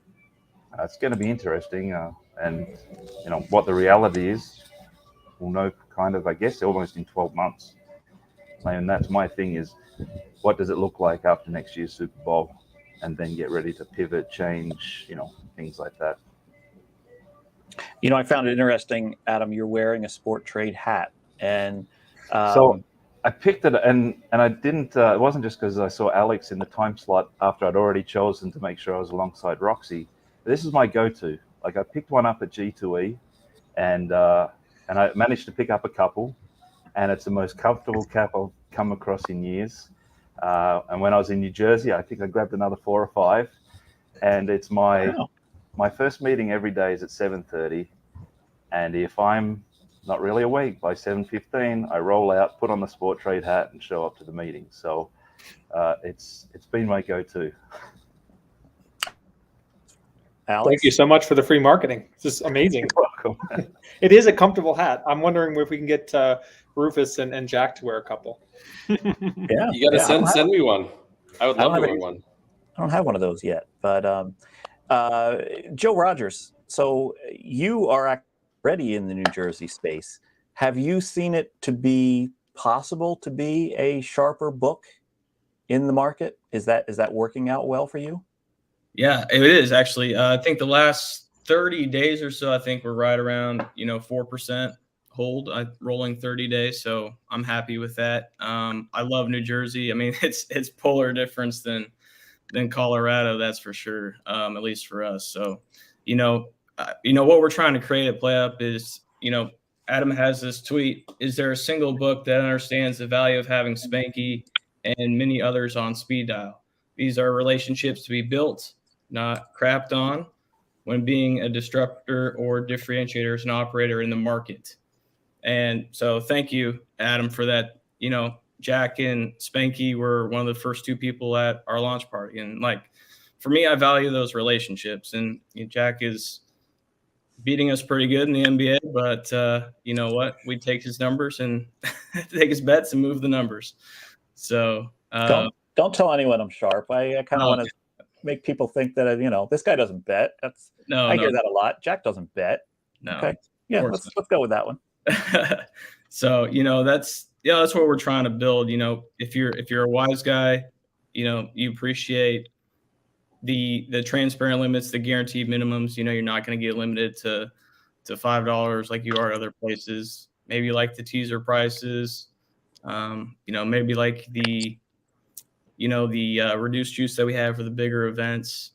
it's going to be interesting. And, what the reality is, we'll know kind of, I guess, almost in 12 months. And that's my thing is, what does it look like after next year's Super Bowl? and then get ready to pivot, change, things like that. I found it interesting, Adam, you're wearing a Sport Trade hat. And so I picked it, and I didn't, it wasn't just because I saw Alex in the time slot after I'd already chosen to make sure I was alongside Roxy. This is my go-to. Like, I picked one up at G2E, and I managed to pick up a couple, and it's the most comfortable cap I've come across in years. And when I was in New Jersey, I think I grabbed another 4 or 5, and it's my first meeting every day is at 7:30, and if I'm not really awake by 7:15, I roll out, put on the Sport Trade hat, and show up to the meeting. So it's been my go-to. Alex? Thank you so much for the free marketing. This is amazing. You're welcome. It is a comfortable hat. I'm wondering if we can get Rufus and Jack to wear a couple. Yeah, you got to send me one. I would love to wear one. I don't have one of those yet, but Joe Rodgers. So you are already in the New Jersey space. Have you seen it to be possible to be a sharper book in the market? Is that working out well for you? Yeah, it is actually. I think the last 30 days or so, I think we're right around 4% hold. Rolling 30 days, so I'm happy with that. I love New Jersey. I mean, it's polar difference than Colorado, that's for sure. At least for us. So, what we're trying to create at PlayUp is, Adam has this tweet: is there a single book that understands the value of having Spanky and many others on speed dial? These are relationships to be built, not crapped on, when being a disruptor or differentiator as an operator in the market. And so thank you, Adam, for that. Jack and Spanky were one of the first 2 people at our launch party. And for me, I value those relationships. And Jack is beating us pretty good in the NBA, but you know what? We take his numbers and take his bets and move the numbers. So don't tell anyone I'm sharp. I kind of want to make people think that this guy doesn't bet. I hear that a lot. Jack doesn't bet. No. Okay. Yeah, let's go with that one. So that's what we're trying to build. If you're a wise guy, you appreciate the transparent limits, the guaranteed minimums. You're not going to get limited to $5 like you are at other places. Maybe like the teaser prices. Maybe like the reduced juice that we have for the bigger events,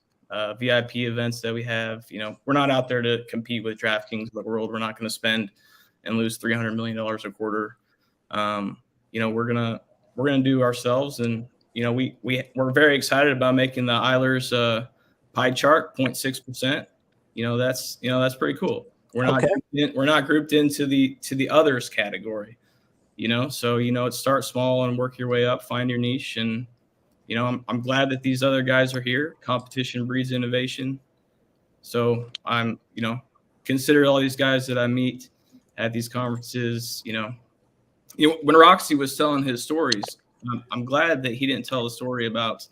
VIP events that we have. We're not out there to compete with DraftKings of the world. We're not going to spend and lose $300 million a quarter. We're gonna do ourselves, and we're very excited about making the Eilers pie chart 0.6%. That's pretty cool. We're not grouped into the others category. So start small and work your way up, find your niche, and I'm glad that these other guys are here. Competition breeds innovation. So I'm consider all these guys that I meet at these conferences. When Roxy was telling his stories, I'm glad that he didn't tell the story about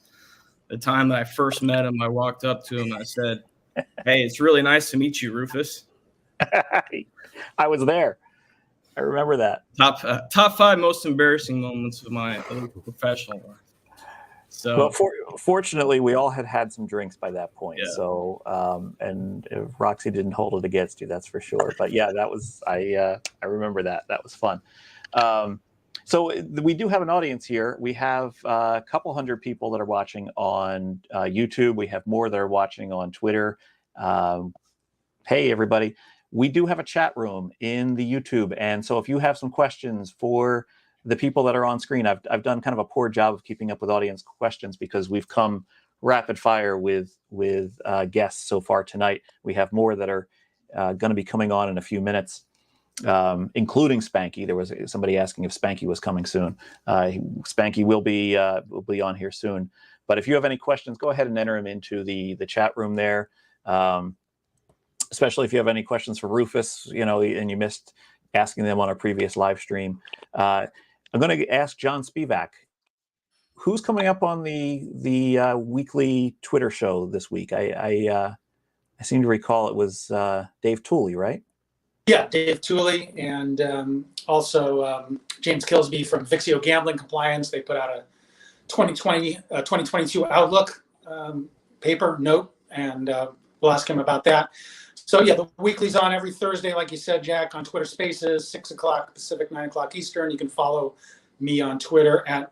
the time that I first met him. I walked up to him and I said, "Hey, it's really nice to meet you, Rufus." I was there. I remember that. Top 5 most embarrassing moments of my professional life. So, well, fortunately, we all had some drinks by that point. Yeah. So, and Roxy didn't hold it against you, that's for sure. But yeah, that was I remember that. That was fun. So we do have an audience here. We have a couple hundred people that are watching on YouTube. We have more that are watching on Twitter. Hey, everybody. We do have a chat room in the YouTube. And so if you have some questions for the people that are on screen, I've done kind of a poor job of keeping up with audience questions because we've come rapid fire with guests so far tonight. We have more that are going to be coming on in a few minutes, including Spanky. There was somebody asking if Spanky was coming soon. Spanky will be on here soon. But if you have any questions, go ahead and enter them into the chat room there. Especially if you have any questions for Rufus, and you missed asking them on a previous live stream. I'm going to ask John Spevack, who's coming up on the weekly Twitter show this week? I seem to recall it was Dave Tooley, right? Yeah, Dave Tooley, and also James Kilsby from Vixio Gambling Compliance. They put out a 2022 outlook paper note, and we'll ask him about that. So yeah, the weekly's on every Thursday, like you said, Jack, on Twitter Spaces, 6 o'clock Pacific, 9 o'clock Eastern. You can follow me on Twitter at.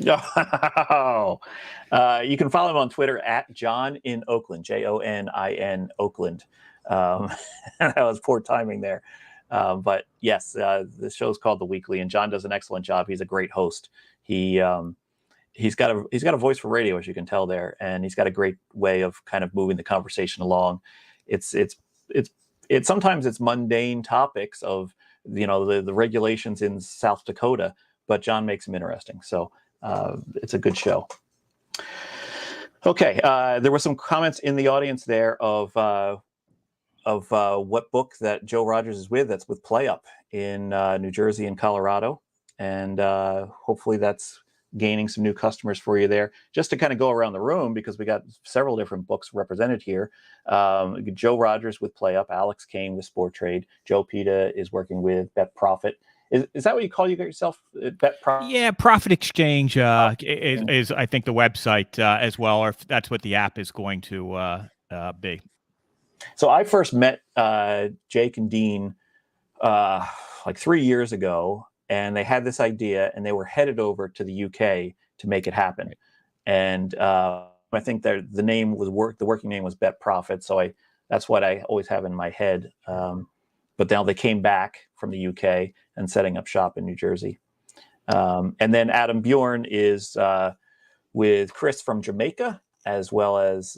Oh, you can follow him on Twitter at John in Oakland, JONIN Oakland. That was poor timing there. But yes, the show's called The Weekly, and John does an excellent job. He's a great host. He's got a voice for radio, as you can tell there, and he's got a great way of kind of moving the conversation along. It's sometimes it's mundane topics of the regulations in South Dakota, but John makes them interesting. So it's a good show. Okay, there were some comments in the audience there of what book that Joe Rodgers is with. That's with PlayUp in New Jersey and Colorado, and hopefully that's gaining some new customers for you there. Just to kind of go around the room, because we got several different books represented here. Joe Rodgers with PlayUp, Alex Kane with Sport Trade, Joe Peta is working with Bet Profit. Is that what you call yourself? Bet Profit? Yeah, Profit Exchange is I think the website as well, or if that's what the app is going to be. So I first met Jake and Dean like 3 years ago, and they had this idea, and they were headed over to the UK to make it happen. And I think the name was the working name was Bet Profit, so that's what I always have in my head. But now they came back from the UK and setting up shop in New Jersey. And then Adam Bjorn is with Chris from Jamaica, as well as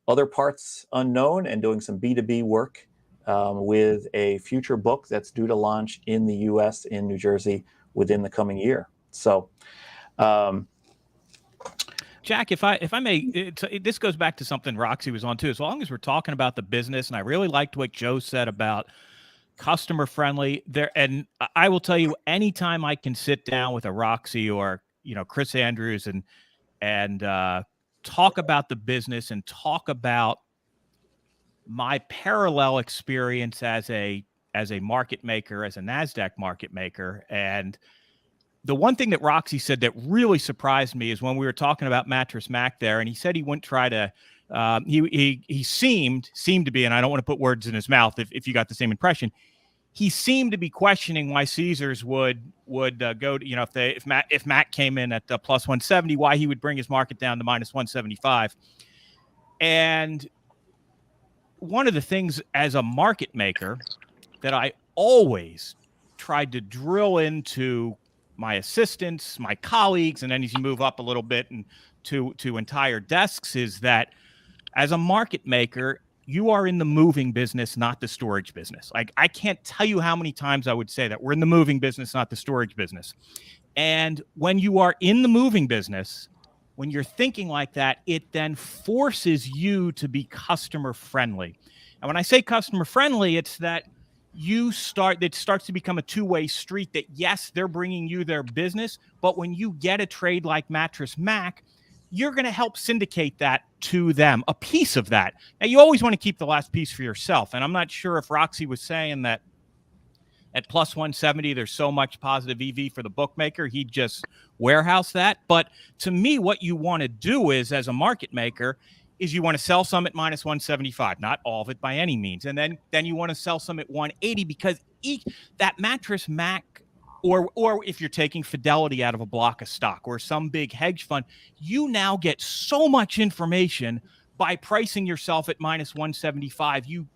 other parts unknown, and doing some B2B work with a future book that's due to launch in the US in New Jersey within the coming year. So, Jack, if I may, this goes back to something Roxy was on too. As long as we're talking about the business, and I really liked what Joe said about customer friendly there. And I will tell you, anytime I can sit down with a Roxy or Chris Andrews and talk about the business and talk about my parallel experience as a market maker, as a NASDAQ market maker. And the one thing that Roxy said that really surprised me is when we were talking about Mattress Mac there, and he said he wouldn't try to, he seemed to be, and I don't want to put words in his mouth if you got the same impression, he seemed to be questioning why Caesars would go to, if Mac came in at plus 170, why he would bring his market down to minus 175. And one of the things as a market maker that I always tried to drill into my assistants, my colleagues, and then as you move up a little bit and to entire desks, is that as a market maker, you are in the moving business, not the storage business. Like, I can't tell you how many times I would say that we're in the moving business, not the storage business. And when you are in the moving business, when you're thinking like that, it then forces you to be customer friendly. And when I say customer friendly, it's that it starts to become a two-way street, that yes, they're bringing you their business, but when you get a trade like Mattress Mac, you're going to help syndicate that to them, a piece of that. Now, you always want to keep the last piece for yourself. And I'm not sure if Roxy was saying that at plus 170, there's so much positive EV for the bookmaker, he'd just warehouse that. But to me, what you want to do is, as a market maker, is you want to sell some at minus 175, not all of it by any means. And then you want to sell some at 180, because that Mattress Mac, or if you're taking Fidelity out of a block of stock or some big hedge fund, you now get so much information by pricing yourself at minus 175. You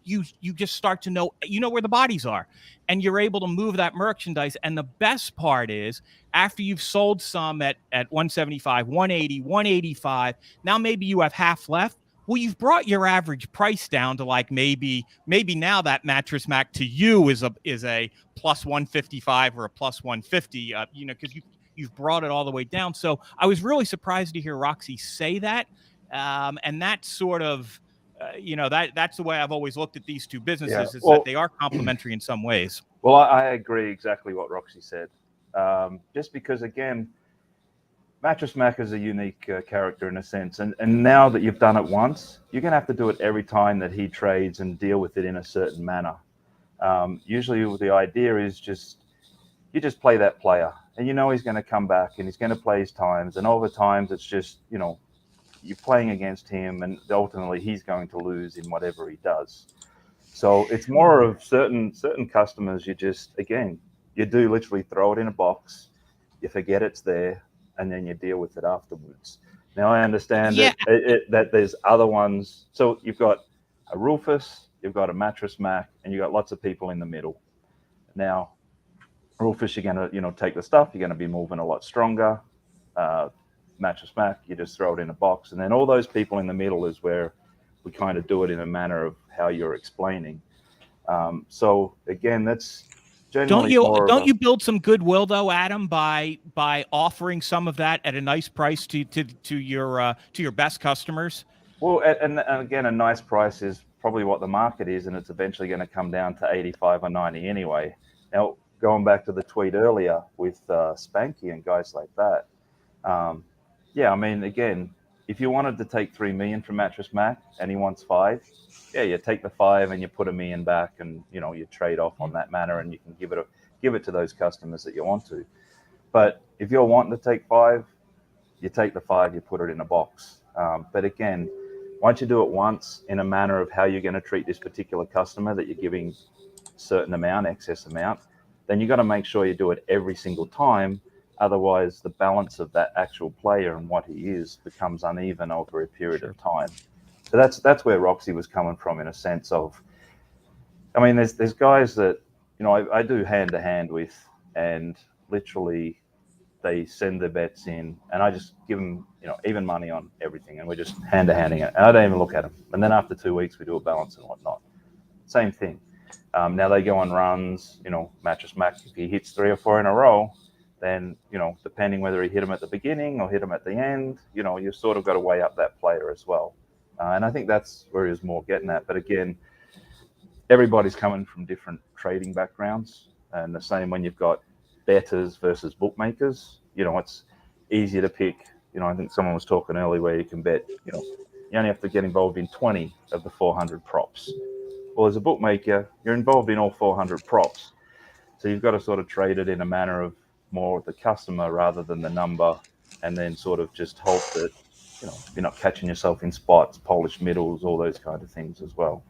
just start to know where the bodies are, and you're able to move that merchandise. And the best part is, after you've sold some at 175, 180, 185, now maybe you have half left. Well, you've brought your average price down to like maybe now that Mattress Mac to you is a plus 155 or a plus 150, because you've brought it all the way down. So I was really surprised to hear Roxy say that. And that's sort of, that's the way I've always looked at these two businesses, is that they are complementary in some ways. Well, I agree exactly what Roxy said. Just because, again, Mattress Mac is a unique character in a sense. And now that you've done it once, you're going to have to do it every time that he trades and deal with it in a certain manner. Usually the idea is you just play that player. and you know he's going to come back and he's going to play his times, and over times it's just, you know, you're playing against him, and ultimately he's going to lose in whatever he does. So it's more of certain customers. You just, again, you do literally throw it in a box, you forget it's there, and then you deal with it afterwards. Now I understand that there's other ones. So you've got a Rufus, you've got a Mattress Mac, and you've got lots of people in the middle. Now, Rufus, you're going to, you know, take the stuff, you're going to be moving a lot stronger. Mattress Mac, you just throw it in a box. And then all those people in the middle is where we kind of do it in a manner of how you're explaining. So again, that's generally don't you build some goodwill though, Adam, by offering some of that at a nice price to your best customers? Well, and again, a nice price is probably what the market is, and it's eventually going to come down to 85 or 90 anyway. Now, going back to the tweet earlier with Spanky and guys like that, yeah, I mean, again, if you wanted to take $3 million from Mattress Mac and he wants $5 million, yeah, you take the $5 million and you put $1 million back, and you know, you trade off on that manner, and you can give it to those customers that you want to. But if you're wanting to take $5 million, you take the $5 million, you put it in a box. But again, once you do it once in a manner of how you're going to treat this particular customer that you're giving certain amount, excess amount, then you got to make sure you do it every single time. Otherwise, the balance of that actual player and what he is becomes uneven over a period of time. So that's where Roxy was coming from, in a sense of, I mean, there's guys that, you know, I do hand to hand with, and literally they send their bets in, and I just give them, you know, even money on everything, and we're just hand to handing it, and I don't even look at them. And then after 2 weeks, we do a balance and whatnot. Same thing. Now they go on runs, you know, Mattress Mac, if he hits 3 or 4 in a row, then, you know, depending whether he hit him at the beginning or hit him at the end, you know, you've sort of got to weigh up that player as well. And I think that's where he was more getting at. But again, everybody's coming from different trading backgrounds, and the same when you've got bettors versus bookmakers. You know, it's easier to pick, you know, I think someone was talking earlier where you can bet, you know, you only have to get involved in 20 of the 400 props. Well, as a bookmaker, you're involved in all 400 props. So you've got to sort of trade it in a manner of more the customer rather than the number, and then sort of just hope that, you know, you're not catching yourself in spots, polished middles, all those kind of things as well.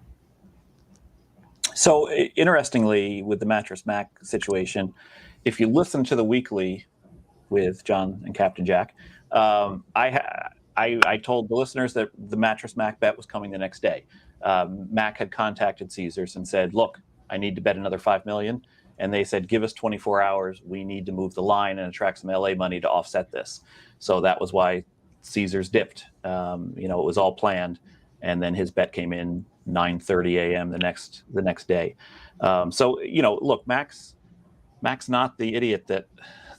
So interestingly, with the Mattress Mac situation, if you listen to the weekly with John and Captain Jack, I told the listeners that the Mattress Mac bet was coming the next day. Mac had contacted Caesars and said, look, I need to bet another $5 million. And they said, give us 24 hours. We need to move the line and attract some LA money to offset this. So that was why Caesars dipped. You know, it was all planned. And then his bet came in 9:30 a.m. the next day. So, you know, look, Mac's not the idiot that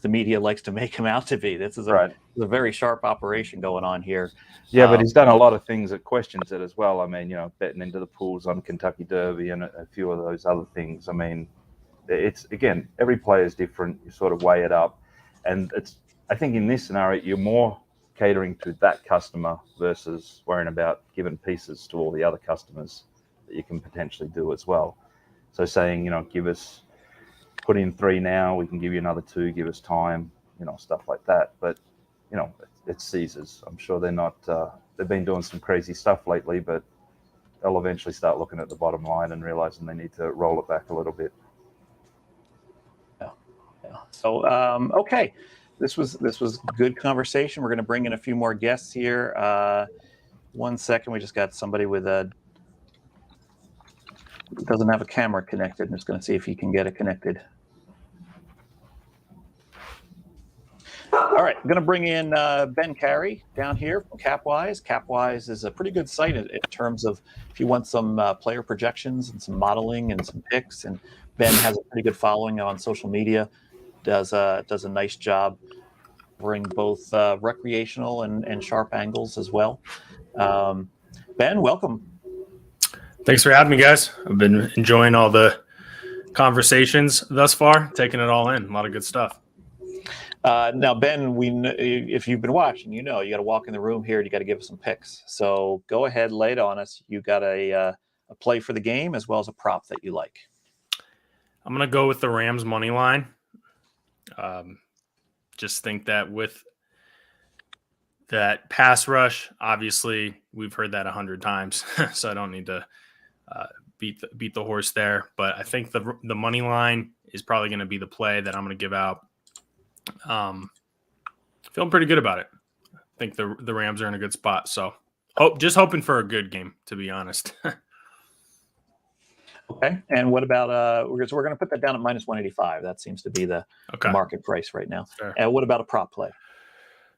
the media likes to make him out to be. This is a very sharp operation going on here. Yeah, but he's done a lot of things that questions it as well. I mean, you know, betting into the pools on Kentucky Derby and a few of those other things. I mean, it's, again, every player is different. You sort of weigh it up, and it's, I think in this scenario, you're more catering to that customer versus worrying about giving pieces to all the other customers that you can potentially do as well. So saying, you know, put in 3 now, we can give you another 2, give us time, you know, stuff like that. But, you know, it's Caesars. I'm sure they're not, they've been doing some crazy stuff lately, but they'll eventually start looking at the bottom line and realizing they need to roll it back a little bit. So, okay, this was good conversation. We're going to bring in a few more guests here. 1 second, we just got somebody with doesn't have a camera connected. I'm just going to see if he can get it connected. All right, I'm going to bring in Ben Cary down here from Capwise. Capwise is a pretty good site in terms of if you want some player projections and some modeling and some picks. And Ben has a pretty good following on social media. Does a nice job bring both recreational and sharp angles as well. Ben, welcome. Thanks for having me, guys. I've been enjoying all the conversations thus far, taking it all in. A lot of good stuff. Now, Ben, if you've been watching, you know you got to walk in the room here and you got to give us some picks. So go ahead, lay it on us. You got a play for the game as well as a prop that you like. I'm going to go with the Rams money line. just think that with that pass rush, obviously we've heard that 100 times, so I don't need to beat the horse there. But I think the money line is probably going to be the play that I'm going to give out. Feeling pretty good about it. I think the Rams are in a good spot. So just hoping for a good game, to be honest. Okay. And what about we're going to put that down at -185. That seems to be the market price right now. Sure. And what about a prop play?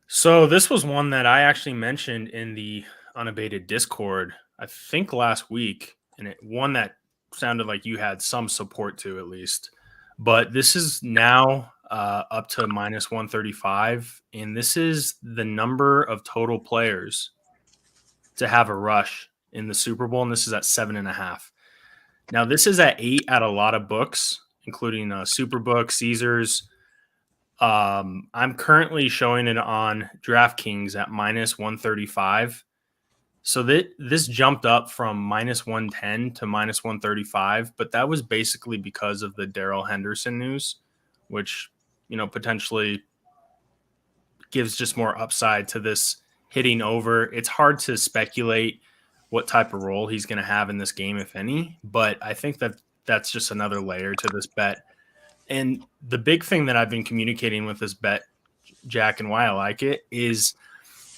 So this was one that I actually mentioned in the unabated Discord, I think last week, and one that sounded like you had some support to at least. But this is now up to -135, and this is the number of total players to have a rush in the Super Bowl, and this is at 7.5. Now, this is at 8 at a lot of books, including Superbook, Caesars. I'm currently showing it on DraftKings at -135. So this jumped up from -110 to -135, but that was basically because of the Darrell Henderson news, which, potentially gives just more upside to this hitting over. It's hard to speculate what type of role he's going to have in this game, if any, but I think that's just another layer to this bet. And the big thing that I've been communicating with this bet, Jack, and why I like it is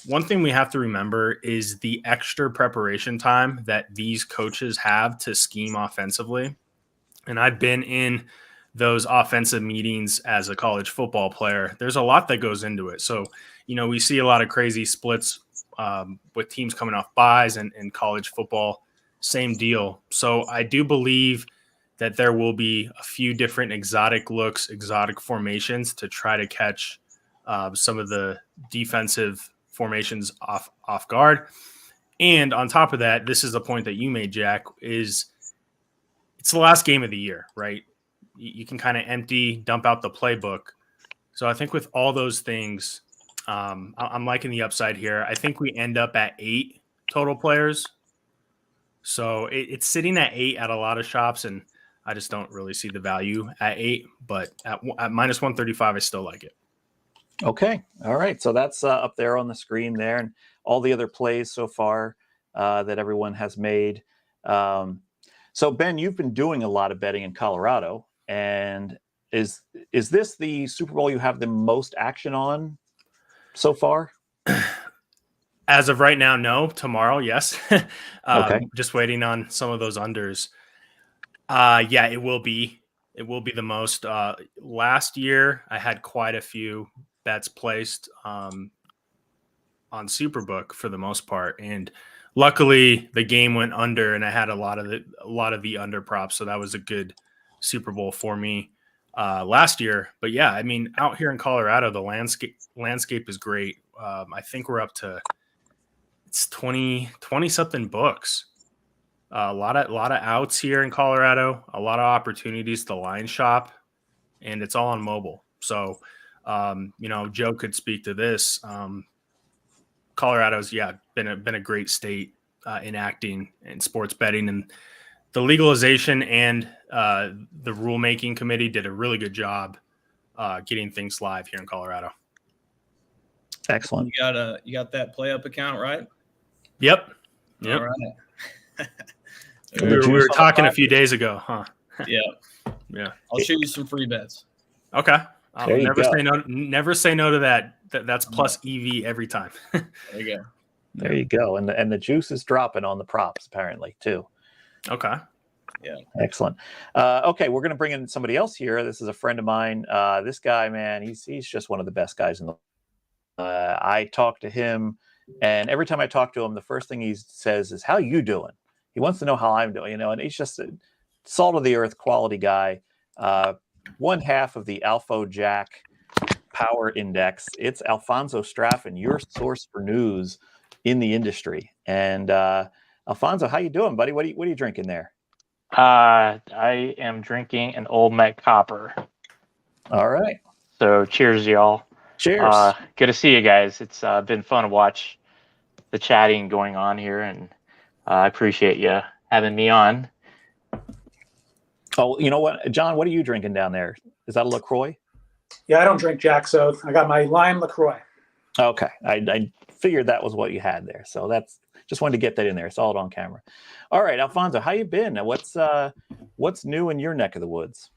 one thing we have to remember is the extra preparation time that these coaches have to scheme offensively. And I've been in those offensive meetings as a college football player. There's a lot that goes into it. So, we see a lot of crazy splits with teams coming off buys and college football, same deal. So I do believe that there will be a few different exotic looks, exotic formations to try to catch some of the defensive formations off guard. And on top of that, this is the point that you made, Jack, is it's the last game of the year, right? You can kind of dump out the playbook. So I think with all those things, I'm liking the upside here. I think we end up at 8 total players. So it's sitting at 8 at a lot of shops, and I just don't really see the value at 8. But at -135, I still like it. Okay. All right. So that's up there on the screen there, and all the other plays so far that everyone has made. So, Ben, you've been doing a lot of betting in Colorado, and is this the Super Bowl you have the most action on so far? As of right now, no. Tomorrow, yes. Okay. Just waiting on some of those unders. Yeah, it will be. It will be the most. Last year, I had quite a few bets placed on Superbook for the most part, and luckily the game went under, and I had a lot of the under props, so that was a good Super Bowl for me last year. But yeah, I mean, out here in Colorado, the landscape is great. I think we're up to 20 something books. A lot of outs here in Colorado, a lot of opportunities to line shop, and it's all on mobile. So, Joe could speak to this. Colorado's been a great state enacting and sports betting, and the legalization and the rulemaking committee did a really good job getting things live here in Colorado. Excellent. You got that PlayUp account, right? Yep. All right. We were talking a few days ago, huh? Yeah. Yeah. I'll show you some free bets. Okay. I'll There you never go. say no. Never say no to that. That's plus EV every time. There you go. There you go. And the juice is dropping on the props apparently too. Okay. Yeah. Excellent. Okay, we're going to bring in somebody else here. This is a friend of mine. This guy, man, he's just one of the best guys in the. I talk to him, and every time I talk to him, the first thing he says is, "How you doing?" He wants to know how I'm doing, and he's just a salt of the earth quality guy. One half of the Alpha Jack Power Index. It's Alfonso Straffon, your source for news in the industry. And Alfonso, how you doing, buddy? What are you drinking there? I am drinking an Old Met Copper. All right. So cheers, y'all. Cheers. Good to see you guys. It's been fun to watch the chatting going on here, and I appreciate you having me on. Oh, you know what, John? What are you drinking down there? Is that a LaCroix? Yeah, I don't drink Jack, so I got my lime LaCroix. Okay, I figured that was what you had there, so that's just wanted to get that in there. Saw it on camera. All right, Alfonso, how you been? What's new in your neck of the woods?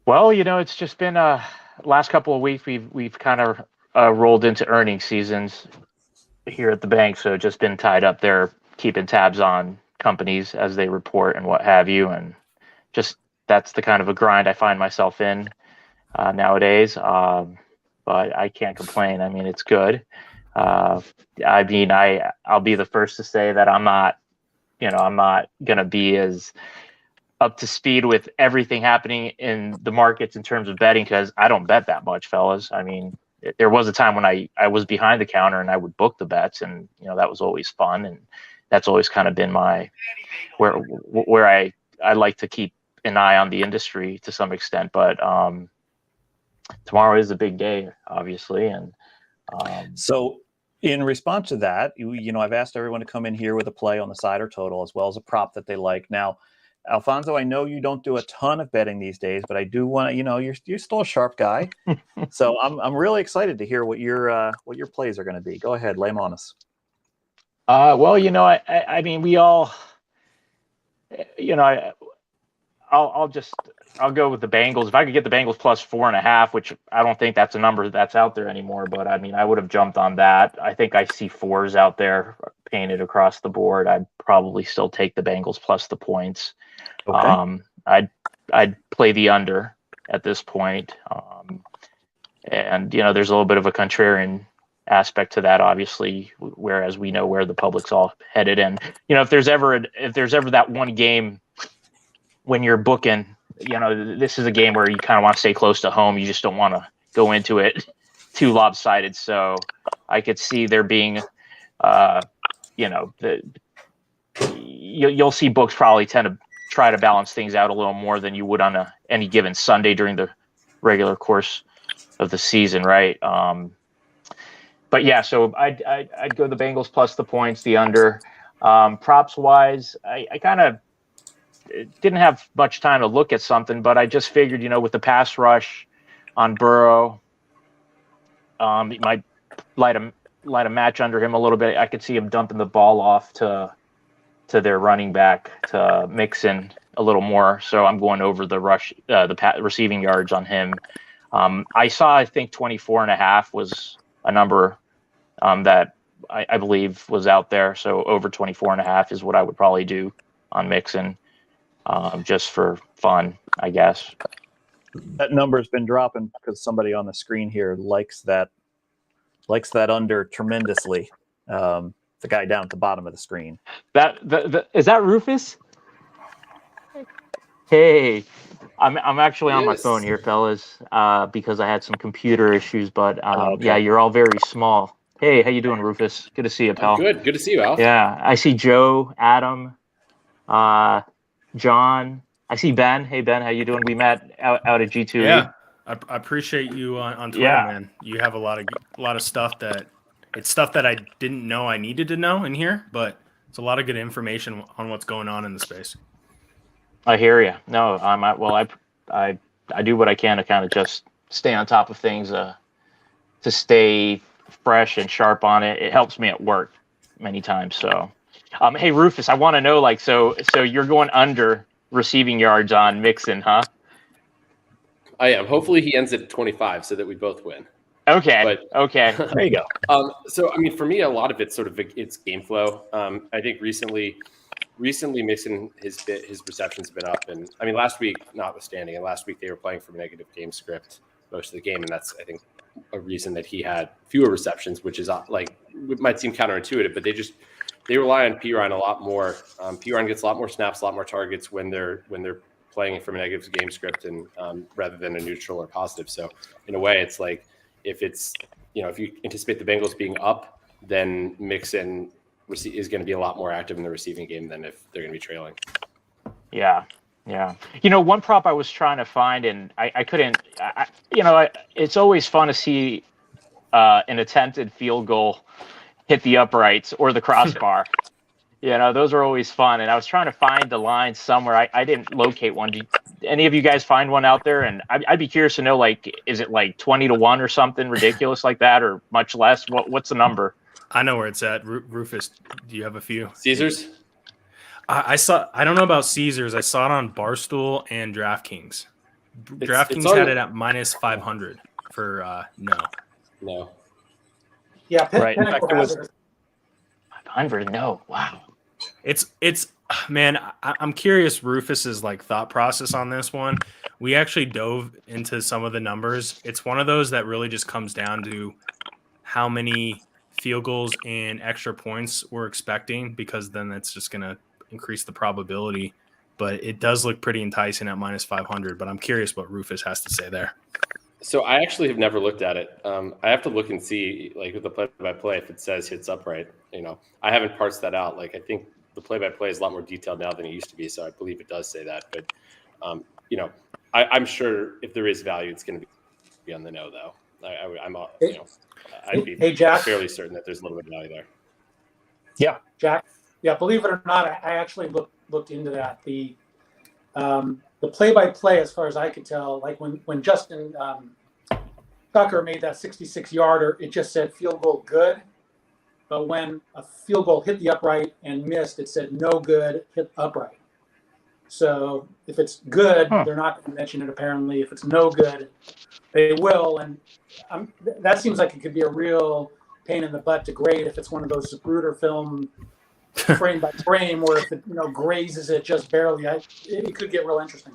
Well, it's just been last couple of weeks. We've kind of rolled into earnings seasons here at the bank, so just been tied up there, keeping tabs on companies as they report and what have you, and just that's the kind of a grind I find myself in nowadays. But I can't complain. I mean, it's good. I'll be the first to say that I'm not going to be as up to speed with everything happening in the markets in terms of betting, because I don't bet that much, fellas. I mean, there was a time when I was behind the counter and I would book the bets, and that was always fun, and that's always kind of been my where I like to keep an eye on the industry to some extent. But tomorrow is a big day, obviously, and so in response to that, I've asked everyone to come in here with a play on the side or total, as well as a prop that they like. Now, Alfonso, I know you don't do a ton of betting these days, but I do want to, you're still a sharp guy. So I'm really excited to hear what your plays are going to be. Go ahead, lay them on us. Well, I mean, we all, I'll go with the Bengals. If I could get the Bengals plus 4.5, which I don't think that's a number that's out there anymore, but I mean, I would have jumped on that. I think I see 4s out there painted across the board. I'd probably still take the Bengals plus the points. Okay. I'd play the under at this point. And there's a little bit of a contrarian aspect to that, obviously, whereas we know where the public's all headed. And if there's ever that one game when you're booking, this is a game where you kind of want to stay close to home. You just don't want to go into it too lopsided. So I could see there being, you'll see books probably tend to try to balance things out a little more than you would on any given Sunday during the regular course of the season, right? But yeah, so I'd go the Bengals plus the points, the under. Props wise, I kind of didn't have much time to look at something, but I just figured, with the pass rush on Burrow, it might light a match under him a little bit. I could see him dumping the ball off to their running back, to Mixon a little more. So I'm going over the rush, receiving yards on him. I saw, I think 24.5 was a number that I believe was out there. So over 24.5 is what I would probably do on Mixon, just for fun, I guess. That number's been dropping because somebody on the screen here likes that under tremendously. The guy down at the bottom of the screen. Is that Rufus? Hey, I'm actually on my phone here, fellas, because I had some computer issues. But okay. Yeah, you're all very small. Hey, how you doing, Rufus? Good to see you, pal. Good to see you, Al. Yeah, I see Joe, Adam, John. I see Ben. Hey, Ben, how you doing? We met out at G2. Yeah, I appreciate you on Twitter, man. You have a lot of stuff that. It's stuff that I didn't know I needed to know in here, but it's a lot of good information on what's going on in the space. I hear you. No, I do what I can to kind of just stay on top of things, to stay fresh and sharp on it. It helps me at work many times. So, hey Rufus, I want to know, so you're going under receiving yards on Mixon, huh? I am. Hopefully he ends at 25 so that we both win. Okay. Okay. There you go. So, I mean, for me, a lot of it's it's game flow. I think recently Mixon, his receptions have been up, and I mean, last week notwithstanding, and last week they were playing from a negative game script most of the game, and that's, I think, a reason that he had fewer receptions, which is it might seem counterintuitive, but they rely on Perine a lot more. Perine gets a lot more snaps, a lot more targets when they're playing from a negative game script, and rather than a neutral or positive. So in a way, it's like, if you anticipate the Bengals being up, then Mixon is going to be a lot more active in the receiving game than if they're going to be trailing. Yeah. One prop I was trying to find, and I couldn't. It's always fun to see an attempted field goal hit the uprights or the crossbar. Those are always fun. And I was trying to find the line somewhere. I didn't locate one. any of you guys find one out there? And I'd be curious to know, like, is it like 20-1 or something ridiculous like that, or much less? What's the number? I know where it's at. Rufus, do you have a few? Caesars? I don't know about Caesars. I saw it on Barstool and DraftKings. DraftKings had it at minus 500 for no. Yeah, right. In fact, Pinnacle it was has it. 500. No, wow. It's man, I'm curious Rufus's like thought process on this one. We actually dove into some of the numbers. It's one of those that really just comes down to how many field goals and extra points we're expecting, because then that's just going to increase the probability. But it does look pretty enticing at minus 500. But I'm curious what Rufus has to say there. So I actually have never looked at it. I have to look and see, like, with the play-by-play, if it says hits upright. I haven't parsed that out. Like, I think the play-by-play is a lot more detailed now than it used to be. So I believe it does say that. But I'm sure if there is value, it's going to be on the know, though. I'd be Jack, fairly certain that there's a little bit of value there. Yeah, Jack. Yeah, believe it or not, I actually looked into that. The play-by-play, as far as I could tell, like when Justin Tucker made that 66-yarder, it just said field goal good. But when a field goal hit the upright and missed, it said no good, hit upright. So if it's good, they're not going to mention it, apparently. If it's no good, they will. And that seems like it could be a real pain in the butt to grade if it's one of those Zapruder film frame by frame, or if it grazes it just barely. It could get real interesting.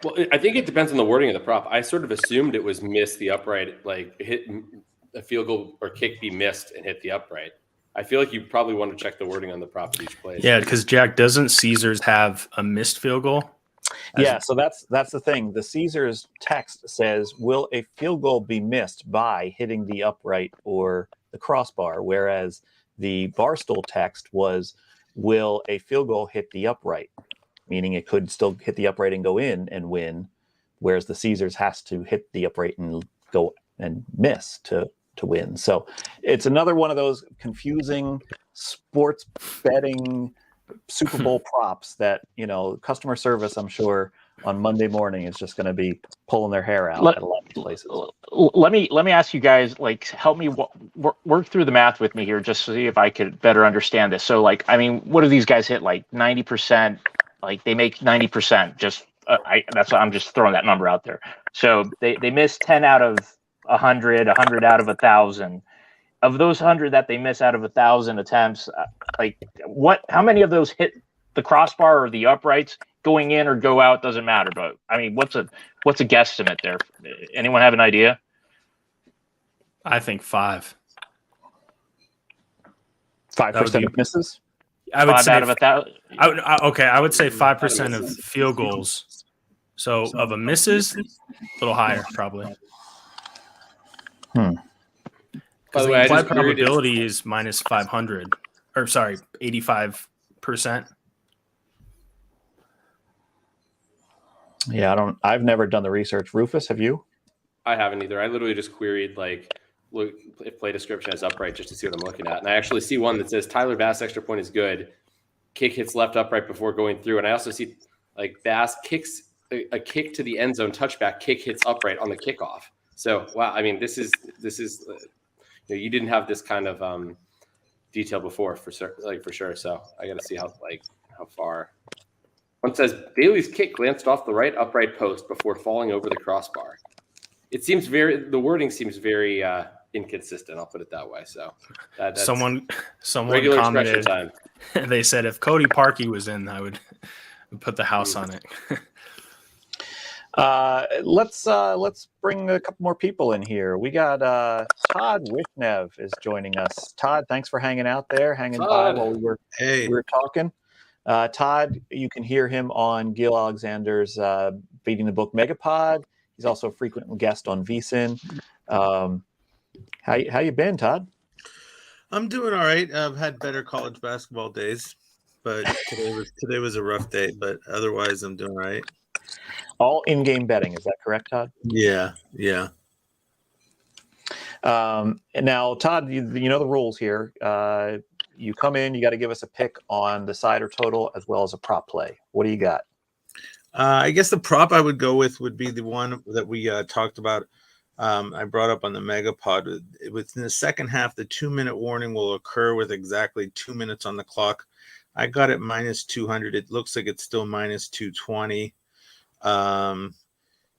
Well, I think it depends on the wording of the prop. I sort of assumed it was miss the upright, like hit a field goal or kick be missed and hit the upright. I feel like you probably want to check the wording on the prop of each play. Yeah, because Jack, doesn't Caesars have a missed field goal? Yeah, so that's the thing. The Caesars text says, will a field goal be missed by hitting the upright or the crossbar? Whereas the Barstool text was, will a field goal hit the upright? Meaning it could still hit the upright and go in and win, whereas the Caesars has to hit the upright and go and miss to win. So it's another one of those confusing sports betting Super Bowl props that, customer service, I'm sure, on Monday morning is just going to be pulling their hair out at a lot of places. Let me ask you guys, like, help me work through the math with me here, just to see if I could better understand this. So, like, I mean, what do these guys hit? Like 90%? Like they make 90%. Just that's I'm just throwing that number out there. So they miss 10 out of 100, 100 out of 1,000. Of those 100 that they miss out of 1,000 attempts, how many of those hit the crossbar or the uprights? Going in or go out doesn't matter. But I mean, what's a guesstimate there? Anyone have an idea? I think 5. 5% of misses. I would say out of 1,000. I would say 5% of field goals. So of a misses, a little higher probably. By the the way, implied probability is minus 500, or sorry, 85%. Yeah, I've never done the research. Rufus, have you? I haven't either. I literally just queried, look if play description is upright, just to see what I'm looking at. And I actually see one that says Tyler Bass extra point is good. Kick hits left upright before going through. And I also see Bass kicks a kick to the end zone touchback, kick hits upright on the kickoff. So, wow. I mean, this is you didn't have this kind of detail before for sure. So I got to see how far. One says Bailey's kick glanced off the right upright post before falling over the crossbar. It seems the wording seems very inconsistent. I'll put it that way. So that's someone regular commented. time. They said if Cody Parkey was in, I would put the house on it. Let's bring a couple more people in here. We got Todd Wishnev is joining us. Todd, thanks for hanging out there, hanging by while we were talking. Todd, you can hear him on Gill Alexander's Beating the Book Megapod. He's also a frequent guest on VSiN. How you been, Todd? I'm doing all right. I've had better college basketball days, but today was a rough day. But otherwise, I'm doing all right. All in-game betting, is that correct, Todd? Yeah. Now, Todd, you know the rules here. You come in, you got to give us a pick on the side or total as well as a prop play. What do you got? I guess the prop I would go with would be the one that we talked about. I brought up on the Megapod. Within the second half, the 2-minute warning will occur with exactly 2 minutes on the clock. I got it minus 200. It looks like it's still minus 220.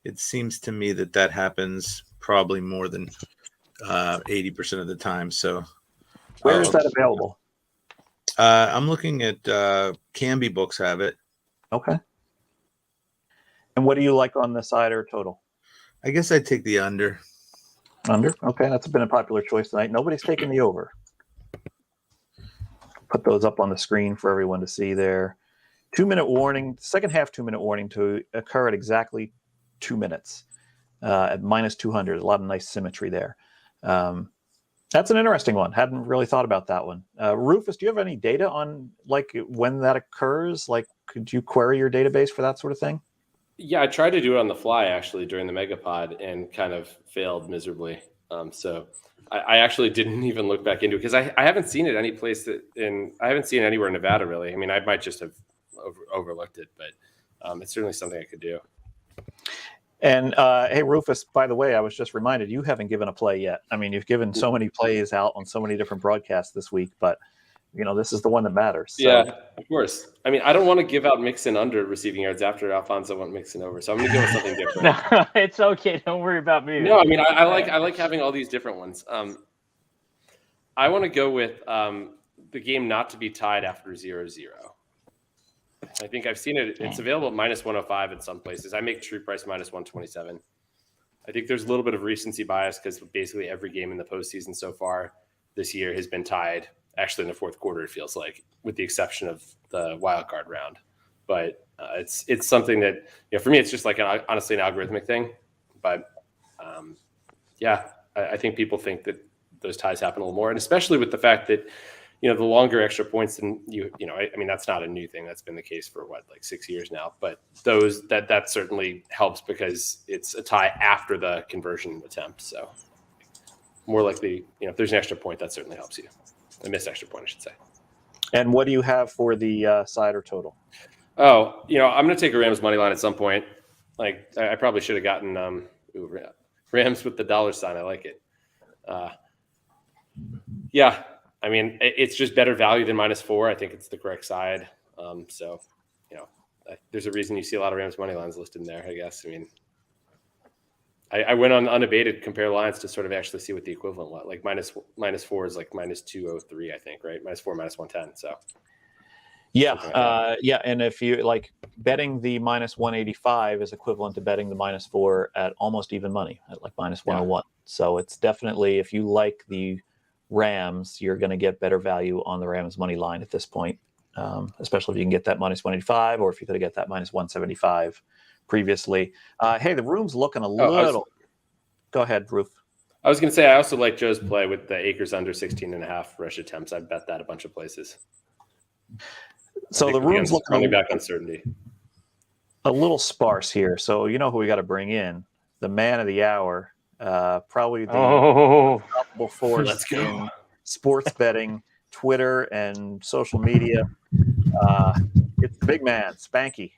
It seems to me that happens probably more than 80% of the time. So, where is that available? I'm looking at Canby Books have it. Okay. And what do you like on the side or total? I guess I'd take the under. Under? Okay, that's been a popular choice tonight. Nobody's taking the over. Put those up on the screen for everyone to see there. 2-minute warning, second half 2-minute warning to occur at exactly 2 minutes at minus 200. A lot of nice symmetry there. That's an interesting one. Hadn't really thought about that one. Rufus, do you have any data on like when that occurs? Like, could you query your database for that sort of thing? Yeah, I tried to do it on the fly actually during the Megapod and kind of failed miserably. So I actually didn't even look back into it because I haven't seen it any place I haven't seen it anywhere in Nevada really. I mean, I might just have overlooked it, but it's certainly something I could do. And hey, Rufus, by the way, I was just reminded you haven't given a play yet. I mean, you've given so many plays out on so many different broadcasts this week, but you know, this is the one that matters. So. Yeah, of course. I mean, I don't want to give out Mixon under receiving yards after Alfonso went Mixon over, so I'm going to go with something different. No, it's okay. Don't worry about me. No, I mean, I like having all these different ones. I want to go with the game not to be tied after 0-0. I think I've seen it. It's available at minus 105 in some places. I make true price minus 127. I think there's a little bit of recency bias because basically every game in the postseason so far this year has been tied. Actually, in the fourth quarter, it feels like, with the exception of the wild card round. But it's something that, you know, for me, it's just like honestly an algorithmic thing. But yeah, I think people think that those ties happen a little more, and especially with the fact that, you know, the longer extra points than you know, I mean, that's not a new thing. That's been the case for like 6 years now. But that certainly helps because it's a tie after the conversion attempt. So more likely, you know, if there's an extra point, that certainly helps you. A missed extra point, I should say. And what do you have for the side or total? Oh, you know, I'm going to take a Rams money line at some point. Like, I probably should have gotten Rams with the dollar sign. I like it. Yeah, I mean, it's just better value than -4. I think it's the correct side. So, you know, there's a reason you see a lot of Rams money lines listed in there, I guess. I mean, I went on unabated compare lines to sort of actually see what the equivalent was. Like -4 is like -203, I think, right? -4, -110. So yeah, yeah. And if you like betting the -185 is equivalent to betting the -4 at almost even money at like -101. Yeah. So it's definitely, if you like the Rams, you're going to get better value on the Rams money line at this point, especially if you can get that -185 or if you could get that -175 previously. Hey, the room's looking a little. Go ahead, Roof. I was going to say I also like Joe's play with the Akers under 16.5 rush attempts. I bet that a bunch of places. So the room's looking back uncertainty. A little sparse here. So you know who we got to bring in? The man of the hour, probably the unstoppable force. Let's go. In sports betting, Twitter, and social media. It's the big man, Spanky.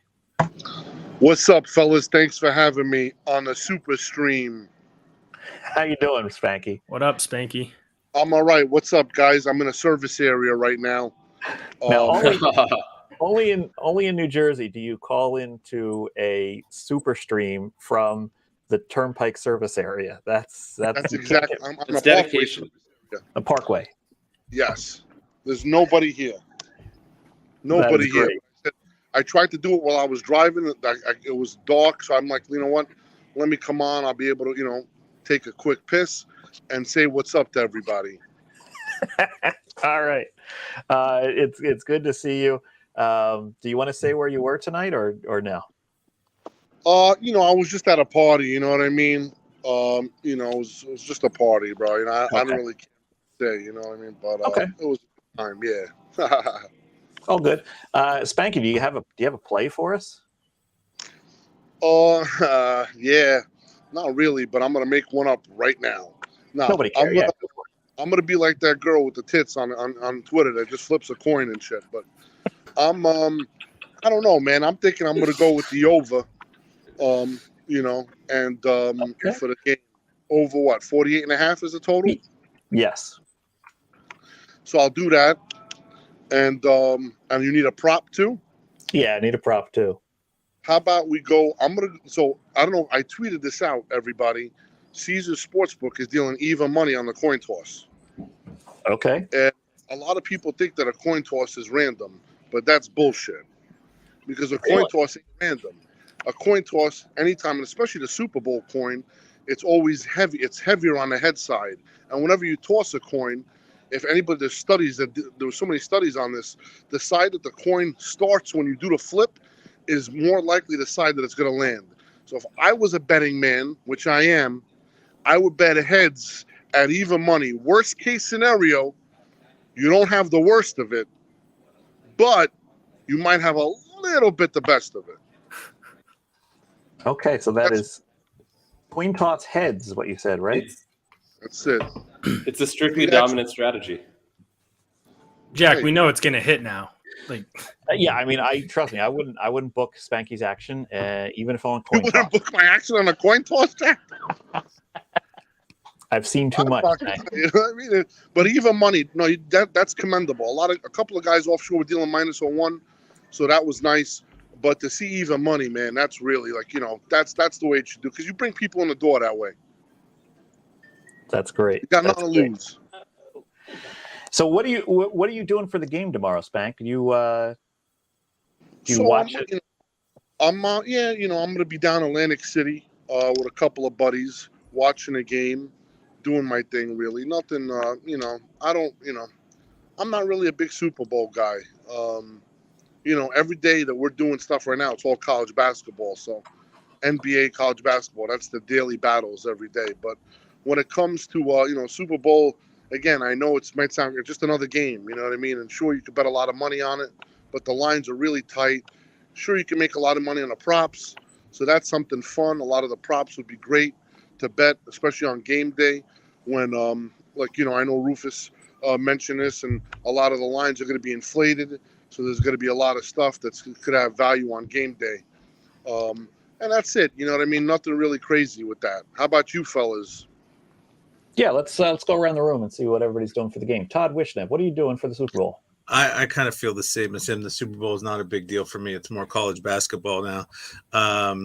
What's up, fellas? Thanks for having me on the Superstream. How you doing, Spanky? What up, Spanky? I'm all right. What's up, guys? I'm in a service area right now. Now, only in New Jersey do you call into a Superstream from the Turnpike service area. That's exactly. I'm on it's dedication. A Parkway. Yes. There's nobody here. Nobody here. I tried to do it while I was driving. It was dark, so I'm like, you know what? Let me come on. I'll be able to, you know, take a quick piss and say what's up to everybody. All right. It's good to see you. Do you want to say where you were tonight or no? You know, I was just at a party. You know what I mean? You know, it was just a party, bro. You know, I don't really say. You know what I mean? But it was a good time. Yeah. Oh, good. Spanky, do you have a play for us? Yeah, not really, but I'm gonna make one up right now. No, nobody cares. I'm gonna be like that girl with the tits on Twitter that just flips a coin and shit. But I'm I don't know, man. I'm thinking I'm going to go with the over. And for the game, over what, 48.5 is the total? Yes. So I'll do that. And you need a prop too? Yeah, I need a prop too. How about we go? I don't know. I tweeted this out, everybody. Caesars Sportsbook is dealing even money on the coin toss. Okay. And a lot of people think that a coin toss is random, but that's bullshit. Because a coin toss ain't random. A coin toss, anytime, and especially the Super Bowl coin, it's always heavy. It's heavier on the head side. And whenever you toss a coin, if anybody, there's studies that there were so many studies on this, the side that the coin starts when you do the flip is more likely the side that it's going to land. So if I was a betting man, which I am, I would bet heads at even money. Worst case scenario, you don't have the worst of it, but you might have a little bit the best of it. Okay, so that's coin toss heads is what you said, right? That's it. It's a strictly dominant strategy. Jack, we know it's going to hit now. Like, yeah, I mean, trust me, I wouldn't book Spanky's action, even if on coin You toss. wouldn't book my action on a coin toss, Jack? I've seen too much. You know what I mean? But even money, no, that's commendable. A couple of guys offshore were dealing -1, so that was nice. But to see even money, man, that's really that's the way it should do, because you bring people in the door that way. That's great. You got nothing to lose. So what are you doing for the game tomorrow, Spank? Do you watch it? I'm I'm going to be down Atlantic City with a couple of buddies watching a game, doing my thing. Really, nothing. I don't. I'm not really a big Super Bowl guy. Every day that we're doing stuff right now, it's all college basketball. So NBA, college basketball, that's the daily battles every day. But when it comes to Super Bowl, again, I know it might sound just another game, you know what I mean? And sure, you could bet a lot of money on it, but the lines are really tight. Sure, you can make a lot of money on the props, so that's something fun. A lot of the props would be great to bet, especially on game day when, I know Rufus mentioned this, and a lot of the lines are going to be inflated, so there's going to be a lot of stuff that could have value on game day. And that's it, you know what I mean? Nothing really crazy with that. How about you fellas? Yeah, let's go around the room and see what everybody's doing for the game. Todd Wishnev, what are you doing for the Super Bowl? I kind of feel the same as him. The Super Bowl is not a big deal for me. It's more college basketball now.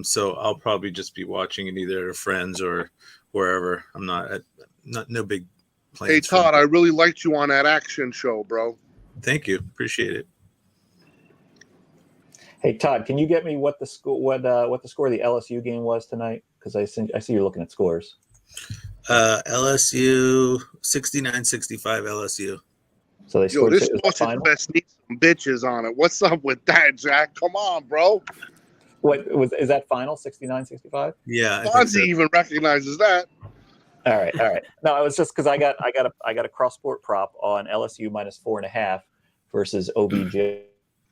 So I'll probably just be watching it either at friends or wherever. I'm no big plans. Hey, Todd, I really liked you on that action show, bro. Thank you. Appreciate it. Hey, Todd, can you get me what the score of the LSU game was tonight? Because I see you're looking at scores. LSU 69-65 LSU. So they scored. This best need some bitches on it. What's up with that, Jack? Come on, bro. Is that final 69-65? Yeah, Fonzie even recognizes that. All right. No, it was just because I got a cross sport prop on LSU -4.5 versus OBJ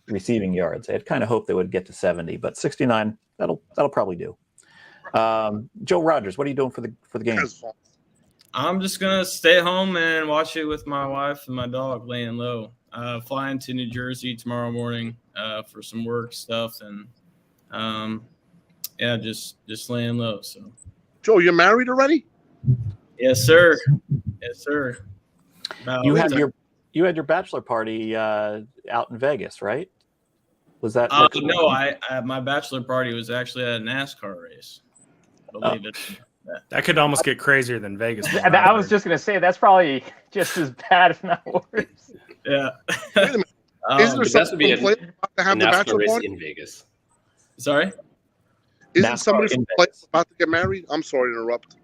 receiving yards. I had kind of hoped they would get to 70, but 69 that'll probably do. Joe Rodgers, what are you doing for the game? I'm just gonna stay home and watch it with my wife and my dog laying low. Flying to New Jersey tomorrow morning for some work stuff, and just laying low. So, Joe, you're married already? Yes, sir. Yes, sir. You had your bachelor party out in Vegas, right? Was that? No, my bachelor party was actually at a NASCAR race. Believe it. That could almost get crazier than Vegas. I was just going to say that's probably just as bad, if not worse. Yeah. Isn't there something to play about to have the bachelor race party in Vegas? Sorry? Isn't somebody from PlayUp about to get married? I'm sorry to interrupt.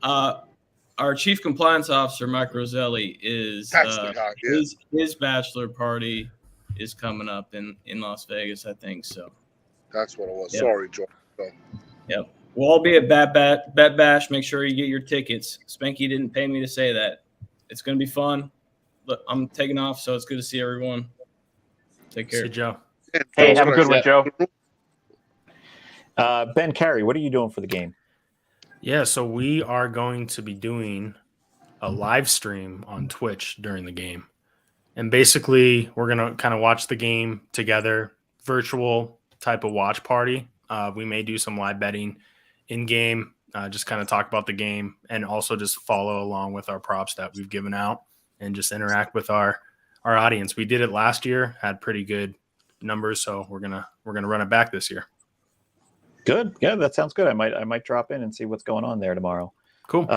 Our chief compliance officer, Mike Roselli, is That's the guy, yeah. his bachelor party is coming up in Las Vegas, I think so. That's what it was. Yep. Sorry, Joe. Yep. We'll all be at Bet Bash. Make sure you get your tickets. Spanky didn't pay me to say that. It's going to be fun. Look, I'm taking off, so it's good to see everyone. Take care. See you, Joe. Hey, have a good one, Joe. Ben Cary, what are you doing for the game? Yeah, so we are going to be doing a live stream on Twitch during the game. And basically, we're going to kind of watch the game together, virtual type of watch party. We may do some live betting in game, just kind of talk about the game, and also just follow along with our props that we've given out and just interact with our audience. We did it last year, had pretty good numbers, so we're gonna run it back this year. Good. Yeah, that sounds good. I might drop in and see what's going on there tomorrow. Cool.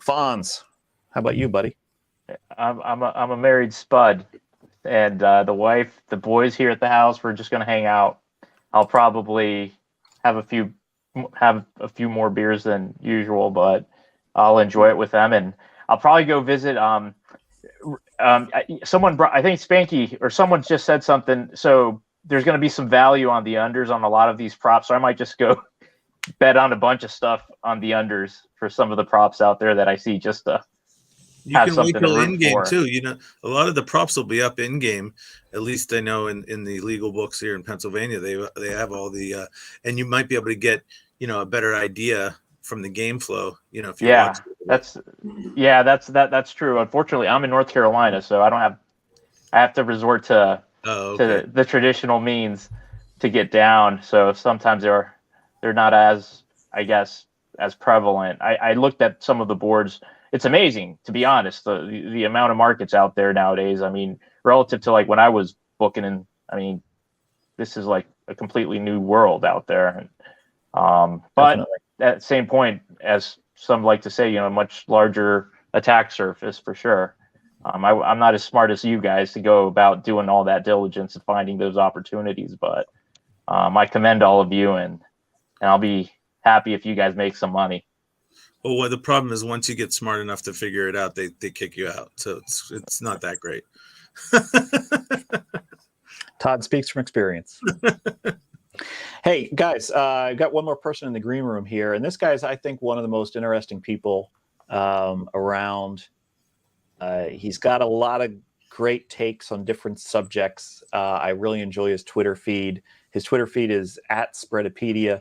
Fonz, how about you, buddy? I'm a married spud, and the wife, the boys here at the house, we're just gonna hang out. I'll probably have a few more beers than usual, but I'll enjoy it with them, and I'll probably go visit. Someone brought, I think Spanky or someone just said something. So there's going to be some value on the unders on a lot of these props. So I might just go bet on a bunch of stuff on the unders for some of the props out there that I see, just to You have can wait something till to root in game for. too. You know, a lot of the props will be up in game. At least I know in the legal books here in Pennsylvania, they have all the and you might be able to get, you know, a better idea from the game flow. You know, if you Yeah, watch. that's true. Unfortunately, I'm in North Carolina, so I have to resort to to the traditional means to get down. So sometimes they're not as, I guess, as prevalent. I looked at some of the boards. It's amazing, to be honest, the amount of markets out there nowadays. I mean, relative to like when I was booking, and I mean, this is like a completely new world out there. But at the same point, as some like to say, you know, a much larger attack surface for sure. I'm not as smart as you guys to go about doing all that diligence and finding those opportunities, but I commend all of you, and I'll be happy if you guys make some money. Well, the problem is once you get smart enough to figure it out, they kick you out. So it's not that great. Todd speaks from experience. Hey, guys, I've got one more person in the green room here. And this guy is, I think, one of the most interesting people around. He's got a lot of great takes on different subjects. I really enjoy his Twitter feed. His Twitter feed is @Spreadopedia.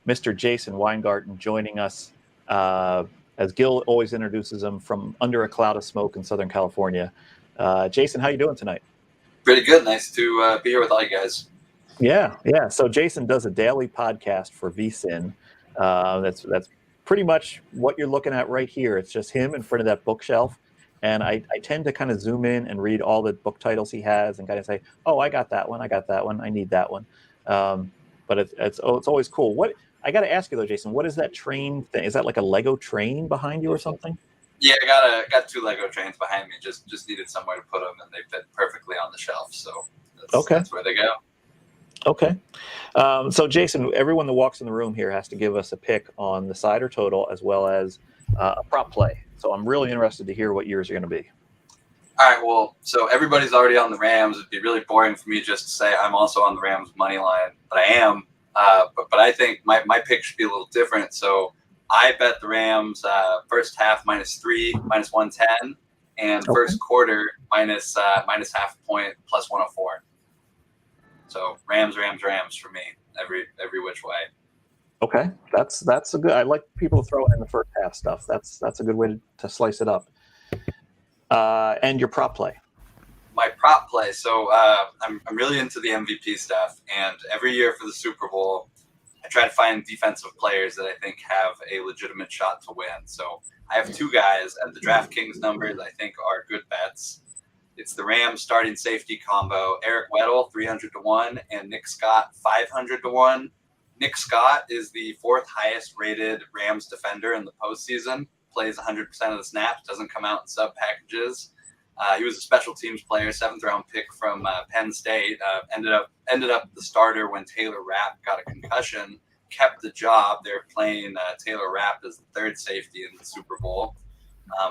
Mr. Jason Weingarten joining us, as Gill always introduces him, from under a cloud of smoke in Southern California. Jason, how you doing tonight? Pretty good. Nice to be here with all you guys. Yeah. So Jason does a daily podcast for VSIN. That's pretty much what you're looking at right here. It's just him in front of that bookshelf. And I tend to kind of zoom in and read all the book titles he has and kind of say, oh, I got that one. I need that one. But it's always cool. What I got to ask you though, Jason, what is that train thing? Is that like a Lego train behind you or something? Yeah, I got 2 Lego trains behind me. Just needed somewhere to put them, and they fit perfectly on the shelf. So that's where they go. Okay. So Jason, everyone that walks in the room here has to give us a pick on the side or total as well as a prop play. So I'm really interested to hear what yours are going to be. All right, well, so everybody's already on the Rams. It'd be really boring for me just to say I'm also on the Rams money line, but I am. But I think my pick should be a little different. So I bet the Rams first half -3, -110, and first quarter minus half point plus 104. So Rams for me every which way. Okay, that's a good. I like people to throw in the first half stuff. That's a good way to slice it up. And your prop play. My prop play. So I'm really into the MVP stuff, and every year for the Super Bowl, I try to find defensive players that I think have a legitimate shot to win. So I have 2 guys at the DraftKings number that I think are good bets. It's the Rams starting safety combo: Eric Weddle 300-1 and Nick Scott 500-1. Nick Scott is the 4th highest rated Rams defender in the postseason. Plays 100% of the snaps. Doesn't come out in sub packages. He was a special teams player, 7th round pick from Penn State. Ended up the starter when Taylor Rapp got a concussion. Kept the job. They're playing Taylor Rapp as the 3rd safety in the Super Bowl.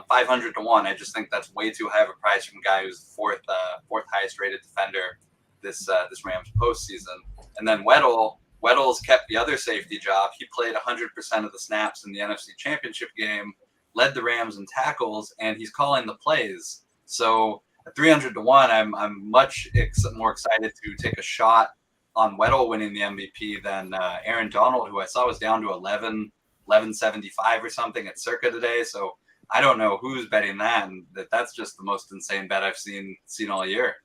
500-1. I just think that's way too high of a price from a guy who's the 4th highest rated defender this Rams postseason. And then Weddle's kept the other safety job. He played 100% of the snaps in the NFC Championship game, led the Rams in tackles, and he's calling the plays. So at 300-1, I'm much more excited to take a shot on Weddle winning the MVP than Aaron Donald, who I saw was down to 11.75 or something at Circa today. So I don't know who's betting that, and that's just the most insane bet I've seen all year.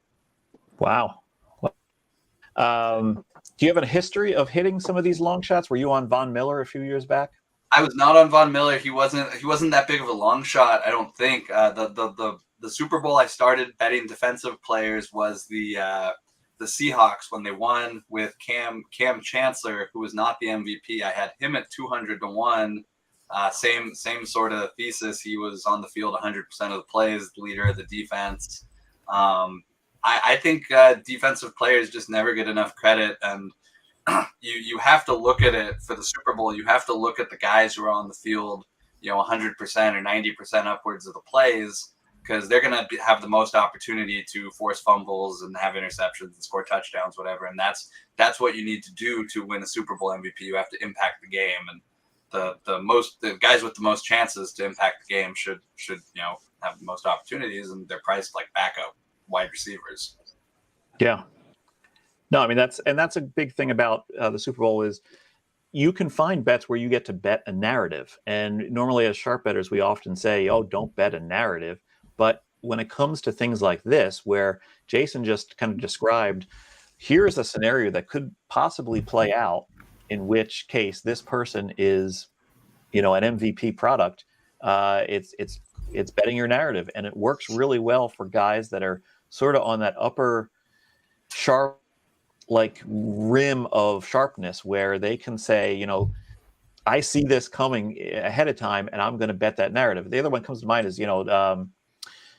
Wow. Do you have a history of hitting some of these long shots? Were you on Von Miller a few years back? I was not on Von Miller. He wasn't that big of a long shot, I don't think. The Super Bowl I started betting defensive players was the Seahawks when they won with Cam Chancellor, who was not the MVP. I had him at 200-1. Same sort of thesis. He was on the field 100% of the plays, the leader of the defense. I think defensive players just never get enough credit, and you have to look at it for the Super Bowl. You have to look at the guys who are on the field, 100% or 90% upwards of the plays, because they're going to have the most opportunity to force fumbles and have interceptions and score touchdowns, whatever. And that's what you need to do to win a Super Bowl MVP. You have to impact the game, and the guys with the most chances to impact the game should have the most opportunities, and they're priced like backup wide receivers. Yeah. No, I mean that's a big thing about the Super Bowl is you can find bets where you get to bet a narrative. And normally as sharp bettors, we often say, oh, don't bet a narrative. But when it comes to things like this, where Jason just kind of described, here's a scenario that could possibly play out, in which case this person is, an MVP product. It's betting your narrative, and it works really well for guys that are sort of on that upper sharp, like rim of sharpness, where they can say, I see this coming ahead of time, and I'm going to bet that narrative. The other one comes to mind is,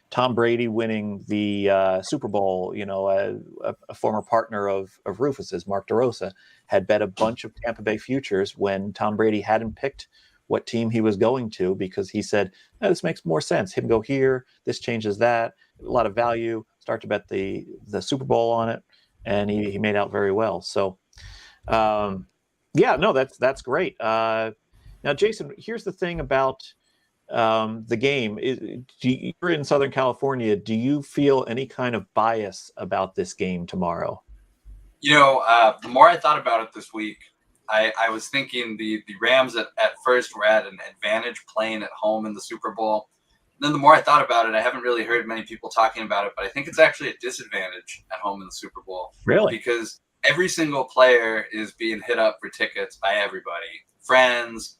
Tom Brady winning the Super Bowl. A former partner of Rufus's, Mark DeRosa, had bet a bunch of Tampa Bay futures when Tom Brady hadn't picked what team he was going to, because he said, this makes more sense. Him go here, this changes that, a lot of value, start to bet the Super Bowl on it. And he made out very well. So, that's great. Now, Jason, here's the thing about the game. You're in Southern California. Do you feel any kind of bias about this game tomorrow? The more I thought about it this week, I was thinking the Rams at first were at an advantage playing at home in the Super Bowl. And then the more I thought about it, I haven't really heard many people talking about it, but I think it's actually a disadvantage at home in the Super Bowl. Really? Because every single player is being hit up for tickets by everybody. Friends,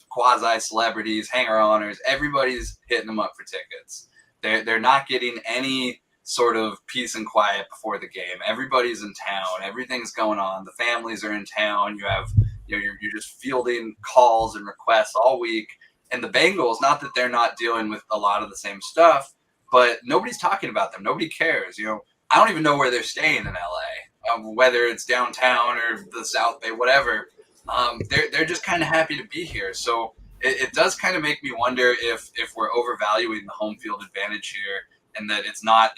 quasi-celebrities, hanger-oners, everybody's hitting them up for tickets. They're not getting any sort of peace and quiet before the game. Everybody's in town. Everything's going on. The families are in town. You have, you're just fielding calls and requests all week. And the Bengals, not that they're not dealing with a lot of the same stuff, but nobody's talking about them. Nobody cares. I don't even know where they're staying in LA, whether it's downtown or the South Bay, whatever. They're just kind of happy to be here. So it does kind of make me wonder if we're overvaluing the home field advantage here, and that it's not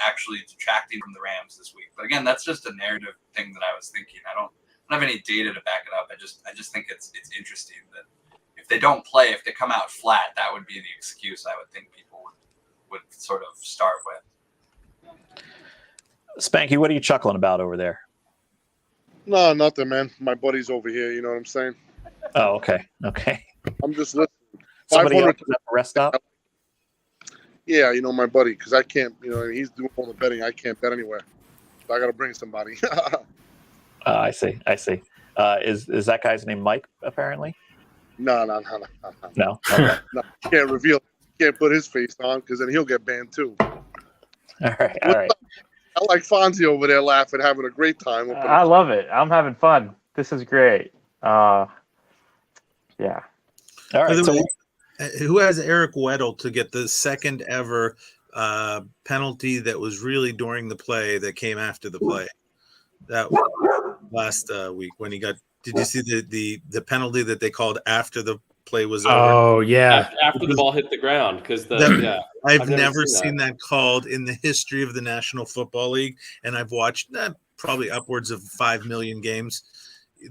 actually detracting from the Rams this week. But again, that's just a narrative thing that I was thinking. I don't have any data to back it up. I just think it's interesting that if they don't play, if they come out flat, that would be the excuse I would think people would sort of start with. Spanky, what are you chuckling about over there? No, nothing, man. My buddy's over here. You know what I'm saying? Oh, okay. I'm just listening. Somebody else at the rest stop? Yeah, my buddy, because I can't, he's doing all the betting. I can't bet anywhere. So I got to bring somebody. I see. Is that guy's name Mike, apparently? No. No? Okay. No, can't reveal. Can't put his face on, because then he'll get banned too. All right. I like Fonzie over there laughing, having a great time. I love it. I'm having fun. This is great. Yeah. All right. So, who has Eric Weddle to get the second ever penalty that was really during the play that came after the play? That was last week when he got. Did you see the penalty that they called after the play was over? Oh yeah, after the ball hit the ground, because I've never seen that called in the history of the National Football League, and I've watched probably upwards of 5 million games.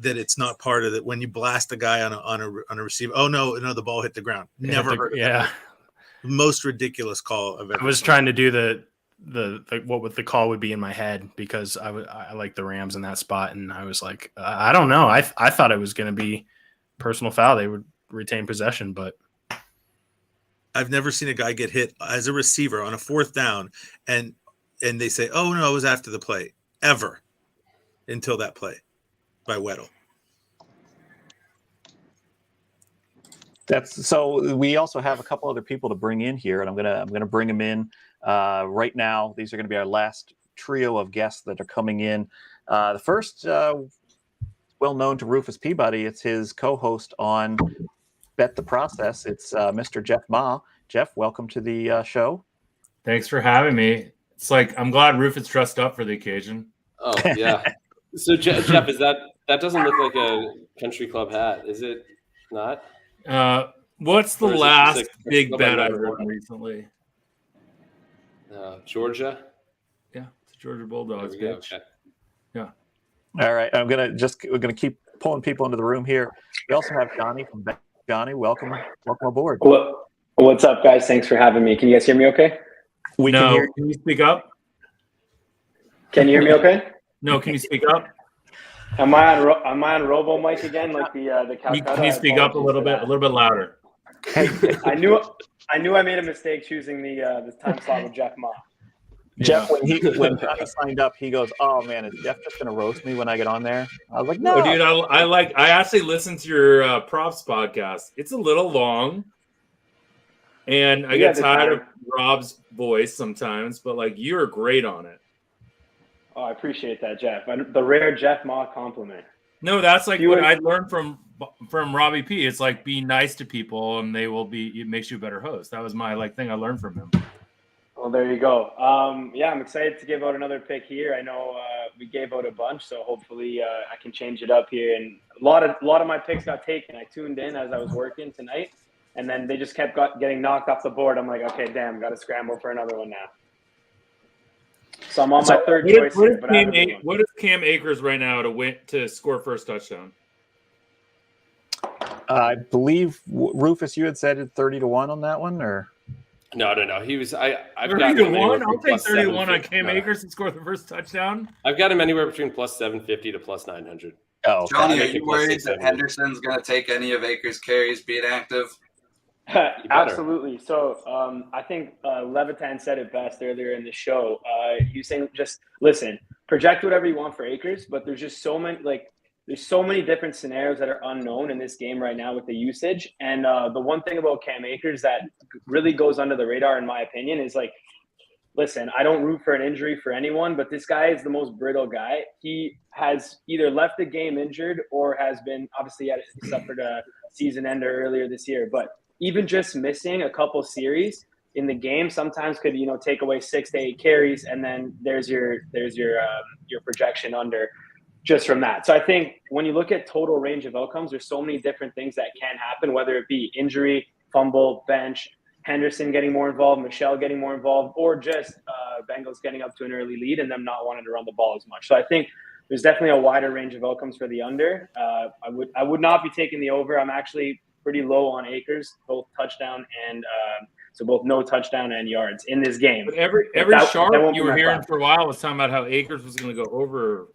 That it's not part of it when you blast a guy on a receiver. Oh no, the ball hit the ground. Never heard. Yeah, most ridiculous call I've ever. I was trying to do the what the call would be in my head, because I like the Rams in that spot, and I was like, I don't know. I thought it was going to be personal foul. They would retain possession, but I've never seen a guy get hit as a receiver on a fourth down, and they say, oh no, it was after the play. Ever. until that play by Weddle. So we also have a couple other people to bring in here, and I'm gonna bring them in right now. These are going to be our last trio of guests that are coming in. The first, well known to Rufus Peabody, it's his co-host on Bet the Process. It's Mr. Jeff Ma. Jeff, welcome to the show. Thanks for having me. It's like I'm glad Rufus dressed up for the occasion. Oh yeah. So Jeff, is that doesn't look like a country club hat, is it not? What's the Or is it last just like big nobody bet I've ever won won? recently? Georgia. Yeah, it's Georgia Bulldogs, There we go, bitch. okay. Yeah. All right, we're gonna keep pulling people into the room here. We also have Johnny from Bet. Johnny, welcome aboard. What's up, guys? Thanks for having me. Can you guys hear me okay? We no, can hear. Can you speak up? Can you hear me okay? No, can you speak up? Am I on Robo mic again, like the Calcutta? Can you speak up a little bit louder? I knew I made a mistake choosing the time slot with Jeff Ma. Jeff, when Johnny signed up, he goes, "Oh man, is Jeff just gonna roast me when I get on there?" I was like, "No, Oh, dude, I actually listened to your props podcast. It's a little long, and I get tired of Rob's voice sometimes, but like you're great on it. Oh, I appreciate that, Jeff. The rare Jeff Ma compliment. No, that's like what I learned from Robbie P. It's like be nice to people, and it makes you a better host. That was my thing I learned from him. Well, there you go. Yeah, I'm excited to give out another pick here. I know we gave out a bunch, so hopefully I can change it up here. And a lot of my picks got taken. I tuned in as I was working tonight, and then they just kept getting knocked off the board. I'm like, okay, damn, got to scramble for another one now. So I'm on my third choice. What is Cam Akers right now to score first touchdown? I believe Rufus, you had said it 30-1 on that one, or No. He was. I've got 30-1. I'll take 30-1 on Cam Akers to score the first touchdown. I've got him anywhere between plus 750 to plus 900. Oh, Johnny, are you worried that Henderson's going to take any of Akers' carries being active? Absolutely. So I think Levitan said it best earlier in the show. He was saying, just listen, project whatever you want for Akers, but there's just there's so many different scenarios that are unknown in this game right now with the usage. And the one thing about Cam Akers that really goes under the radar, in my opinion, is listen, I don't root for an injury for anyone, but this guy is the most brittle guy. He has either left the game injured or has been, obviously, he suffered a season ender earlier this year, but even just missing a couple series in the game sometimes could, take away 6 to 8 carries, and then there's your projection under just from that. So I think when you look at total range of outcomes, there's so many different things that can happen, whether it be injury, fumble, bench, Henderson getting more involved, Michelle getting more involved, or just Bengals getting up to an early lead and them not wanting to run the ball as much. So I think there's definitely a wider range of outcomes for the under. I would not be taking the over. I'm actually pretty low on Akers, both touchdown and so both no touchdown and yards in this game. But every sharp you were hearing for a while was talking about how Akers was going to go over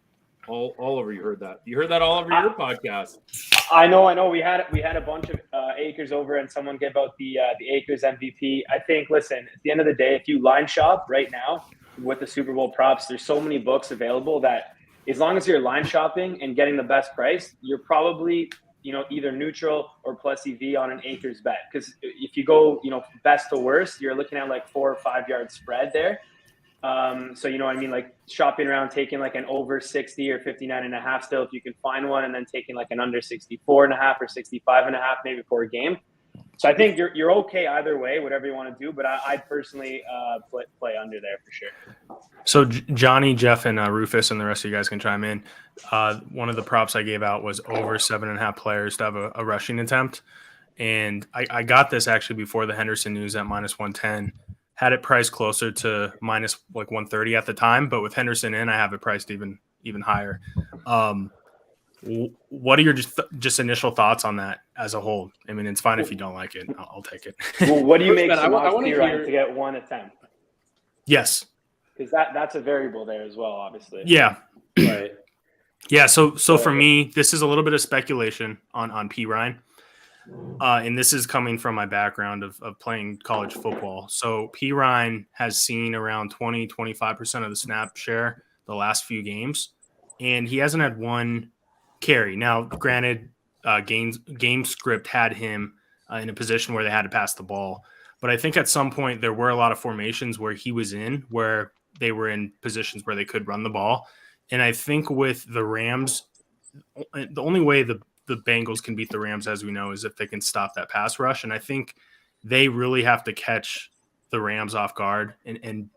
all over. You heard that all over your podcast. I know. We had a bunch of Akers over, and someone gave out the Akers MVP. I think, listen, at the end of the day, if you line shop right now with the Super Bowl props, there's so many books available that as long as you're line shopping and getting the best price, you're probably either neutral or plus EV on an Akers bet. Because if you go, best to worst, you're looking at 4 or 5 yard spread there. So you know what I mean, shopping around, taking an over 60 or 59.5 still, if you can find one, and then taking an under 64.5 or 65.5 maybe for a game. So I think you're okay either way, whatever you want to do. But I'd personally play under there for sure. So Johnny, Jeff, and Rufus, and the rest of you guys can chime in. One of the props I gave out was over 7.5 players to have a rushing attempt. And I got this actually before the Henderson news at minus 110. Had it priced closer to minus 130 at the time, but with Henderson in, I have it priced even higher. What are your just initial thoughts on that as a whole? I mean, it's fine if you don't like it. I'll take it. Well, what do you make I want to get one attempt? Yes. Because that's a variable there as well, obviously. Yeah. Right. Yeah. So for me, this is a little bit of speculation on P. Ryan. And this is coming from my background of playing college football. So P. Ryan has seen around 20-25% of the snap share the last few games. and he hasn't had one carry. Now, granted, game script had him in a position where they had to pass the ball. But I think at some point there were a lot of formations where he was in, where they were in positions where they could run the ball. And I think with the Rams, the only way the Bengals can beat the Rams, as we know, is if they can stop that pass rush. And I think they really have to catch the Rams off guard and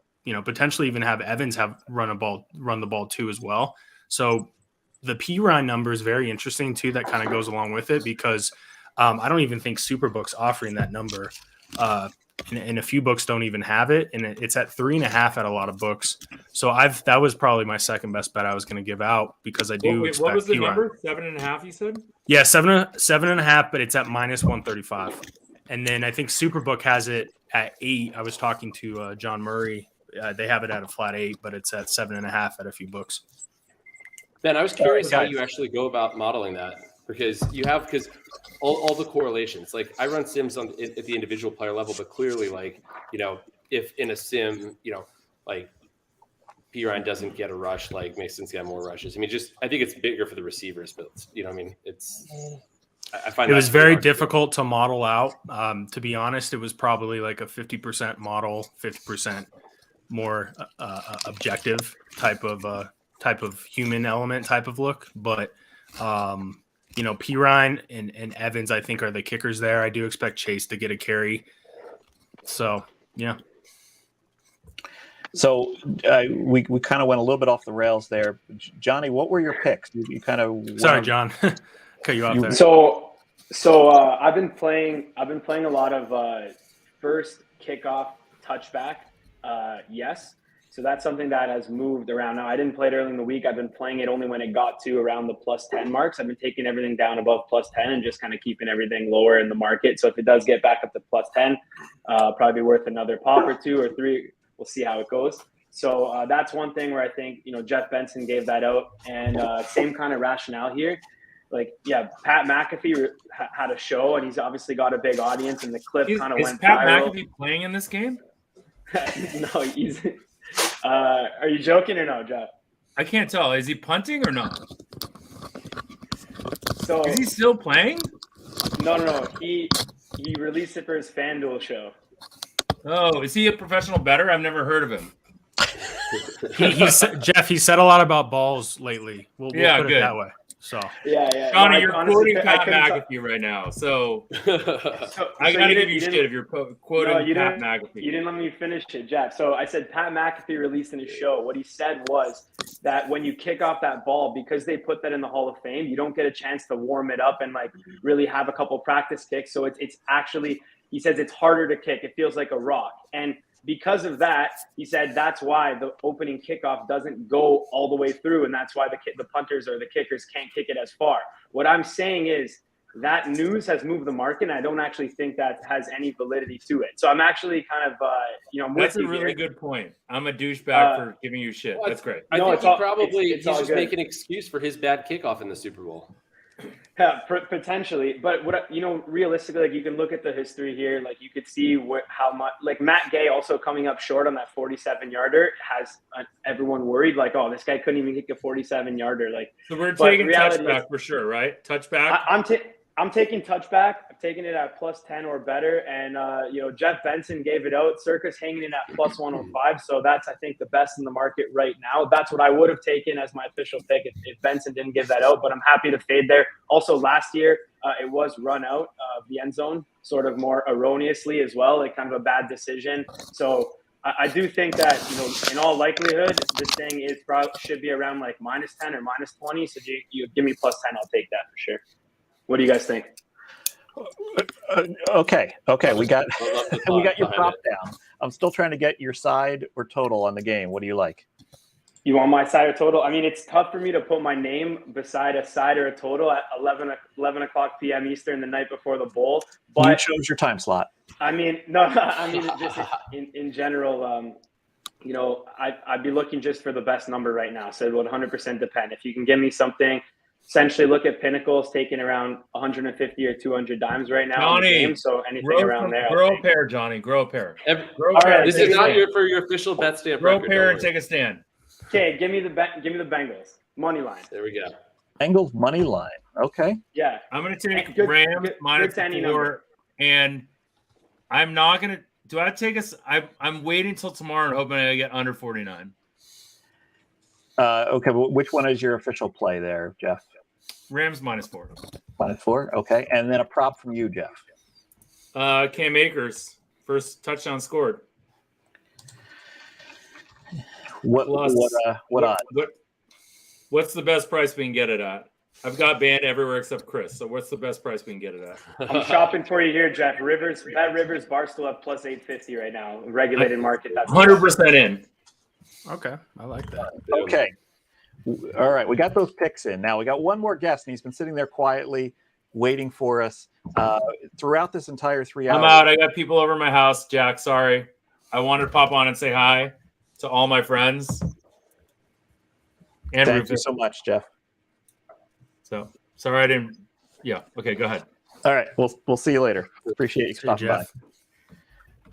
potentially even have Evans run the ball too as well. So the Pirine number is very interesting too. That kind of goes along with it because I don't even think Superbook's offering that number. And a few books don't even have it, and it's at 3.5 at a lot of books. So that was probably my second best bet I was going to give out because I do. What was the number? 7.5? You said? Yeah, 7.5, but it's at -135. And then I think Superbook has it at 8. I was talking to John Murray. They have it at a flat 8, but it's at 7.5 at a few books. Ben, I was curious how you actually go about modeling that. Because all the correlations, like I run sims at the individual player level, but clearly, if in a sim, like Pirine doesn't get a rush, like Mason's got more rushes. I mean, I think it's bigger for the receivers, but I find it was very difficult to model out. To be honest, it was probably like a 50% model, 50% more objective type of human element type of look, but. Pirine and Evans, I think, are the kickers there. I do expect Chase to get a carry. So, yeah. So we kind of went a little bit off the rails there. Johnny, what were your picks? You kind of sorry, John, cut you off there. So I've been playing a lot of first kickoff touchback. Yes. So that's something that has moved around. Now, I didn't play it early in the week. I've been playing it only when it got to around the +10 marks. I've been taking everything down above +10 and just kind of keeping everything lower in the market. So if it does get back up to +10, probably worth another pop or 2 or 3. We'll see how it goes. So that's one thing where I think, Jeff Benson gave that out. And same kind of rationale here. Pat McAfee had a show, and he's obviously got a big audience, and the clip kind of went Pat viral. McAfee playing in this game? No, he's – are you joking or no, Jeff? I can't tell. Is he punting or not? So is he still playing? No. He released it for his FanDuel show. Oh, is he a professional bettor? I've never heard of him. Jeff, he said a lot about balls lately. We'll put it that way. So yeah. Johnny, you're quoting Pat McAfee right now. So I got to give you shit if you're quoting Pat McAfee. You didn't let me finish it, Jeff. So I said Pat McAfee released in his show. What he said was that when you kick off that ball, because they put that in the Hall of Fame, you don't get a chance to warm it up and really have a couple practice kicks. So it's actually, he says it's harder to kick. It feels like a rock. And because of that, he said that's why the opening kickoff doesn't go all the way through, and that's why the punters or the kickers can't kick it as far. What I'm saying is that news has moved the market, and I don't actually think that has any validity to it. So I'm actually kind of, that's a really good point. I'm a douchebag for giving you shit. That's great. I think he's just making an excuse for his bad kickoff in the Super Bowl. Yeah, potentially, but realistically, you can look at the history here. You could see how much. Matt Gay also coming up short on that 47-yarder has everyone worried. Oh, this guy couldn't even kick a 47-yarder. So we're taking touchback for sure, right? Touchback. I'm taking touchback. I'm taking it at +10 or better. And, Jeff Benson gave it out. Circa's hanging in at +105. So that's, I think, the best in the market right now. That's what I would have taken as my official pick if Benson didn't give that out. But I'm happy to fade there. Also, last year, it was run out of the end zone, sort of more erroneously as well, kind of a bad decision. So I do think that, in all likelihood, this thing should be around -10 or -20. So you give me +10, I'll take that for sure. What do you guys think? Okay. We got your prop down. I'm still trying to get your side or total on the game. What do you like? You want my side or total? I mean, it's tough for me to put my name beside a side or a total at 11 o'clock p.m. Eastern the night before the bowl. But you chose your time slot. I mean, no. I mean, just in general, I'd be looking just for the best number right now. So it would 100% depend. If you can give me something. Essentially, look at Pinnacle's taking around 150 or 200 dimes right now in the game. So anything around there. Grow a pair, Johnny. Grow a pair. This is not for your official Betstamp. Grow a pair and take a stand. Okay, give me the Bengals. money line. There we go. Bengals money line. Okay. Yeah. I'm going to take Good- Rams good- minus good Sandy 4, number. and I'm not going to. Do I take us? I'm waiting till tomorrow and hoping I get under 49. Okay. Well, which one is your official play there, Jeff? Rams minus 4. Minus 4. Okay. And then a prop from you, Jeff. Cam Akers, first touchdown scored. What odds? What's the best price we can get it at? I've got banned everywhere except Chris. So what's the best price we can get it at? I'm shopping for you here, Jeff. Bet Rivers Barstool at plus 850 right now. Regulated market. That's 100% in. Okay, I like that. Okay. All right. We got those picks in. Now we got one more guest, and he's been sitting there quietly waiting for us throughout this entire 3 hours. I'm out. I got people over my house, Jack. Sorry. I wanted to pop on and say hi to all my friends. And Thank Rufus. you so much, Jeff. So sorry I didn't. Yeah. Okay. Go ahead. All right. We'll see you later. Appreciate you stopping by.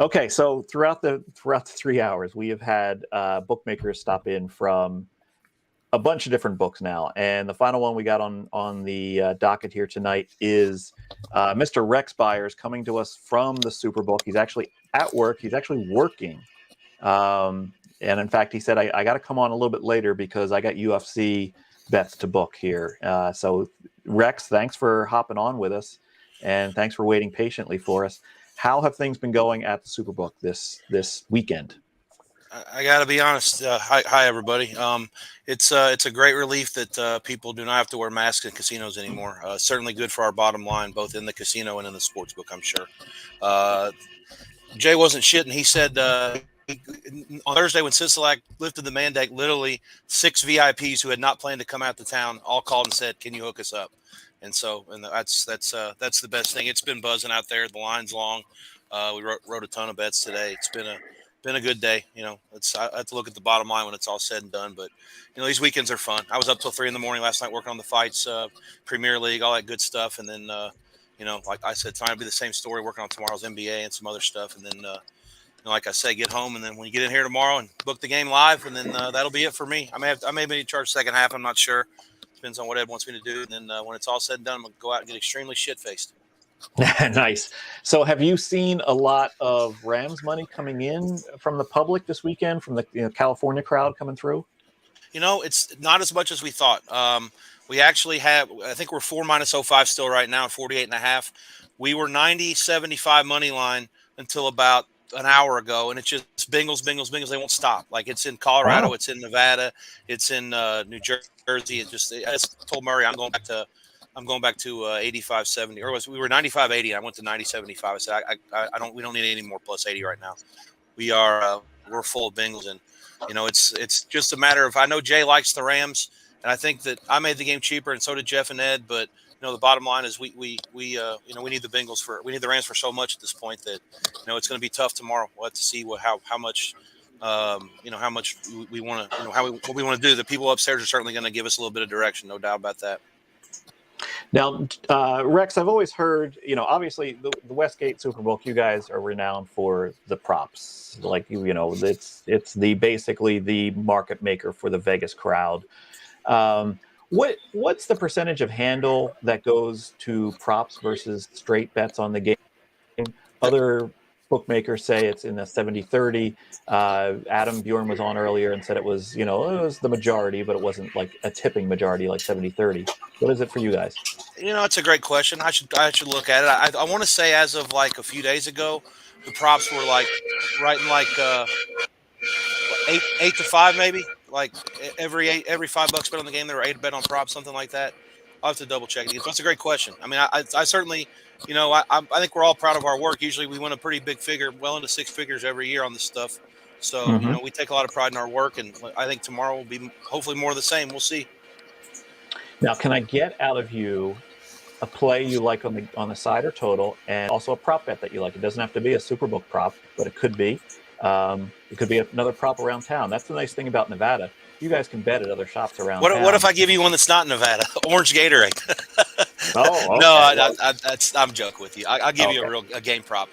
Okay. So throughout the 3 hours, we have had bookmakers stop in from a bunch of different books now, and the final one we got on the docket here tonight is Mr. Rex Beyers coming to us from the Superbook. He's actually at work. He's actually working. And in fact, he said, I got to come on a little bit later because I got UFC bets to book here. So Rex, thanks for hopping on with us, and thanks for waiting patiently for us. How have things been going at the Superbook this weekend? I got to be honest. Hi, everybody. It's a great relief that people do not have to wear masks in casinos anymore. Certainly good for our bottom line, both in the casino and in the sports book, I'm sure. Jay wasn't shitting. He said on Thursday when Spevack lifted the mandate, literally 6 VIPs who had not planned to come out to town all called and said, "Can you hook us up?" And so, that's the best thing. It's been buzzing out there. The line's long. We wrote a ton of bets today. It's been a good day. You know, I have to look at the bottom line when it's all said and done. But you know, these weekends are fun. I was up till 3 a.m. last night working on the fights, Premier League, all that good stuff. And then, you know, like I said, trying to be the same story, working on tomorrow's NBA and some other stuff. And then, you know, like I say, get home. And then when you get in here tomorrow and book the game live, and then that'll be it for me. I may be charged second half. I'm not sure. Depends on what Ed wants me to do. And then when it's all said and done, I'm gonna go out and get extremely shit-faced. Nice. So have you seen a lot of Rams money coming in from the public this weekend, from the California crowd coming through? You know, it's not as much as we thought. We actually have, I think we're 4 minus 05 still right now, 48.5. We were 90-75 money line until about an hour ago, and it's just Bengals. They won't stop. Like, it's in Colorado, It's in Nevada, it's in New Jersey. I just told Murray I'm going back to 85-70, or we were 95-80. I went to 90-75. I said we don't need any more plus 80 right now. We're full of Bengals, and you know it's just a matter of, I know Jay likes the Rams, and I think that I made the game cheaper, and so did Jeff and Ed. But you know, the bottom line is we need the Rams for so much at this point that you know it's going to be tough tomorrow. We'll have to see how much. How much we want to, what we want to do. The people upstairs are certainly going to give us a little bit of direction, no doubt about that. Now, Rex, I've always heard, obviously the Westgate Superbook, you guys are renowned for the props. Like, it's basically the market maker for the Vegas crowd. What's the percentage of handle that goes to props versus straight bets on the game? Other bookmakers say it's in the 70-30. Adam Bjorn was on earlier and said it was, it was the majority, but it wasn't like a tipping majority, like 70-30. What is it for you guys? It's a great question. I should look at it. I want to say as of like a few days ago, the props were like right in like 8 to 5 maybe. Like every $5 bet on the game, there were 8 bet on props, something like that. I'll have to double check it. That's a great question. I mean, I certainly, I think we're all proud of our work. Usually we win a pretty big figure, well into 6 figures every year on this stuff. So, we take a lot of pride in our work, and I think tomorrow will be hopefully more of the same. We'll see. Now, can I get out of you a play you like on the side or total, and also a prop bet that you like? It doesn't have to be a Superbook prop, but it could be. It could be another prop around town. That's the nice thing about Nevada. You guys can bet at other shops around town. What if I give you one that's not Nevada? Orange Gatorade. Oh, okay. No, I'm joking with you. I'll give you a game prop.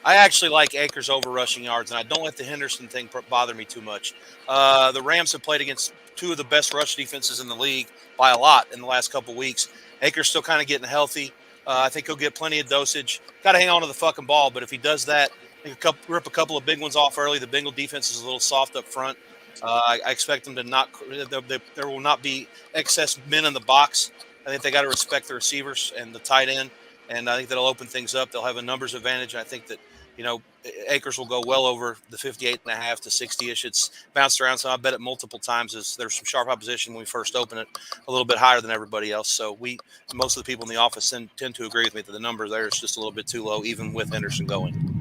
I actually like Akers over rushing yards, and I don't let the Henderson thing bother me too much. The Rams have played against two of the best rush defenses in the league by a lot in the last couple weeks. Akers still kind of getting healthy. I think he'll get plenty of dosage. Got to hang on to the fucking ball, but if he does that, rip a couple of big ones off early. The Bengal defense is a little soft up front. I expect them to not. There will not be excess men in the box. I think they got to respect the receivers and the tight end, and I think that'll open things up. They'll have a numbers advantage. And I think that Akers will go well over the 58.5 to 60-ish. It's bounced around, so I bet it multiple times. As there's some sharp opposition when we first open it, a little bit higher than everybody else. So most of the people in the office tend to agree with me that the number there is just a little bit too low, even with Henderson going.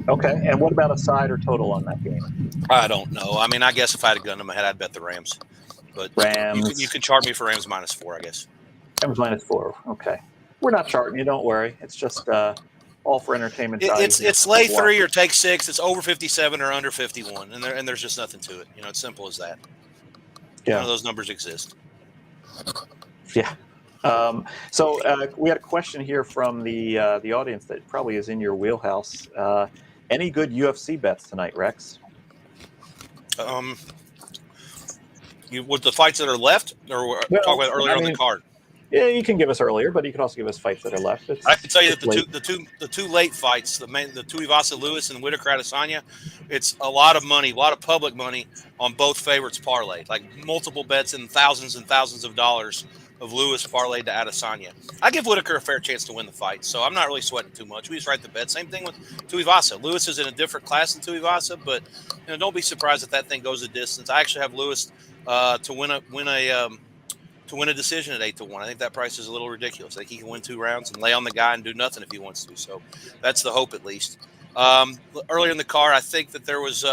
Okay, and what about a side or total on that game? I don't know. I mean, I guess if I had a gun in my head, I'd bet the Rams. But Rams. You can charge me for Rams -4, I guess. Rams -4. Okay, we're not charting you. Don't worry. It's just all for entertainment. It's lay 3 or take 6. It's over 57 or under 51, and there's just nothing to it. It's simple as that. Yeah, none of those numbers exist. Yeah. So we had a question here from the audience that probably is in your wheelhouse. Any good UFC bets tonight, Rex? With the fights that are left, or talk about earlier on the card? Yeah, you can give us earlier, but you can also give us fights that are left. I can tell you that the two late fights, the Tuivasa Lewis and Whitaker Adesanya, it's a lot of money, a lot of public money on both favorites parlayed, like multiple bets and thousands of dollars of Lewis parlayed to Adesanya. I give Whitaker a fair chance to win the fight, so I'm not really sweating too much. We just write the bet. Same thing with Tuivasa. Lewis is in a different class than Tuivasa, but don't be surprised if that thing goes a distance. I actually have Lewis to win a decision at 8-1. I think that price is a little ridiculous. I think he can win 2 rounds and lay on the guy and do nothing if he wants to. So that's the hope, at least. Earlier in the card, I think that there was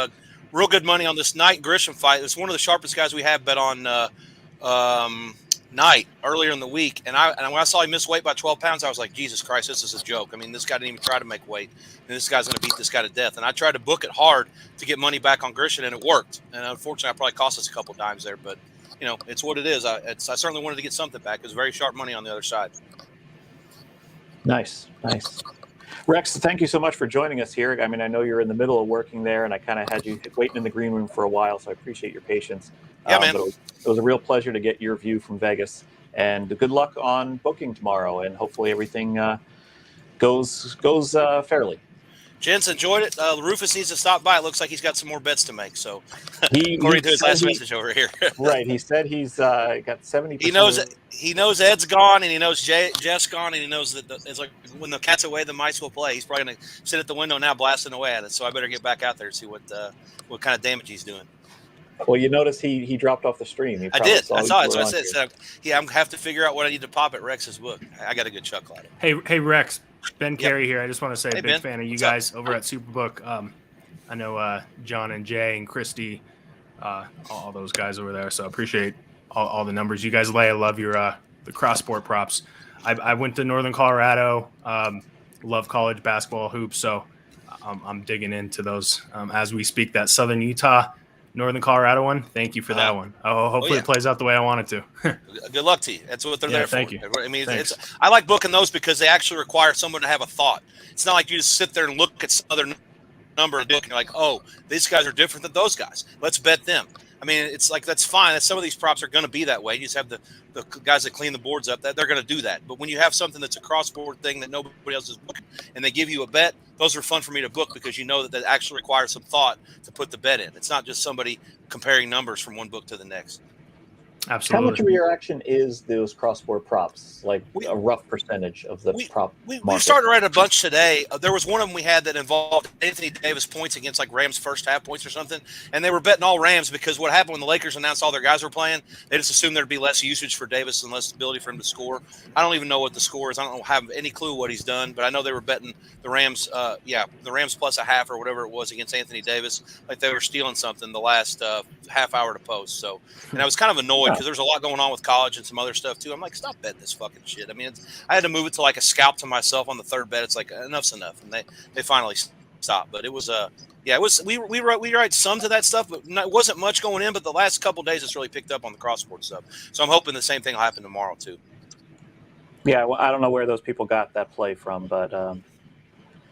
real good money on this Knight Grisham fight. It's one of the sharpest guys we have bet on Knight earlier in the week. And when I saw he miss weight by 12 pounds, I was like, Jesus Christ, this is a joke. I mean, this guy didn't even try to make weight. And this guy's going to beat this guy to death. And I tried to book it hard to get money back on Grisham, and it worked. And unfortunately, I probably cost us a couple dimes there, but it's what it is. I certainly wanted to get something back. It was very sharp money on the other side. Nice. Rex, thank you so much for joining us here. I mean, I know you're in the middle of working there, and I kind of had you waiting in the green room for a while, so I appreciate your patience. Yeah, man. But it was a real pleasure to get your view from Vegas, and good luck on booking tomorrow, and hopefully everything goes fairly. Gents, enjoyed it. Rufus needs to stop by. It looks like he's got some more bets to make. So, according to his last message over here, right? He said he's got 70%. He knows Ed's gone, and he knows Jeff's gone, and he knows that it's like when the cat's away, the mice will play. He's probably going to sit at the window now, blasting away at it. So I better get back out there and see what kind of damage he's doing. Well, you notice he dropped off the stream. I did. I saw it. So I said, I'm going to have to figure out what I need to pop at Rex's book. I got a good chuckle at it. Hey, Rex. Ben Cary here. I just want to say, big Ben. fan of you What's guys up? over at Superbook. I know John and Jay and Christy, all those guys over there. So I appreciate all the numbers you guys lay. I love your the cross sport props. I went to Northern Colorado. Love college basketball hoops. So I'm digging into those as we speak. That Southern Utah, Northern Colorado one. Thank you for that one. Hopefully it plays out the way I want it to. Good luck to you. That's what they're there for. Thank you. I mean, Thanks. I like booking those because they actually require someone to have a thought. It's not like you just sit there and look at some other number and you're like, oh, these guys are different than those guys. Let's bet them. I mean, it's like, that's fine. Some of these props are going to be that way. You just have the guys that clean the boards up, that they're going to do that. But when you have something that's a cross-board thing that nobody else is booking and they give you a bet, those are fun for me to book because you know that actually requires some thought to put the bet in. It's not just somebody comparing numbers from one book to the next. Absolutely. How much of your action is those cross-board props? Like a rough percentage of the prop We market? started to write a bunch today. There was one of them we had that involved Anthony Davis points against like Rams first half points or something, and they were betting all Rams because what happened when the Lakers announced all their guys were playing, they just assumed there'd be less usage for Davis and less ability for him to score. I don't even know what the score is. I don't have any clue what he's done, but I know they were betting the Rams, the Rams plus a half or whatever it was against Anthony Davis, like they were stealing something the last half hour to post. So, and I was kind of annoyed because there's a lot going on with college and some other stuff too. I'm like, stop betting this fucking shit. I mean, I had to move it to like a scalp to myself on the third bet. It's like enough's enough, and they finally stopped. But it was it was we write some to that stuff, but it wasn't much going in. But the last couple of days, it's really picked up on the cross-board stuff. So I'm hoping the same thing will happen tomorrow too. Yeah, well, I don't know where those people got that play from, but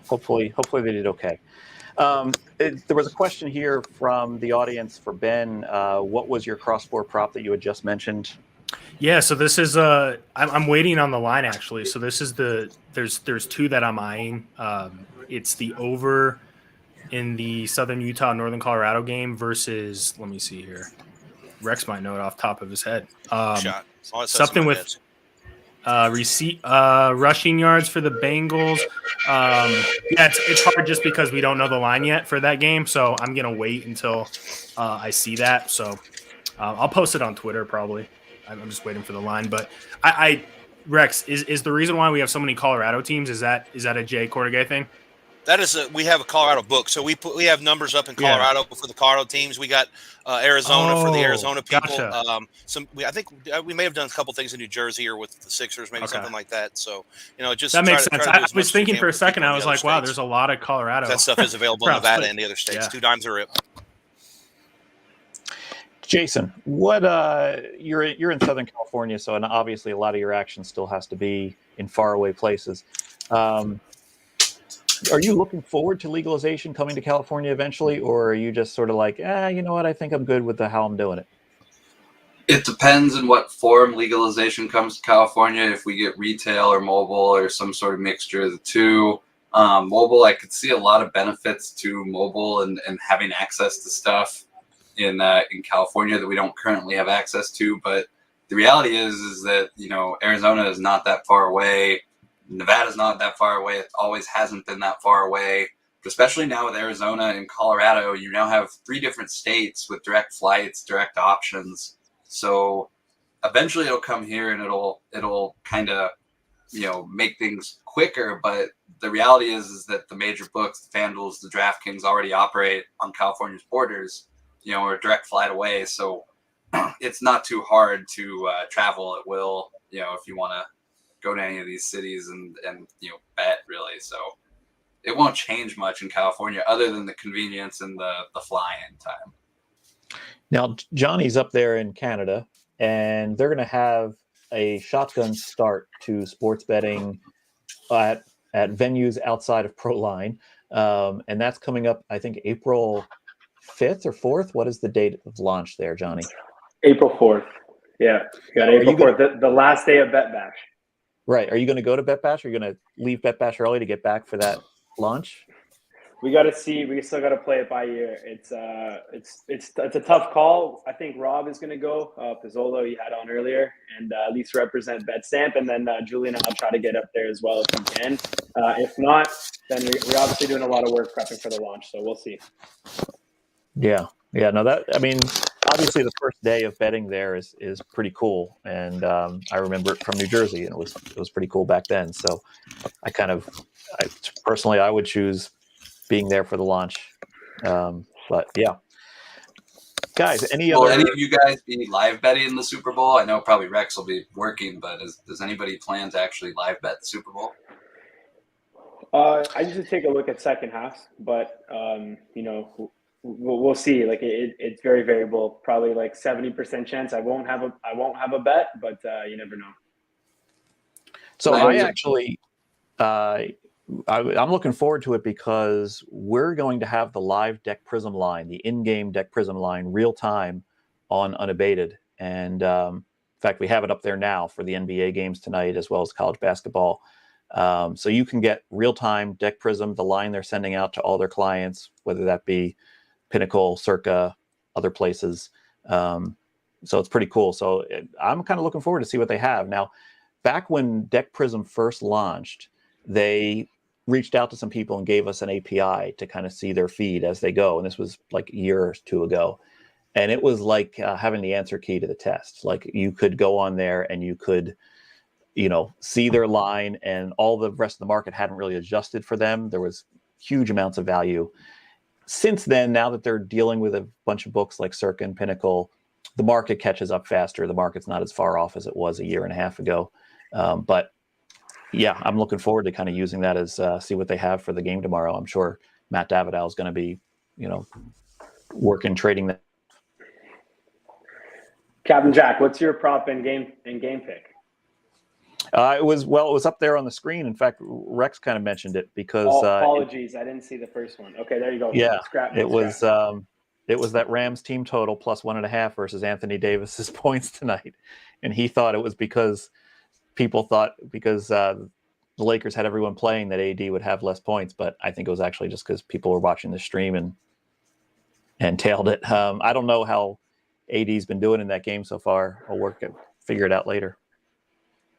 hopefully they did okay. There was a question here from the audience for Ben. What was your cross-board prop that you had just mentioned? Yeah, so this is I'm waiting on the line actually. So this is there's two that I'm eyeing. It's the over in the Southern Utah Northern Colorado game versus, let me see here. Rex might know it off the top of his head. Shot. Something with rushing yards for the Bengals. Yeah, it's hard just because we don't know the line yet for that game. So I'm gonna wait until I see that. So I'll post it on Twitter probably. I'm just waiting for the line. But Rex, is the reason why we have so many Colorado teams, is that a Jay Cordigay thing? That is we have a Colorado book, so we have numbers up in Colorado for the Colorado teams. We got Arizona for the Arizona people. Gotcha. I think we may have done a couple things in New Jersey or with the Sixers, maybe something like that. So just that makes sense. I was as thinking for a second, I was like, wow, there's a lot of Colorado. That stuff is available in Nevada and the other states. 2 dimes a rip. Jason, what you're in Southern California, so and obviously a lot of your action still has to be in faraway places. Are you looking forward to legalization coming to California eventually, or are you just sort of like, you know what, I think I'm good with how I'm doing it? It depends in what form legalization comes to California. If we get retail or mobile or some sort of mixture of the two. Mobile, I could see a lot of benefits to mobile and having access to stuff in California that we don't currently have access to. But the reality is that, Arizona is not that far away. Nevada's not that far away. It always hasn't been that far away. Especially now with Arizona and Colorado, you now have 3 different states with direct flights, direct options. So eventually it'll come here and it'll kind of, make things quicker. But the reality is that the major books, the FanDuels, the DraftKings already operate on California's borders, or a direct flight away. So it's not too hard to travel at will, if you want to go to any of these cities and bet really. So it won't change much in California other than the convenience and the fly-in time. Now, Johnny's up there in Canada, and they're going to have a shotgun start to sports betting at venues outside of ProLine. And that's coming up, I think, April 5th or 4th. What is the date of launch there, Johnny? April 4th. Yeah, got April 4th, the last day of Bet Bash. Right. Are you going to go to Bet Bash? Or are you going to leave Bet Bash early to get back for that launch? We got to see. We still got to play it by ear. It's a tough call. I think Rob is going to go. Pizzola, you had on earlier, and at least represent Betstamp, and then Julian, I'll try to get up there as well if we can. If not, then we're obviously doing a lot of work prepping for the launch. So we'll see. Yeah. No, obviously the first day of betting there is pretty cool, and I remember it from New Jersey, and it was pretty cool back then. So I personally would choose being there for the launch. But yeah, guys, Will any of you guys be live betting the Super Bowl? I know probably Rex will be working, but does anybody plan to actually live bet the Super Bowl? I usually take a look at second half, but we'll see. Like it's very variable. Probably like 70% chance I won't have a bet, but you never know. So I actually, I'm looking forward to it because we're going to have the live Deck Prism line, the in-game Deck Prism line, real time on Unabated, and in fact we have it up there now for the NBA games tonight as well as college basketball. So you can get real time Deck Prism, the line they're sending out to all their clients, whether that be Pinnacle, Circa, other places. So it's pretty cool. So I'm kind of looking forward to see what they have. Now, back when Deck Prism first launched, they reached out to some people and gave us an API to kind of see their feed as they go. And this was like a year or 2 ago. And it was like having the answer key to the test. Like you could go on there and you could, see their line, and all the rest of the market hadn't really adjusted for them. There was huge amounts of value. Since then, now that they're dealing with a bunch of books like Circa and Pinnacle, the market catches up faster. The market's not as far off as it was a year and a half ago. But yeah, I'm looking forward to kind of using that as see what they have for the game tomorrow. I'm sure Matt Davidow is going to be, working, trading that. Captain Jack, what's your prop and game pick? It was up there on the screen. In fact, Rex kind of mentioned it because apologies, I didn't see the first one. Okay, there you go. Yeah, Scrap it was that Rams team total plus 1.5 versus Anthony Davis's points tonight, and he thought it was because people thought the Lakers had everyone playing that AD would have less points, but I think it was actually just because people were watching the stream and tailed it. I don't know how AD's been doing in that game so far. I'll figure it out later.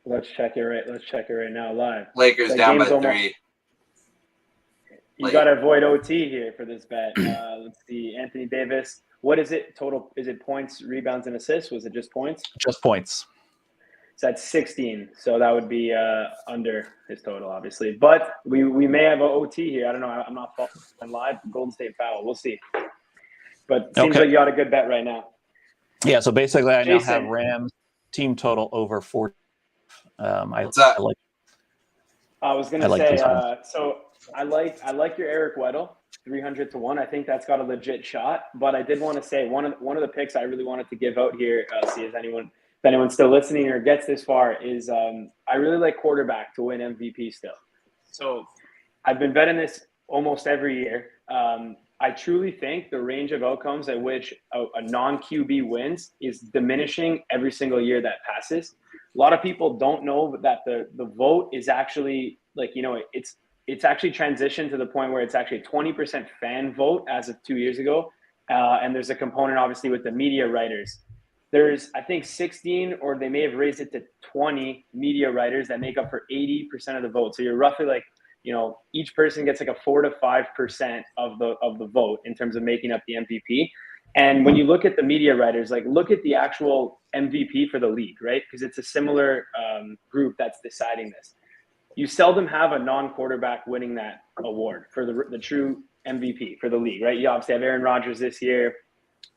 Let's check it right now live. Lakers down by 3. You got to avoid OT here for this bet. Let's see. Anthony Davis. What is it total? Is it points, rebounds, and assists? Was it just points? Just points. So that's 16. So that would be under his total, obviously. But we may have an OT here. I don't know. I'm not following live. Golden State foul. We'll see. But seems like you got a good bet right now. Yeah. So basically, I now Jason. have Rams team total over 4. What's that? I was gonna say. So I like your Eric Weddle 300 to 1. I think that's got a legit shot. But I did want to say one of the picks I really wanted to give out here. See if anyone's still listening or gets this far is I really like quarterback to win MVP still. So I've been betting this almost every year. I truly think the range of outcomes at which a non-QB wins is diminishing every single year that passes. A lot of people don't know that the vote is actually it's actually transitioned to the point where it's actually a 20% fan vote as of 2 years ago. And there's a component obviously with the media writers. There's, I think, 16, or they may have raised it to 20 media writers that make up for 80% of the vote. So you're roughly each person gets like a 4 to 5% of the vote in terms of making up the MVP. And when you look at the media writers, look at the actual MVP for the league, right? Because it's a similar group that's deciding this. You seldom have a non-quarterback winning that award for the true MVP for the league, right? You obviously have Aaron Rodgers this year.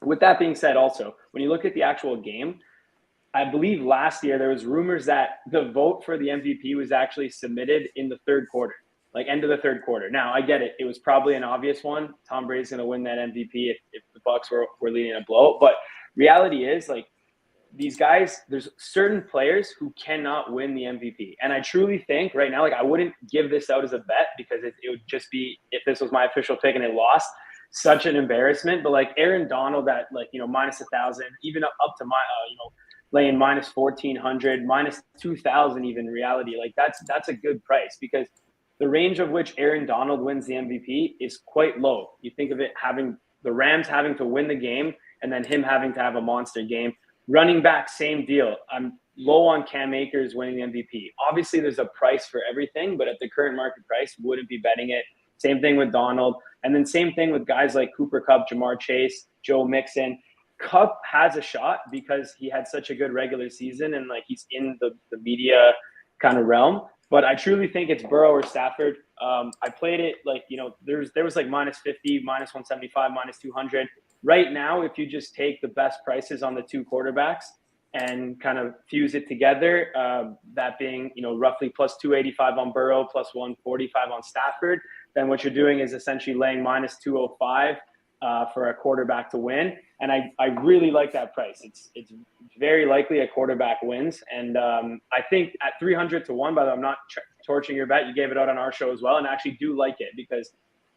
With that being said, also, when you look at the actual game, I believe last year there was rumors that the vote for the MVP was actually submitted in the third quarter, end of the third quarter. Now, I get it. It was probably an obvious one. Tom Brady's going to win that MVP if the Bucs were leading a blow. But reality is, these guys, there's certain players who cannot win the MVP. And I truly think right now, I wouldn't give this out as a bet because it would just be, if this was my official pick and it lost, such an embarrassment. But Aaron Donald at minus 1,000, even up to my laying minus 1,400, minus 2,000 even reality, that's a good price because the range of which Aaron Donald wins the MVP is quite low. You think of it having the Rams having to win the game and then him having to have a monster game. Running back, same deal. I'm low on Cam Akers winning the MVP. Obviously, there's a price for everything, but at the current market price, wouldn't be betting it. Same thing with Donald. And then same thing with guys like Cooper Kupp, Jamar Chase, Joe Mixon. Kupp has a shot because he had such a good regular season and he's in the media kind of realm. But I truly think it's Burrow or Stafford. I played it there was minus 50, minus 175, minus 200. Right now, if you just take the best prices on the two quarterbacks and kind of fuse it together, that being roughly plus 285 on Burrow, plus 145 on Stafford, then what you're doing is essentially laying minus 205 for a quarterback to win. And I really like that price. It's very likely a quarterback wins. And I think at 300 to 1, by the way, I'm not torching your bet. You gave it out on our show as well, and I actually do like it because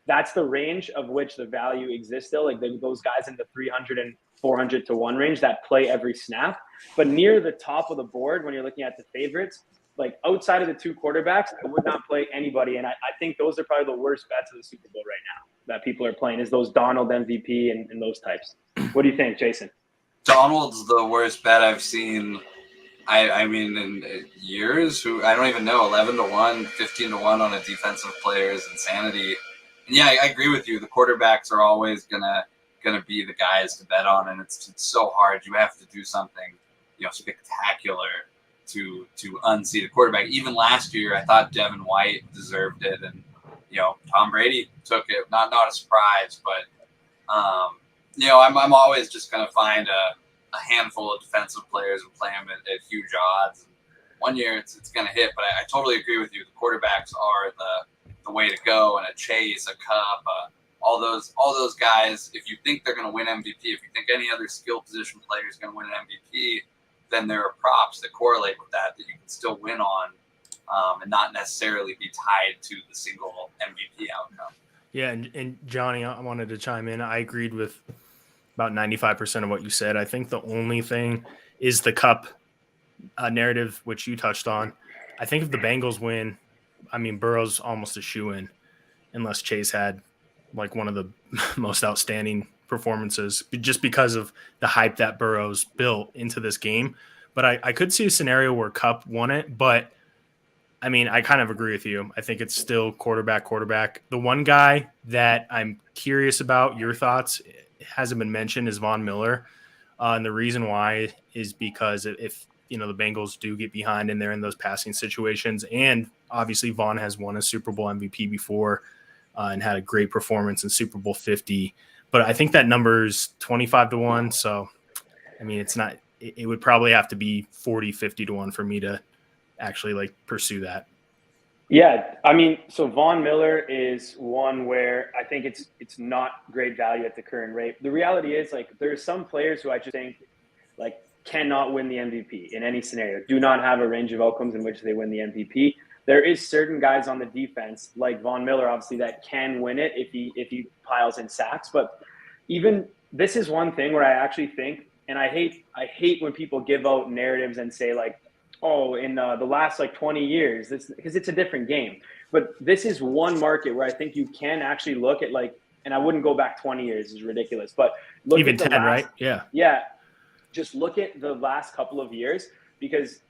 that's the range of which the value exists still. Those guys in the 300 and 400 to 1 range that play every snap. But near the top of the board, when you're looking at the favorites, outside of the two quarterbacks, I would not play anybody. And I think those are probably the worst bets of the Super Bowl right now that people are playing is those Donald MVP and those types. What do you think, Jason? Donald's the worst bet I've seen. I mean, in years. Who I don't even know. 11 to 1, 15 to 1 on a defensive player is insanity. And yeah, I agree with you. The quarterbacks are always gonna be the guys to bet on, and it's so hard. You have to do something, spectacular to unseat a quarterback. Even last year, I thought Devin White deserved it, and Tom Brady took it. Not a surprise, but I'm always just gonna find a handful of defensive players and play them at huge odds. One year it's gonna hit, but I totally agree with you. The quarterbacks are the way to go, and a Chase, a Cup, all those guys. If you think they're gonna win MVP, if you think any other skill position player is gonna win an MVP, then there are props that correlate with that you can still win on, and not necessarily be tied to the single MVP outcome. Yeah, and Johnny, I wanted to chime in. I agreed with about 95% of what you said. I think the only thing is the Cup narrative, which you touched on. I think if the Bengals win, I mean, Burrow's almost a shoo-in, unless Chase had like one of the most outstanding performances, just because of the hype that Burrow's built into this game. But I could see a scenario where Cup won it, but I mean, I kind of agree with you. I think it's still quarterback. The one guy that I'm curious about your thoughts, hasn't been mentioned, is Von Miller. And the reason why is because if the Bengals do get behind and they're in those passing situations, and obviously Von has won a Super Bowl MVP before and had a great performance in Super Bowl 50. But I think that number is 25-1. So, I mean, it would probably have to be 40-50-1 for me to actually pursue that. Yeah, I mean, so Von Miller is one where I think it's not great value at the current rate. The reality is there's some players who I just think cannot win the MVP in any scenario, do not have a range of outcomes in which they win the MVP. There is certain guys on the defense like Von Miller, obviously, that can win it if he piles in sacks. But even this is one thing where I actually think, and I hate when people give out narratives and say in the last 20 years, because it's a different game. But this is one market where I think you can actually look at and I wouldn't go back 20 years, is ridiculous. But look even at the 10, last, right? Yeah. Yeah. Just look at the last couple of years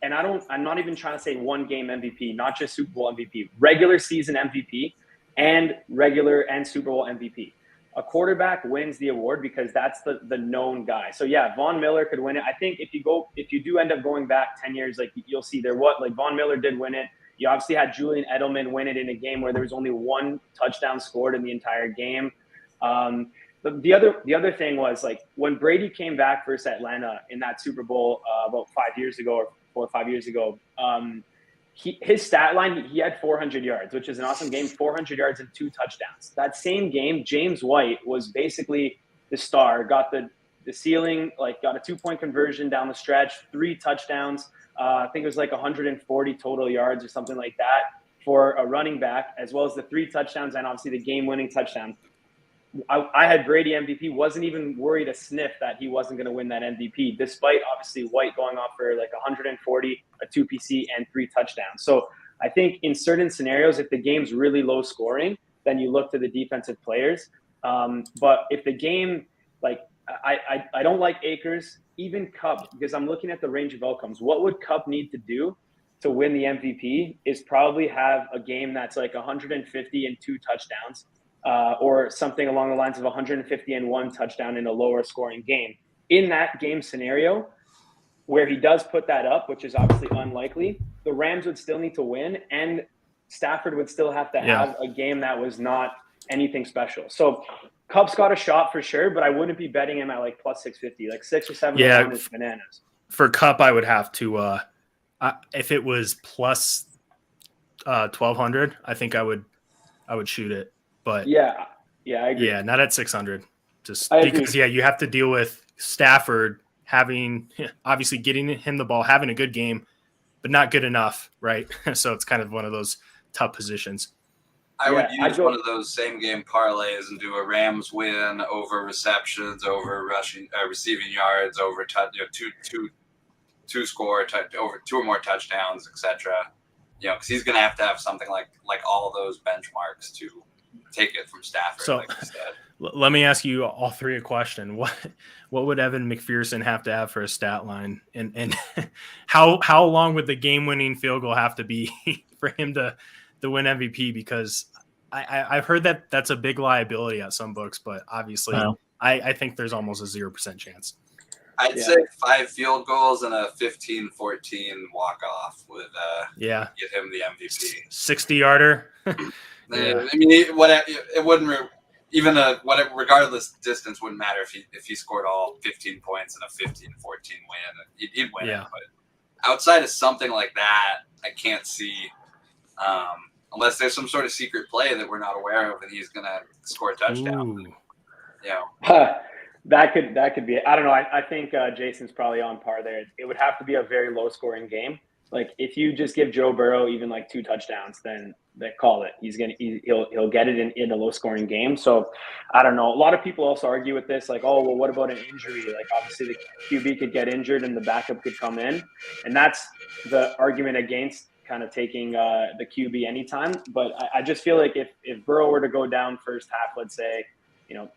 I'm not even trying to say one game MVP, not just Super Bowl MVP, regular season MVP and regular and Super Bowl MVP. A quarterback wins the award because that's the known guy. So yeah, Von Miller could win it. I think if you do end up going back 10 years, you'll see Von Miller did win it. You obviously had Julian Edelman win it in a game where there was only one touchdown scored in the entire game. The other thing was when Brady came back versus Atlanta in that Super Bowl about 5 years ago or 4 or 5 years ago, his stat line, he had 400 yards, which is an awesome game, 400 yards and 2 touchdowns. That same game, James White was basically the star, got the ceiling, got a 2-point conversion down the stretch, 3 touchdowns. I think it was 140 total yards or something like that for a running back, as well as the 3 touchdowns and obviously the game-winning touchdown. I had Brady MVP, wasn't even worried a sniff that he wasn't going to win that MVP, despite obviously White going off for 140, a 2 PC, and 3 touchdowns. So I think in certain scenarios, if the game's really low scoring, then you look to the defensive players. But if the game, I don't like Akers, even Cup, because I'm looking at the range of outcomes. What would Cup need to do to win the MVP is probably have a game that's 150 and 2 touchdowns. Or something along the lines of 150 and 1 touchdown in a lower scoring game. In that game scenario, where he does put that up, which is obviously unlikely, the Rams would still need to win, and Stafford would still have to have a game that was not anything special. So Cup's got a shot for sure, but I wouldn't be betting him at plus 650, 6 or 7 is bananas. For Cup, I would have to if it was plus 1,200, I think I would shoot it. But yeah, I agree. Yeah, not at 600. Just because you have to deal with Stafford having obviously getting him the ball, having a good game, but not good enough, right? So it's kind of one of those tough positions. I would use one of those same game parlays and do a Rams win over receptions, over receiving yards, over two score, over 2 or more touchdowns, etc. Because he's going to have something like all those benchmarks to take it from Stafford. So let me ask you all 3 a question. What would Evan McPherson have to have for a stat line? And how long would the game-winning field goal have to be for him to win MVP? Because I've heard that that's a big liability at some books, but obviously I think there's almost a 0% chance. I'd say 5 field goals and a 15-14 walk-off would get him the MVP. 60-yarder. I mean, it wouldn't regardless distance wouldn't matter if he scored all 15 points in a 15-14 win. He'd win it. But outside of something like that, I can't see unless there's some sort of secret play that we're not aware of and he's going to score a touchdown. That could be it. I don't know. I think Jason's probably on par there. It would have to be a very low scoring game. Like if you just give Joe Burrow even like 2 touchdowns, then call it. He'll get it in a low scoring game. So I don't know. A lot of people also argue with this, like, oh well, what about an injury? Like obviously the QB could get injured and the backup could come in, and that's the argument against kind of taking the QB anytime. But I just feel like if Burrow were to go down first half, let's say,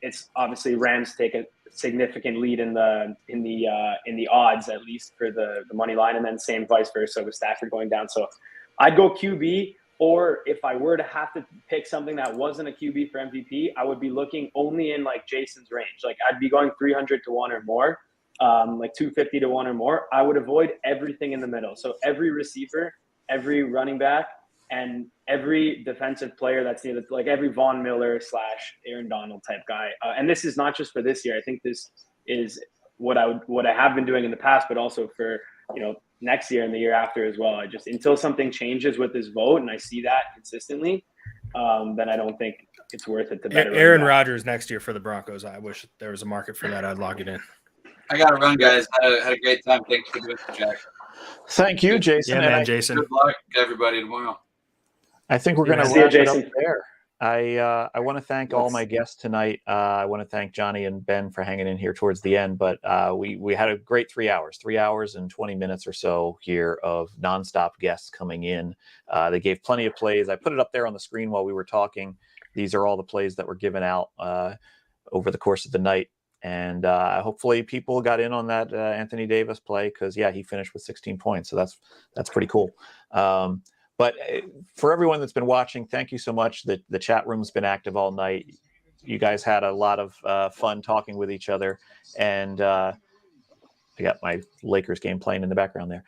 it's obviously Rams take a significant lead in the odds, at least for the money line, and then same vice versa with Stafford going down. So I'd go QB, or if I were to have to pick something that wasn't a QB for MVP, I would be looking only in like Jason's range. Like I'd be going 300 to 1 or more, like 250 to 1 or more. I would avoid everything in the middle. So every receiver, every running back, and every defensive player that's near like every Von Miller / Aaron Donald type guy. And this is not just for this year. I think this is what I have been doing in the past, but also for, next year and the year after as well. I just, until something changes with this vote and I see that consistently, then I don't think it's worth it to bet. Aaron Rodgers next year for the Broncos. I wish there was a market for that. I'd log it in. I got to run, guys. Had a great time. Thanks for doing it, Jack. Thank you, Jason. Yeah, man, Jason. Good luck, everybody, tomorrow. I think we're going to wrap it up there. I want to thank all my guests tonight. I want to thank Johnny and Ben for hanging in here towards the end. But we had a great 3 hours and 20 minutes or so here of nonstop guests coming in. They gave plenty of plays. I put it up there on the screen while we were talking. These are all the plays that were given out over the course of the night. And hopefully people got in on that Anthony Davis play because, he finished with 16 points. So that's pretty cool. But for everyone that's been watching, thank you so much. The chat room's been active all night. You guys had a lot of fun talking with each other. And I got my Lakers game playing in the background there.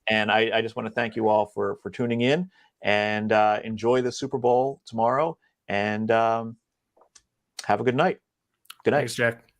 And I just want to thank you all for tuning in and enjoy the Super Bowl tomorrow. And have a good night. Good night. Thanks, Jack.